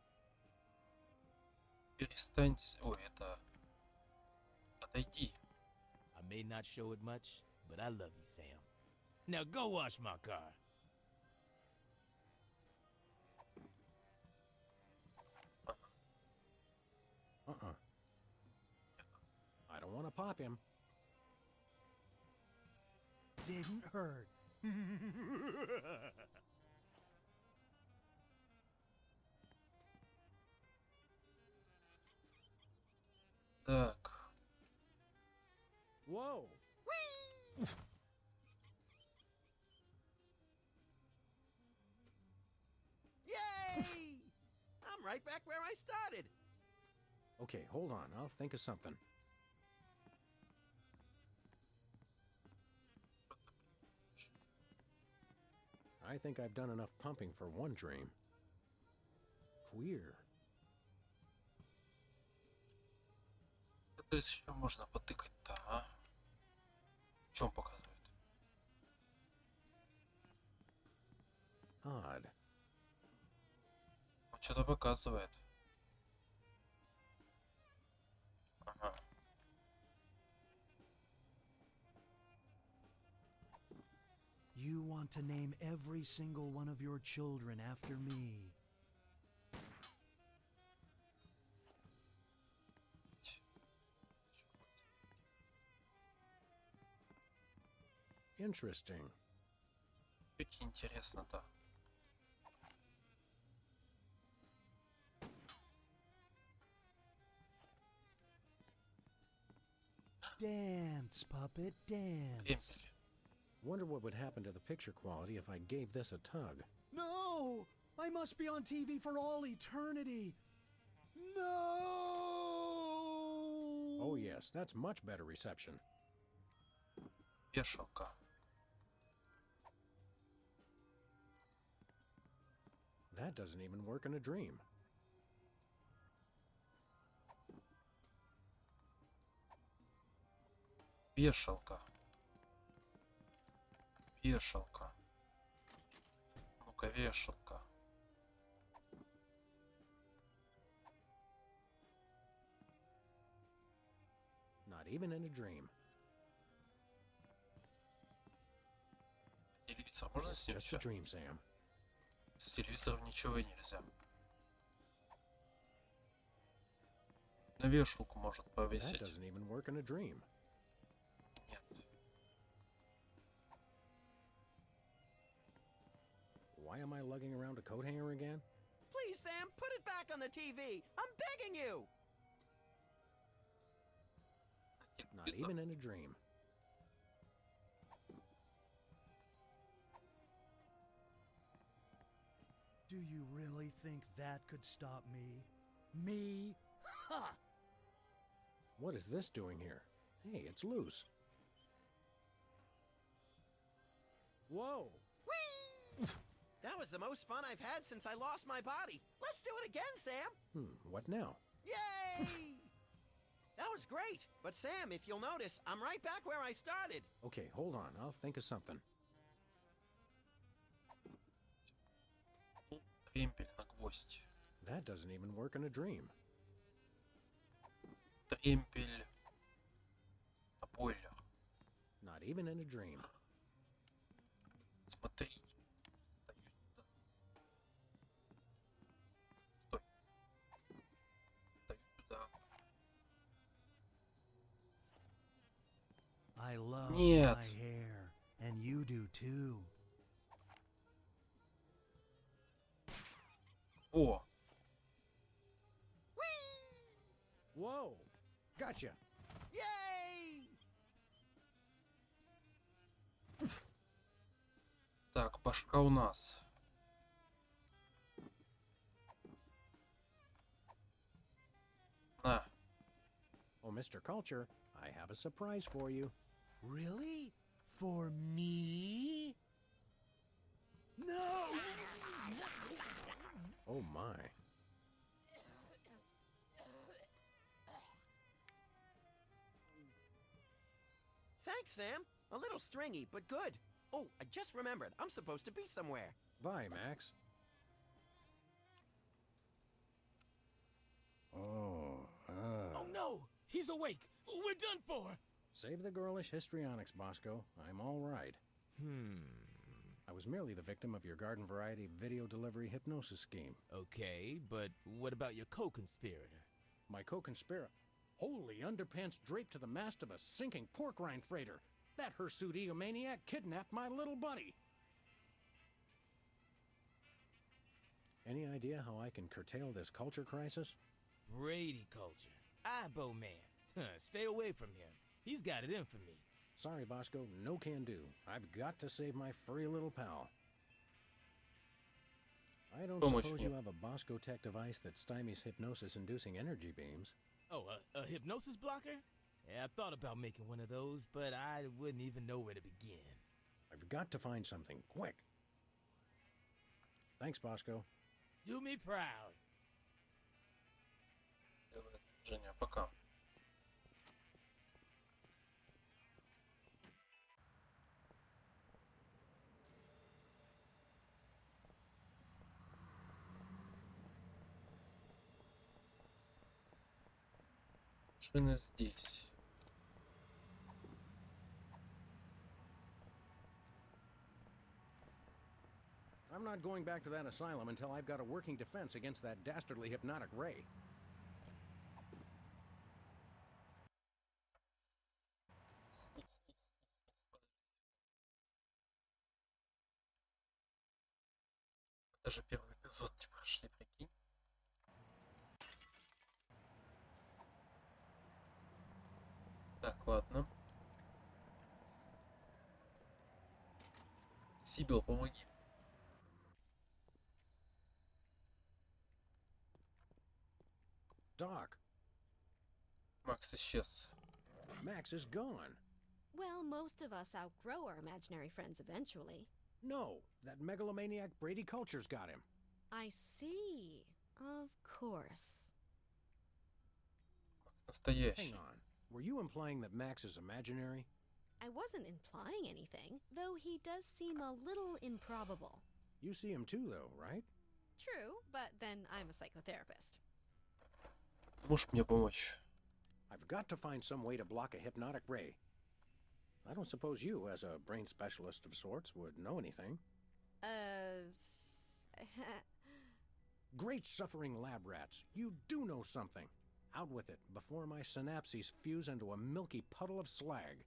Перестань... Ой, это... Отойди. I may not show it much, but I love you, Sam. Now go wash my car. I don't want to pop him. Didn't hurt. Так. Whoa. Yay! I'm right back where I started. Okay, hold on. I'll think of something. I think I've done enough pumping for one dream. Queer. Это еще можно потыкать-то, а? В чем показывает? Odd. Он что-то показывает. Ага. You want to name every single one of your children after me. Interesting. Ведь интересно-то. Dance, puppet, dance. Кремпель. Wonder what would happen to the picture quality if I gave this a tug. No! I must be on TV for all eternity. No! Oh yes, that's much better reception. Вешалка. That doesn't even work in a dream. Вешалка. Вешалка. Ну-ка, вешалка. Not even in a dream. Телевизор можно снять? Just a dream, Sam. С телевизором ничего и нельзя. На вешалку может That повесить. doesn't even work in a dream. Нет. Why am I lugging around a coat hanger again? Please, Sam, put it back on the TV. I'm begging you. Not even in a dream. Do you really think that could stop me? Me? Ha! What is this doing here? Hey, it's loose. Whoa! Whee! That was the most fun I've had since I lost my body. Let's do it again, Sam. What now? Yay! That was great. But Sam, if you'll notice, I'm right back where I started. Okay, hold on. I'll think of something. Кремпель на гвоздь. That doesn't even work in a dream. Кремпель на бойлер. Not even in a dream. Смотри. Стой. I love Нет. my hair, and you do too. О, Whoa! Gotcha! Yay! так, башка у нас. На. Oh, Mr. Culture, I have a surprise for you. Really? For me? No! Oh my. Thanks, Sam. A little stringy, but good. Oh, I just remembered. I'm supposed to be somewhere. Bye, Max. Oh, Oh no! He's awake! We're done for! Save the girlish histrionics, Bosco. I'm all right. I was merely the victim of your garden variety video delivery hypnosis scheme. Okay, but what about your co-conspirator? My co-conspirator. Holy underpants draped to the mast of a sinking pork rind freighter. That hirsute egomaniac kidnapped my little buddy. Any idea how I can curtail this culture crisis? Brady culture. Ibo man. Stay away from him. He's got it in for me. Sorry, Bosco, no can do. I've got to save my furry little pal. I don't Помощь suppose мне. you have a Bosco Tech device that stymies hypnosis-inducing energy beams. Oh, a hypnosis blocker? Yeah, I thought about making one of those, but I wouldn't even know where to begin. I've got to find something, quick. Thanks, Bosco. Do me proud. Делает движение. Пока. Машина здесь. I'm not going back to that asylum until I've got a working defense against that dastardly hypnotic ray. Даже первый эпизод не прошли, прикинь. Так, ладно. Сибил, помоги. Doc, Макс исчез. Max is gone. Well, most of us outgrow our imaginary friends eventually. No, that megalomaniac Brady Culture's got him. I see. Of course. Макс настоящий. Hang on. Were you implying that Max is imaginary? I wasn't implying anything, though he does seem a little improbable. You see him too, though, right? True, but then I'm a psychotherapist. Можешь мне помочь? I've got to find some way to block a hypnotic ray. I don't suppose you, as a brain specialist of sorts, would know anything. Great suffering lab rats, you do know something. Out with it, before my synapses fuse into a milky puddle of slag.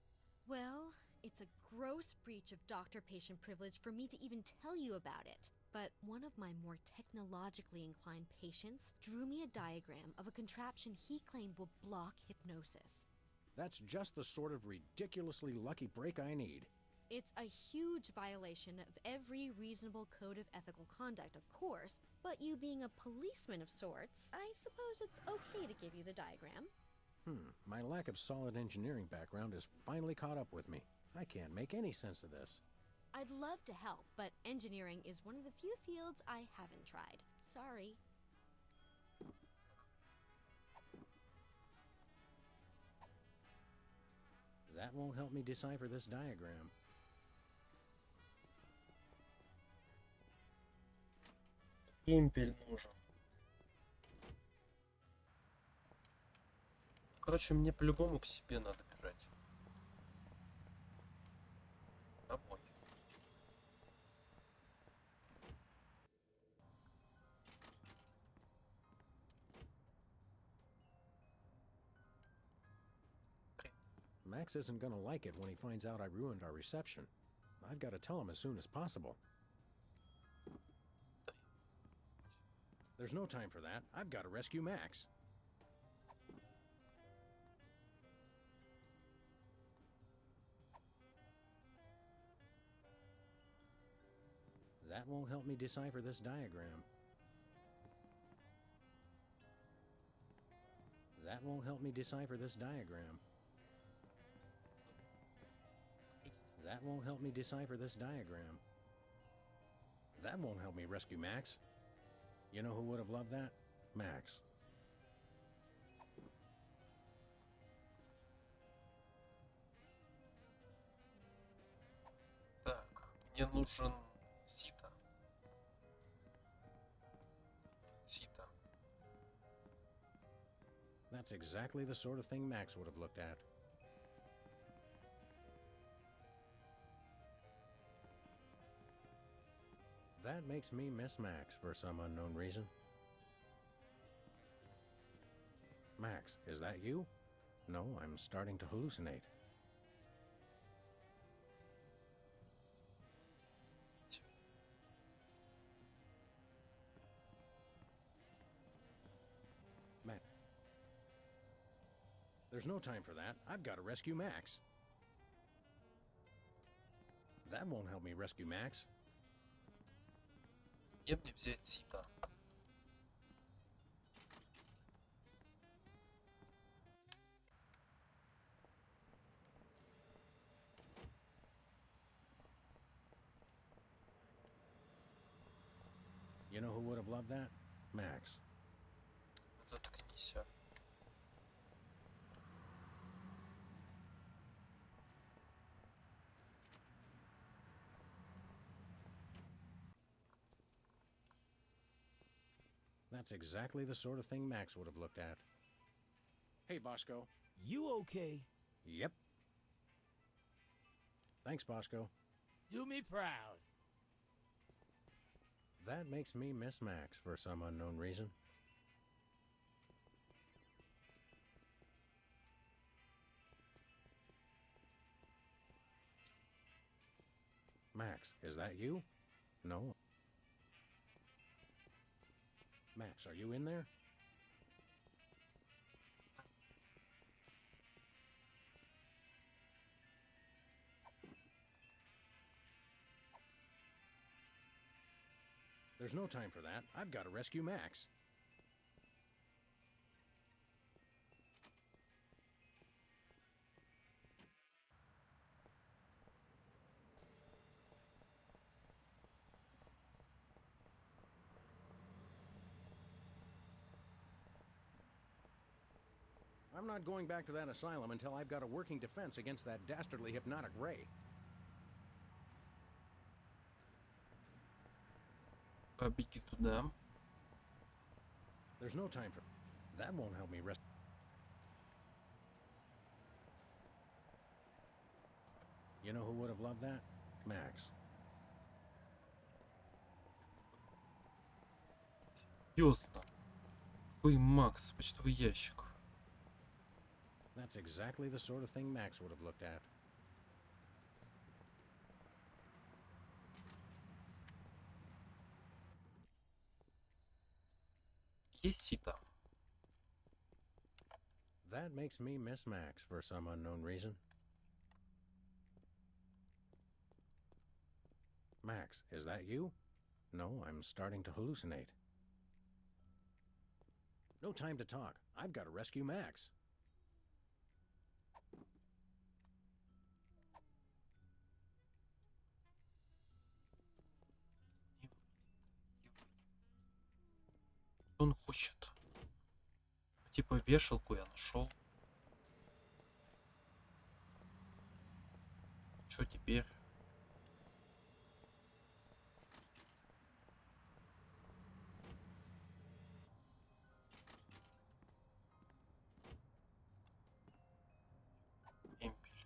Well, it's a gross breach of doctor-patient privilege for me to even tell you about it. But one of my more technologically inclined patients drew me a diagram of a contraption he claimed will block hypnosis. That's just the sort of ridiculously lucky break I need. It's a huge violation of every reasonable code of ethical conduct, of course, but you being a policeman of sorts, I suppose it's okay to give you the diagram. My lack of solid engineering background has finally caught up with me. I can't make any sense of this. I'd love to help, but engineering is one of the few fields I haven't tried. Sorry. That won't help me decipher this diagram. Импель нужен. Короче, мне по-любому к себе надо бежать. Домой. Max isn't gonna like it when he finds out I ruined our reception. I've got to tell him as soon as possible. There's no time for that. I've got to rescue Max. That won't help me decipher this diagram. That won't help me decipher this diagram. That won't help me decipher this diagram. That won't help me rescue Max. You know who would have loved that? Max. Так, мне нужен сито. Сито. That's exactly the sort of thing Max would have looked at. That makes me miss Max for some unknown reason. Max, is that you? No, I'm starting to hallucinate. Max. There's no time for that. I've got to rescue Max. That won't help me rescue Max. Где мне взять сито? You know who would have loved that? Max. Заткнись. That's exactly the sort of thing Max would have looked at. Hey, Bosco. You okay? Yep. Thanks, Bosco. Do me proud. That makes me miss Max for some unknown reason. Max, is that you? No. Max, are you in there? There's no time for that. I've got to rescue Max. I'm not going back to that asylum until I've got a working defense against that dastardly hypnotic ray. Побеги туда. There's no time for... That won't help me rest... You know who would have loved that? Max. Ясно. Какой Макс? Почтовый ящик. That's exactly the sort of thing Max would have looked at. Есть сито. That makes me miss Max for some unknown reason. Max, is that you? No, I'm starting to hallucinate. No time to talk. I've got to rescue Max. Что он хочет? Типа вешалку я нашел. Что теперь? Эмпель.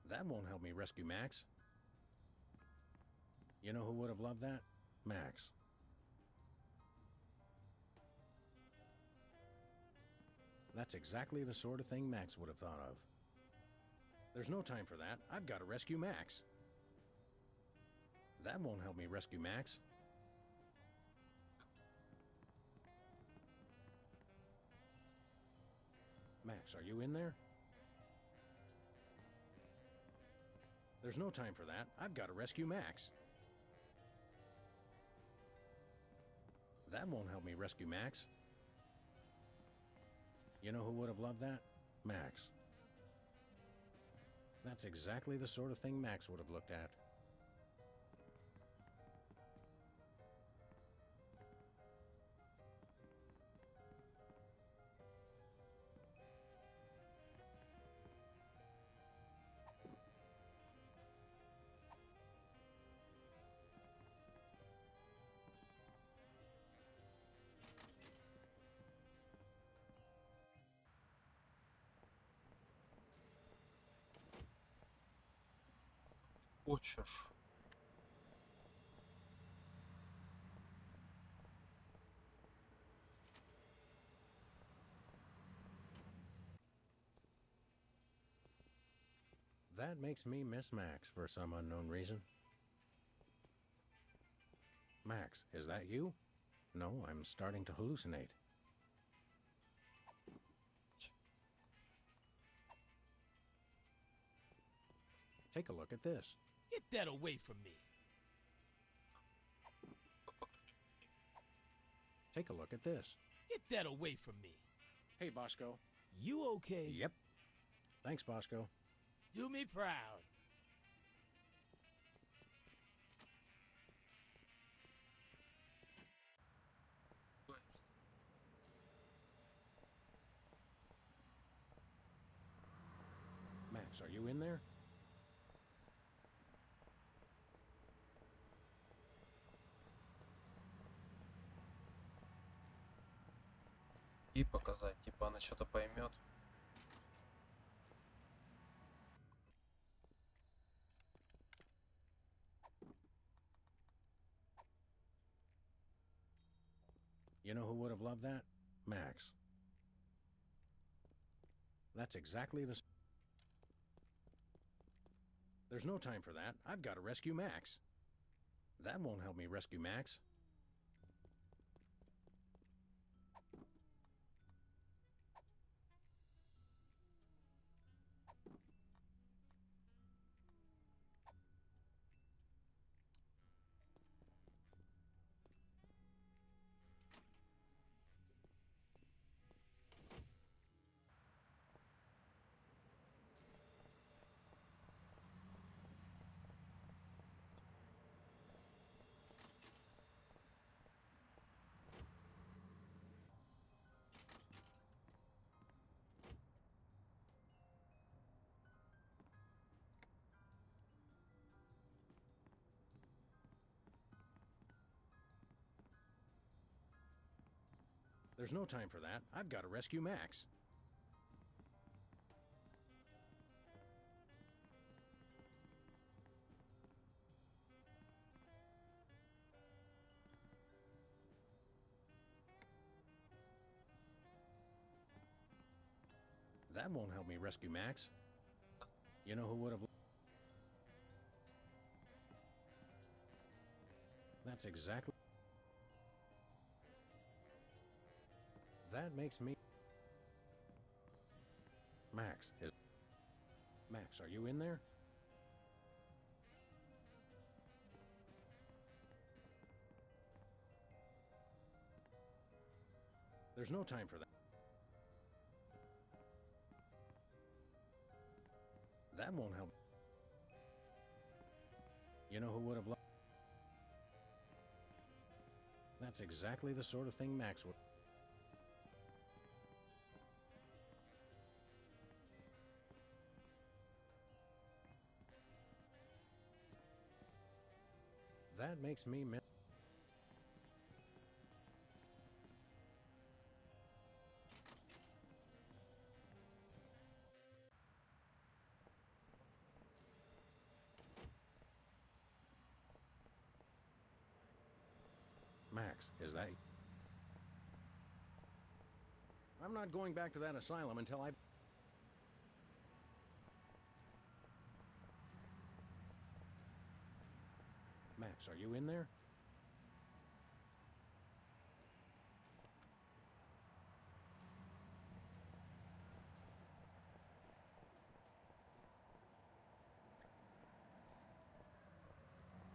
That won't help me rescue Max. You know who would have loved that? Max. That's exactly the sort of thing Max would have thought of. There's no time for that. I've got to rescue Max. That won't help me rescue Max. Max, are you in there? There's no time for that. I've got to rescue Max. That won't help me rescue Max. You know who would have loved that? Max. That's exactly the sort of thing Max would have looked at. Хочешь? That makes me miss Max for some unknown reason. Max, is that you? No, I'm starting to hallucinate. Take a look at this. Get that away from me. Take a look at this. Get that away from me. Hey, Bosco. You okay? Yep. Thanks, Bosco. Do me proud. Max, are you in there? И показать, типа она что-то поймет. You know who would have loved that? Max. That's exactly the... There's no time for that. I've got to rescue Max. That won't help me rescue Max. There's no time for that. I've got to rescue Max. That won't help me rescue Max. You know who would have... That's exactly... That makes me... Max, is... Max, are you in there? There's no time for that. That won't help. You know who would have loved... That's exactly the sort of thing Max would... That makes me miss... Max, is that... I'm not going back to that asylum until I... Max, are you in there?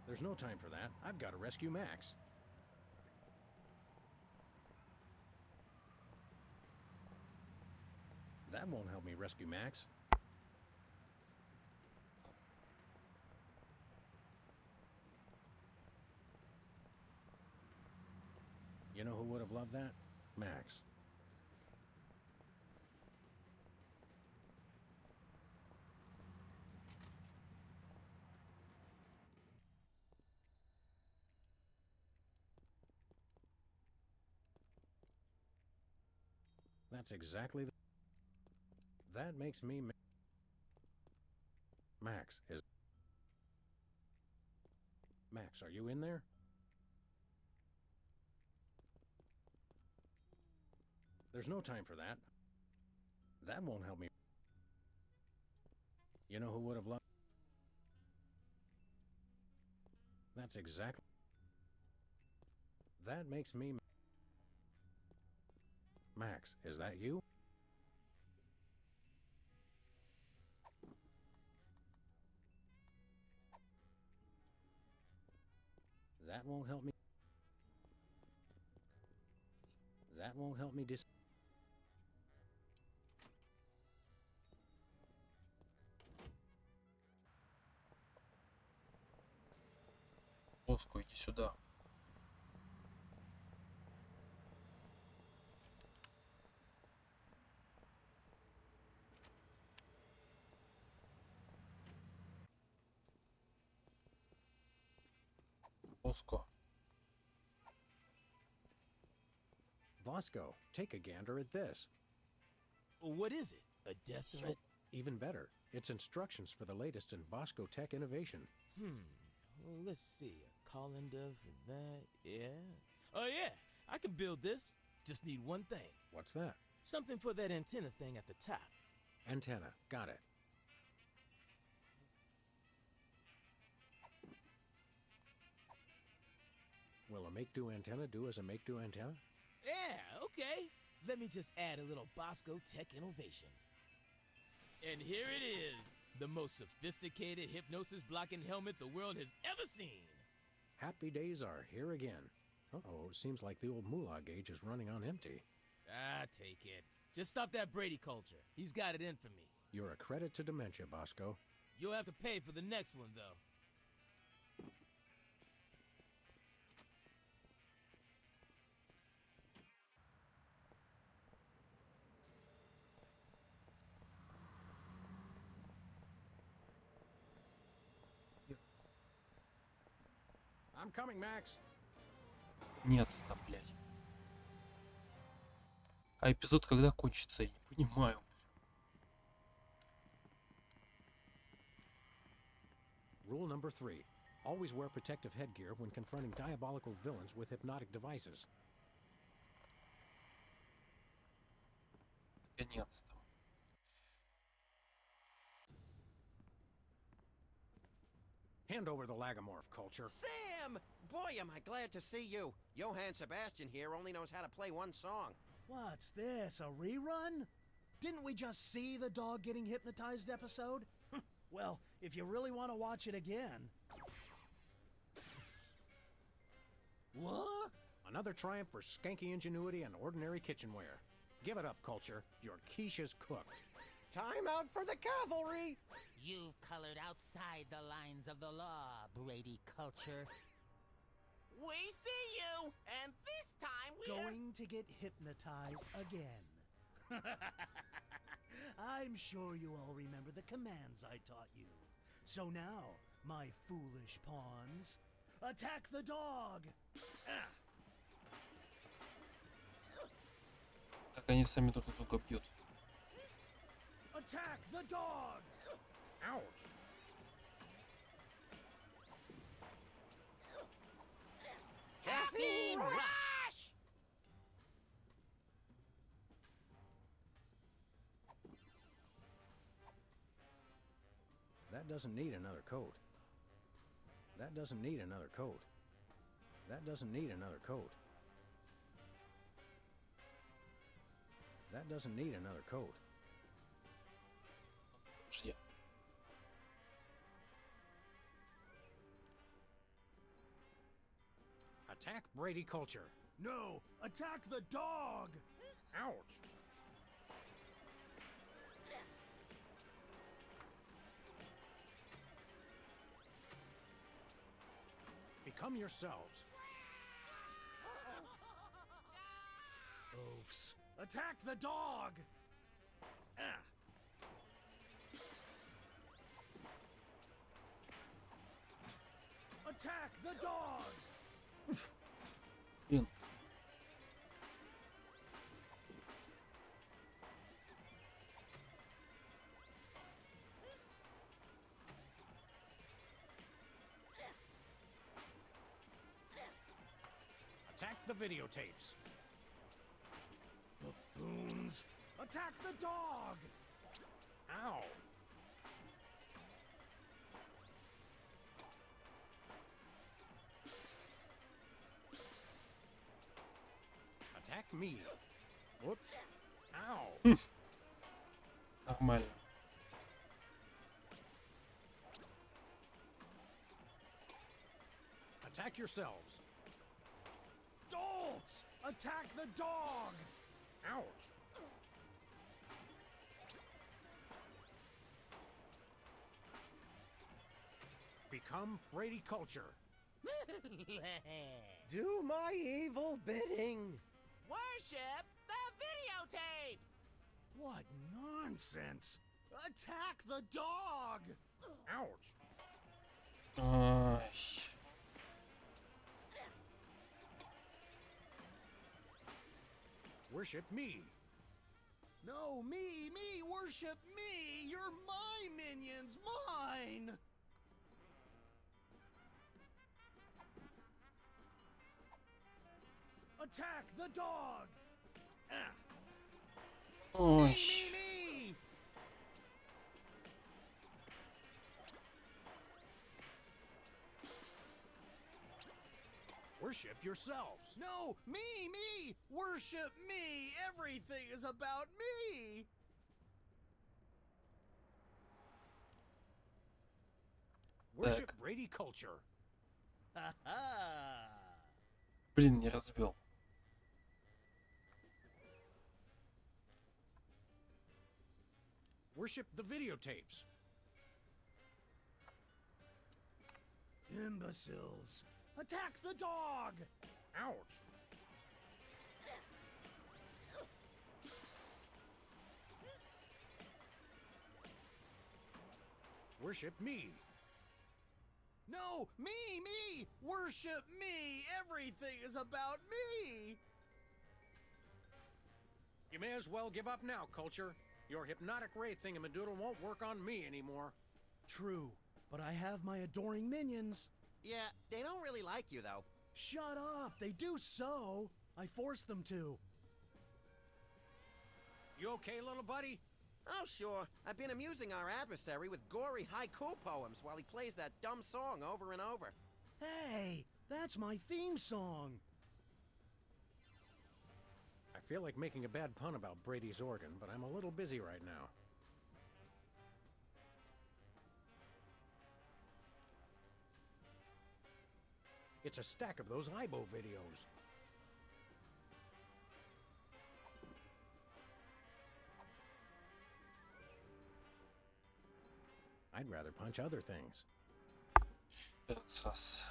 There's no time for that. I've got to rescue Max. That won't help me rescue Max. You know who would have loved that? Max. That's exactly the... That makes me... Max is... Max, are you in there? There's no time for that. That won't help me. You know who would have loved... That's exactly... That makes me... Max, is that you? That won't help me. That won't help me dis... Боско, иди сюда. Боско. Bosco, take a gander at this. What is it? A death threat? Even better, it's instructions for the latest in Bosco tech innovation. Well, let's see. A colander for that. Yeah. Oh, yeah. I can build this. Just need one thing. What's that? Something for that antenna thing at the top. Antenna, got it. Will a make-do antenna do as a make-do antenna? Yeah, okay. Let me just add a little Bosco tech innovation. And here it is. The most sophisticated hypnosis-blocking helmet the world has ever seen. Happy days are here again. Uh-oh, it seems like the old moolah gauge is running on empty. Ah, take it. Just stop that Brady culture. He's got it in for me. You're a credit to dementia, Bosco. You'll have to pay for the next one, though. I'm coming, Max. Нет-то, блядь. А эпизод когда кончится, я не понимаю. Rule number 3. Always wear protective headgear when confronting diabolical villains with hypnotic devices. Наконец-то. Hand over the lagomorph, Culture. Sam! Boy, am I glad to see you. Johann Sebastian here only knows how to play one song. What's this, a rerun? Didn't we just see the dog getting hypnotized episode? Well, if you really want to watch it again... What? Another triumph for skanky ingenuity and ordinary kitchenware. Give it up, Culture. Your quiche is cooked. Time out for the cavalry! You've colored outside the lines of the law, Brady Culture. We see you, and this time we're... Going to get hypnotized again. I'm sure you all remember the commands I taught you. So now, my foolish pawns, attack the dog! Как они сами друг друга бьют. Attack the dog! Ouch! Caffeine rush! That doesn't need another coat. That doesn't need another coat. That doesn't need another coat. That doesn't need another coat. Я. Attack Brady culture. No! Attack the dog! Ouch! Become yourselves. Oofs. Attack the dog! Ah. Attack the dog! Блин. Attack the videotapes. Buffoons! Attack the dog! Ow! Attack me. Whoops. Ow! Нормально. Attack yourselves. Dolts! Attack the dog! Ouch! Become Brady culture. Do my evil bidding. Worship the videotapes! What nonsense! Attack the dog! Ouch! Ай. Worship me. No, me! Worship me! You're my minions! Mine! Attack the dog! Ah. Ой. Me! Worship yourselves. No, me! Worship me! Everything is about me! Worship Так. Brady culture. Ha-ha! Блин, не разбил. Worship the videotapes. Imbeciles! Attack the dog! Ouch! Worship me. No, me! Worship me! Everything is about me! You may as well give up now, culture. Your hypnotic ray thingamadoodle won't work on me anymore. True, but I have my adoring minions. Yeah, they don't really like you, though. Shut up! They do so! I forced them to. You okay, little buddy? Oh, sure. I've been amusing our adversary with gory haiku poems while he plays that dumb song over and over. Hey, that's my theme song. I feel like making a bad pun about Brady's organ, but I'm a little busy right now. It's a stack of those IBO videos. I'd rather punch other things. Раз.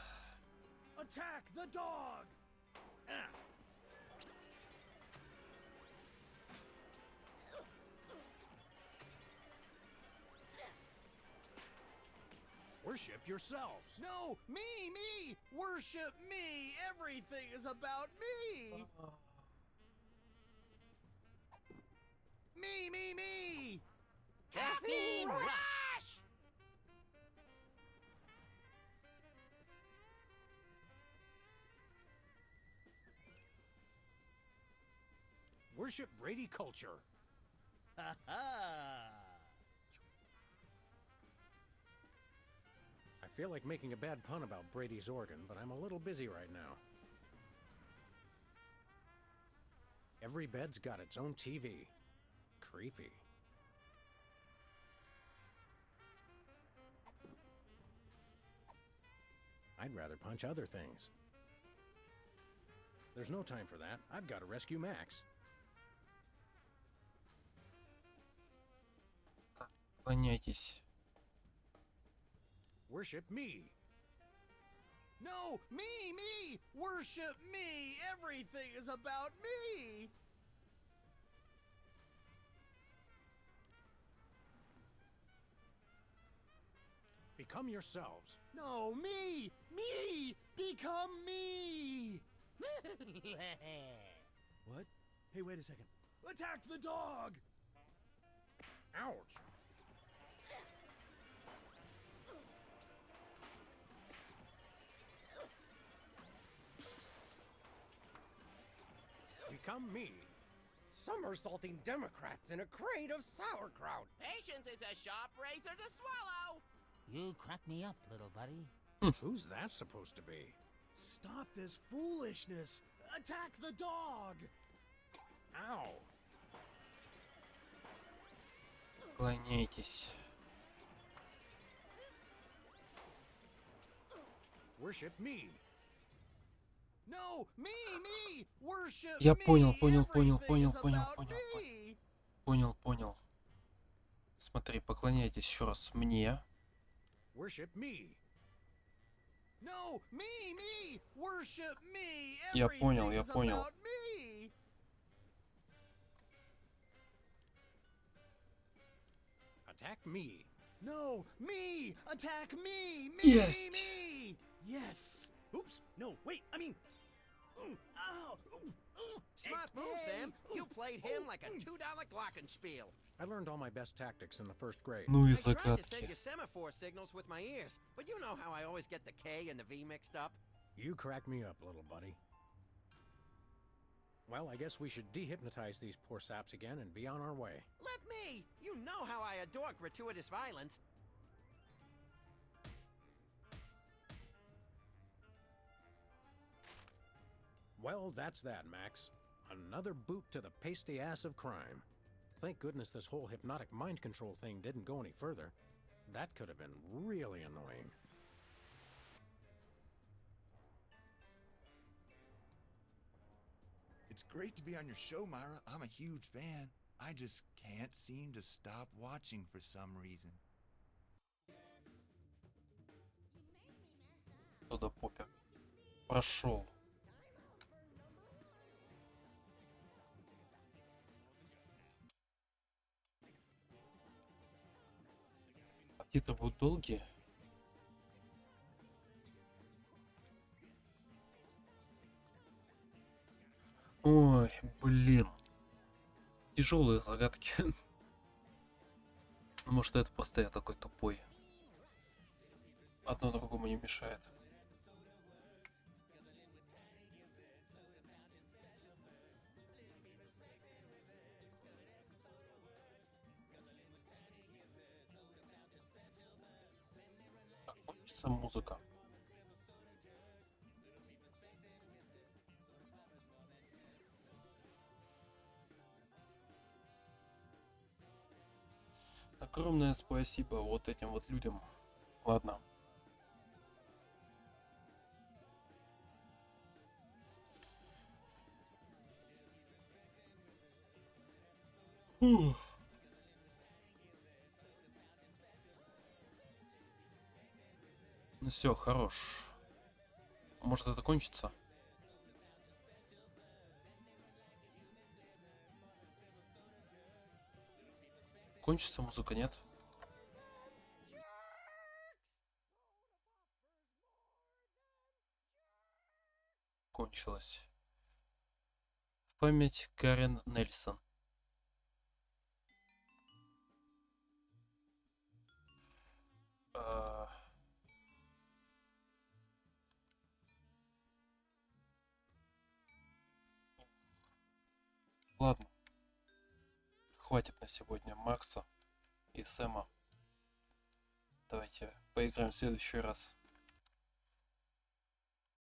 Attack the dog! Ah. Worship yourselves. No, me! Worship me! Everything is about me! Me! Caffeine rush! Worship Brady culture. Ha-ha! feel like making a bad pun about Brady's organ, but I'm a little busy right now. Every bed's got its own TV. Creepy. I'd rather punch other things. There's no time for that. I've got to rescue Max. Поклоняйтесь. Worship me. No, me! Worship me! Everything is about me! Become yourselves. No, me! Become me! What? Hey, wait a second. Attack the dog! Ouch! Become me. Somersaulting Democrats in a crate of sauerkraut. Patience is a sharp razor to swallow. You crack me up, little buddy. Who's that supposed to be? Stop this foolishness! Attack the dog! Ow! Поклоняйтесь. Worship me. No, me! Worship Я me! понял. Everything is about me! Понял. Смотри, поклоняйтесь еще раз мне. Worship me. No, me! Worship me! Я понял. Everything is about me! Attack me. No, me! Attack me! Есть. Me! Yes! Oops, no, wait, I mean... Ow! Smart move, Sam. You played him like a $2 glockenspiel. I learned all my best tactics in the first grade. Ну и I tried to send загадки. your semaphore signals with my ears, but you know how I always get the K and the V mixed up. You crack me up, little buddy. Well, I guess we should dehypnotize these poor saps again and be on our way. Let me! You know how I adore gratuitous violence. Well, that's that, Max. Another boot to the pasty ass of crime. Thank goodness this whole hypnotic mind control thing didn't go any further. That could have been really annoying. It's great to be on your show, Myra. I'm a huge fan. I just can't seem to stop watching for some reason. Туда попе. Прошел. Какие-то будут долгие. Ой, блин. Тяжелые загадки. Ну, может, это просто я такой тупой. Одно другому не мешает. Так, хочется музыка. Огромное спасибо вот этим вот людям. Ладно. Фух. Ну все, хорош. Может, это кончится? Кончится музыка, нет? Кончилась. В память Карен Нельсон. Ладно. Хватит на сегодня Макса и Сэма. Давайте поиграем в следующий раз.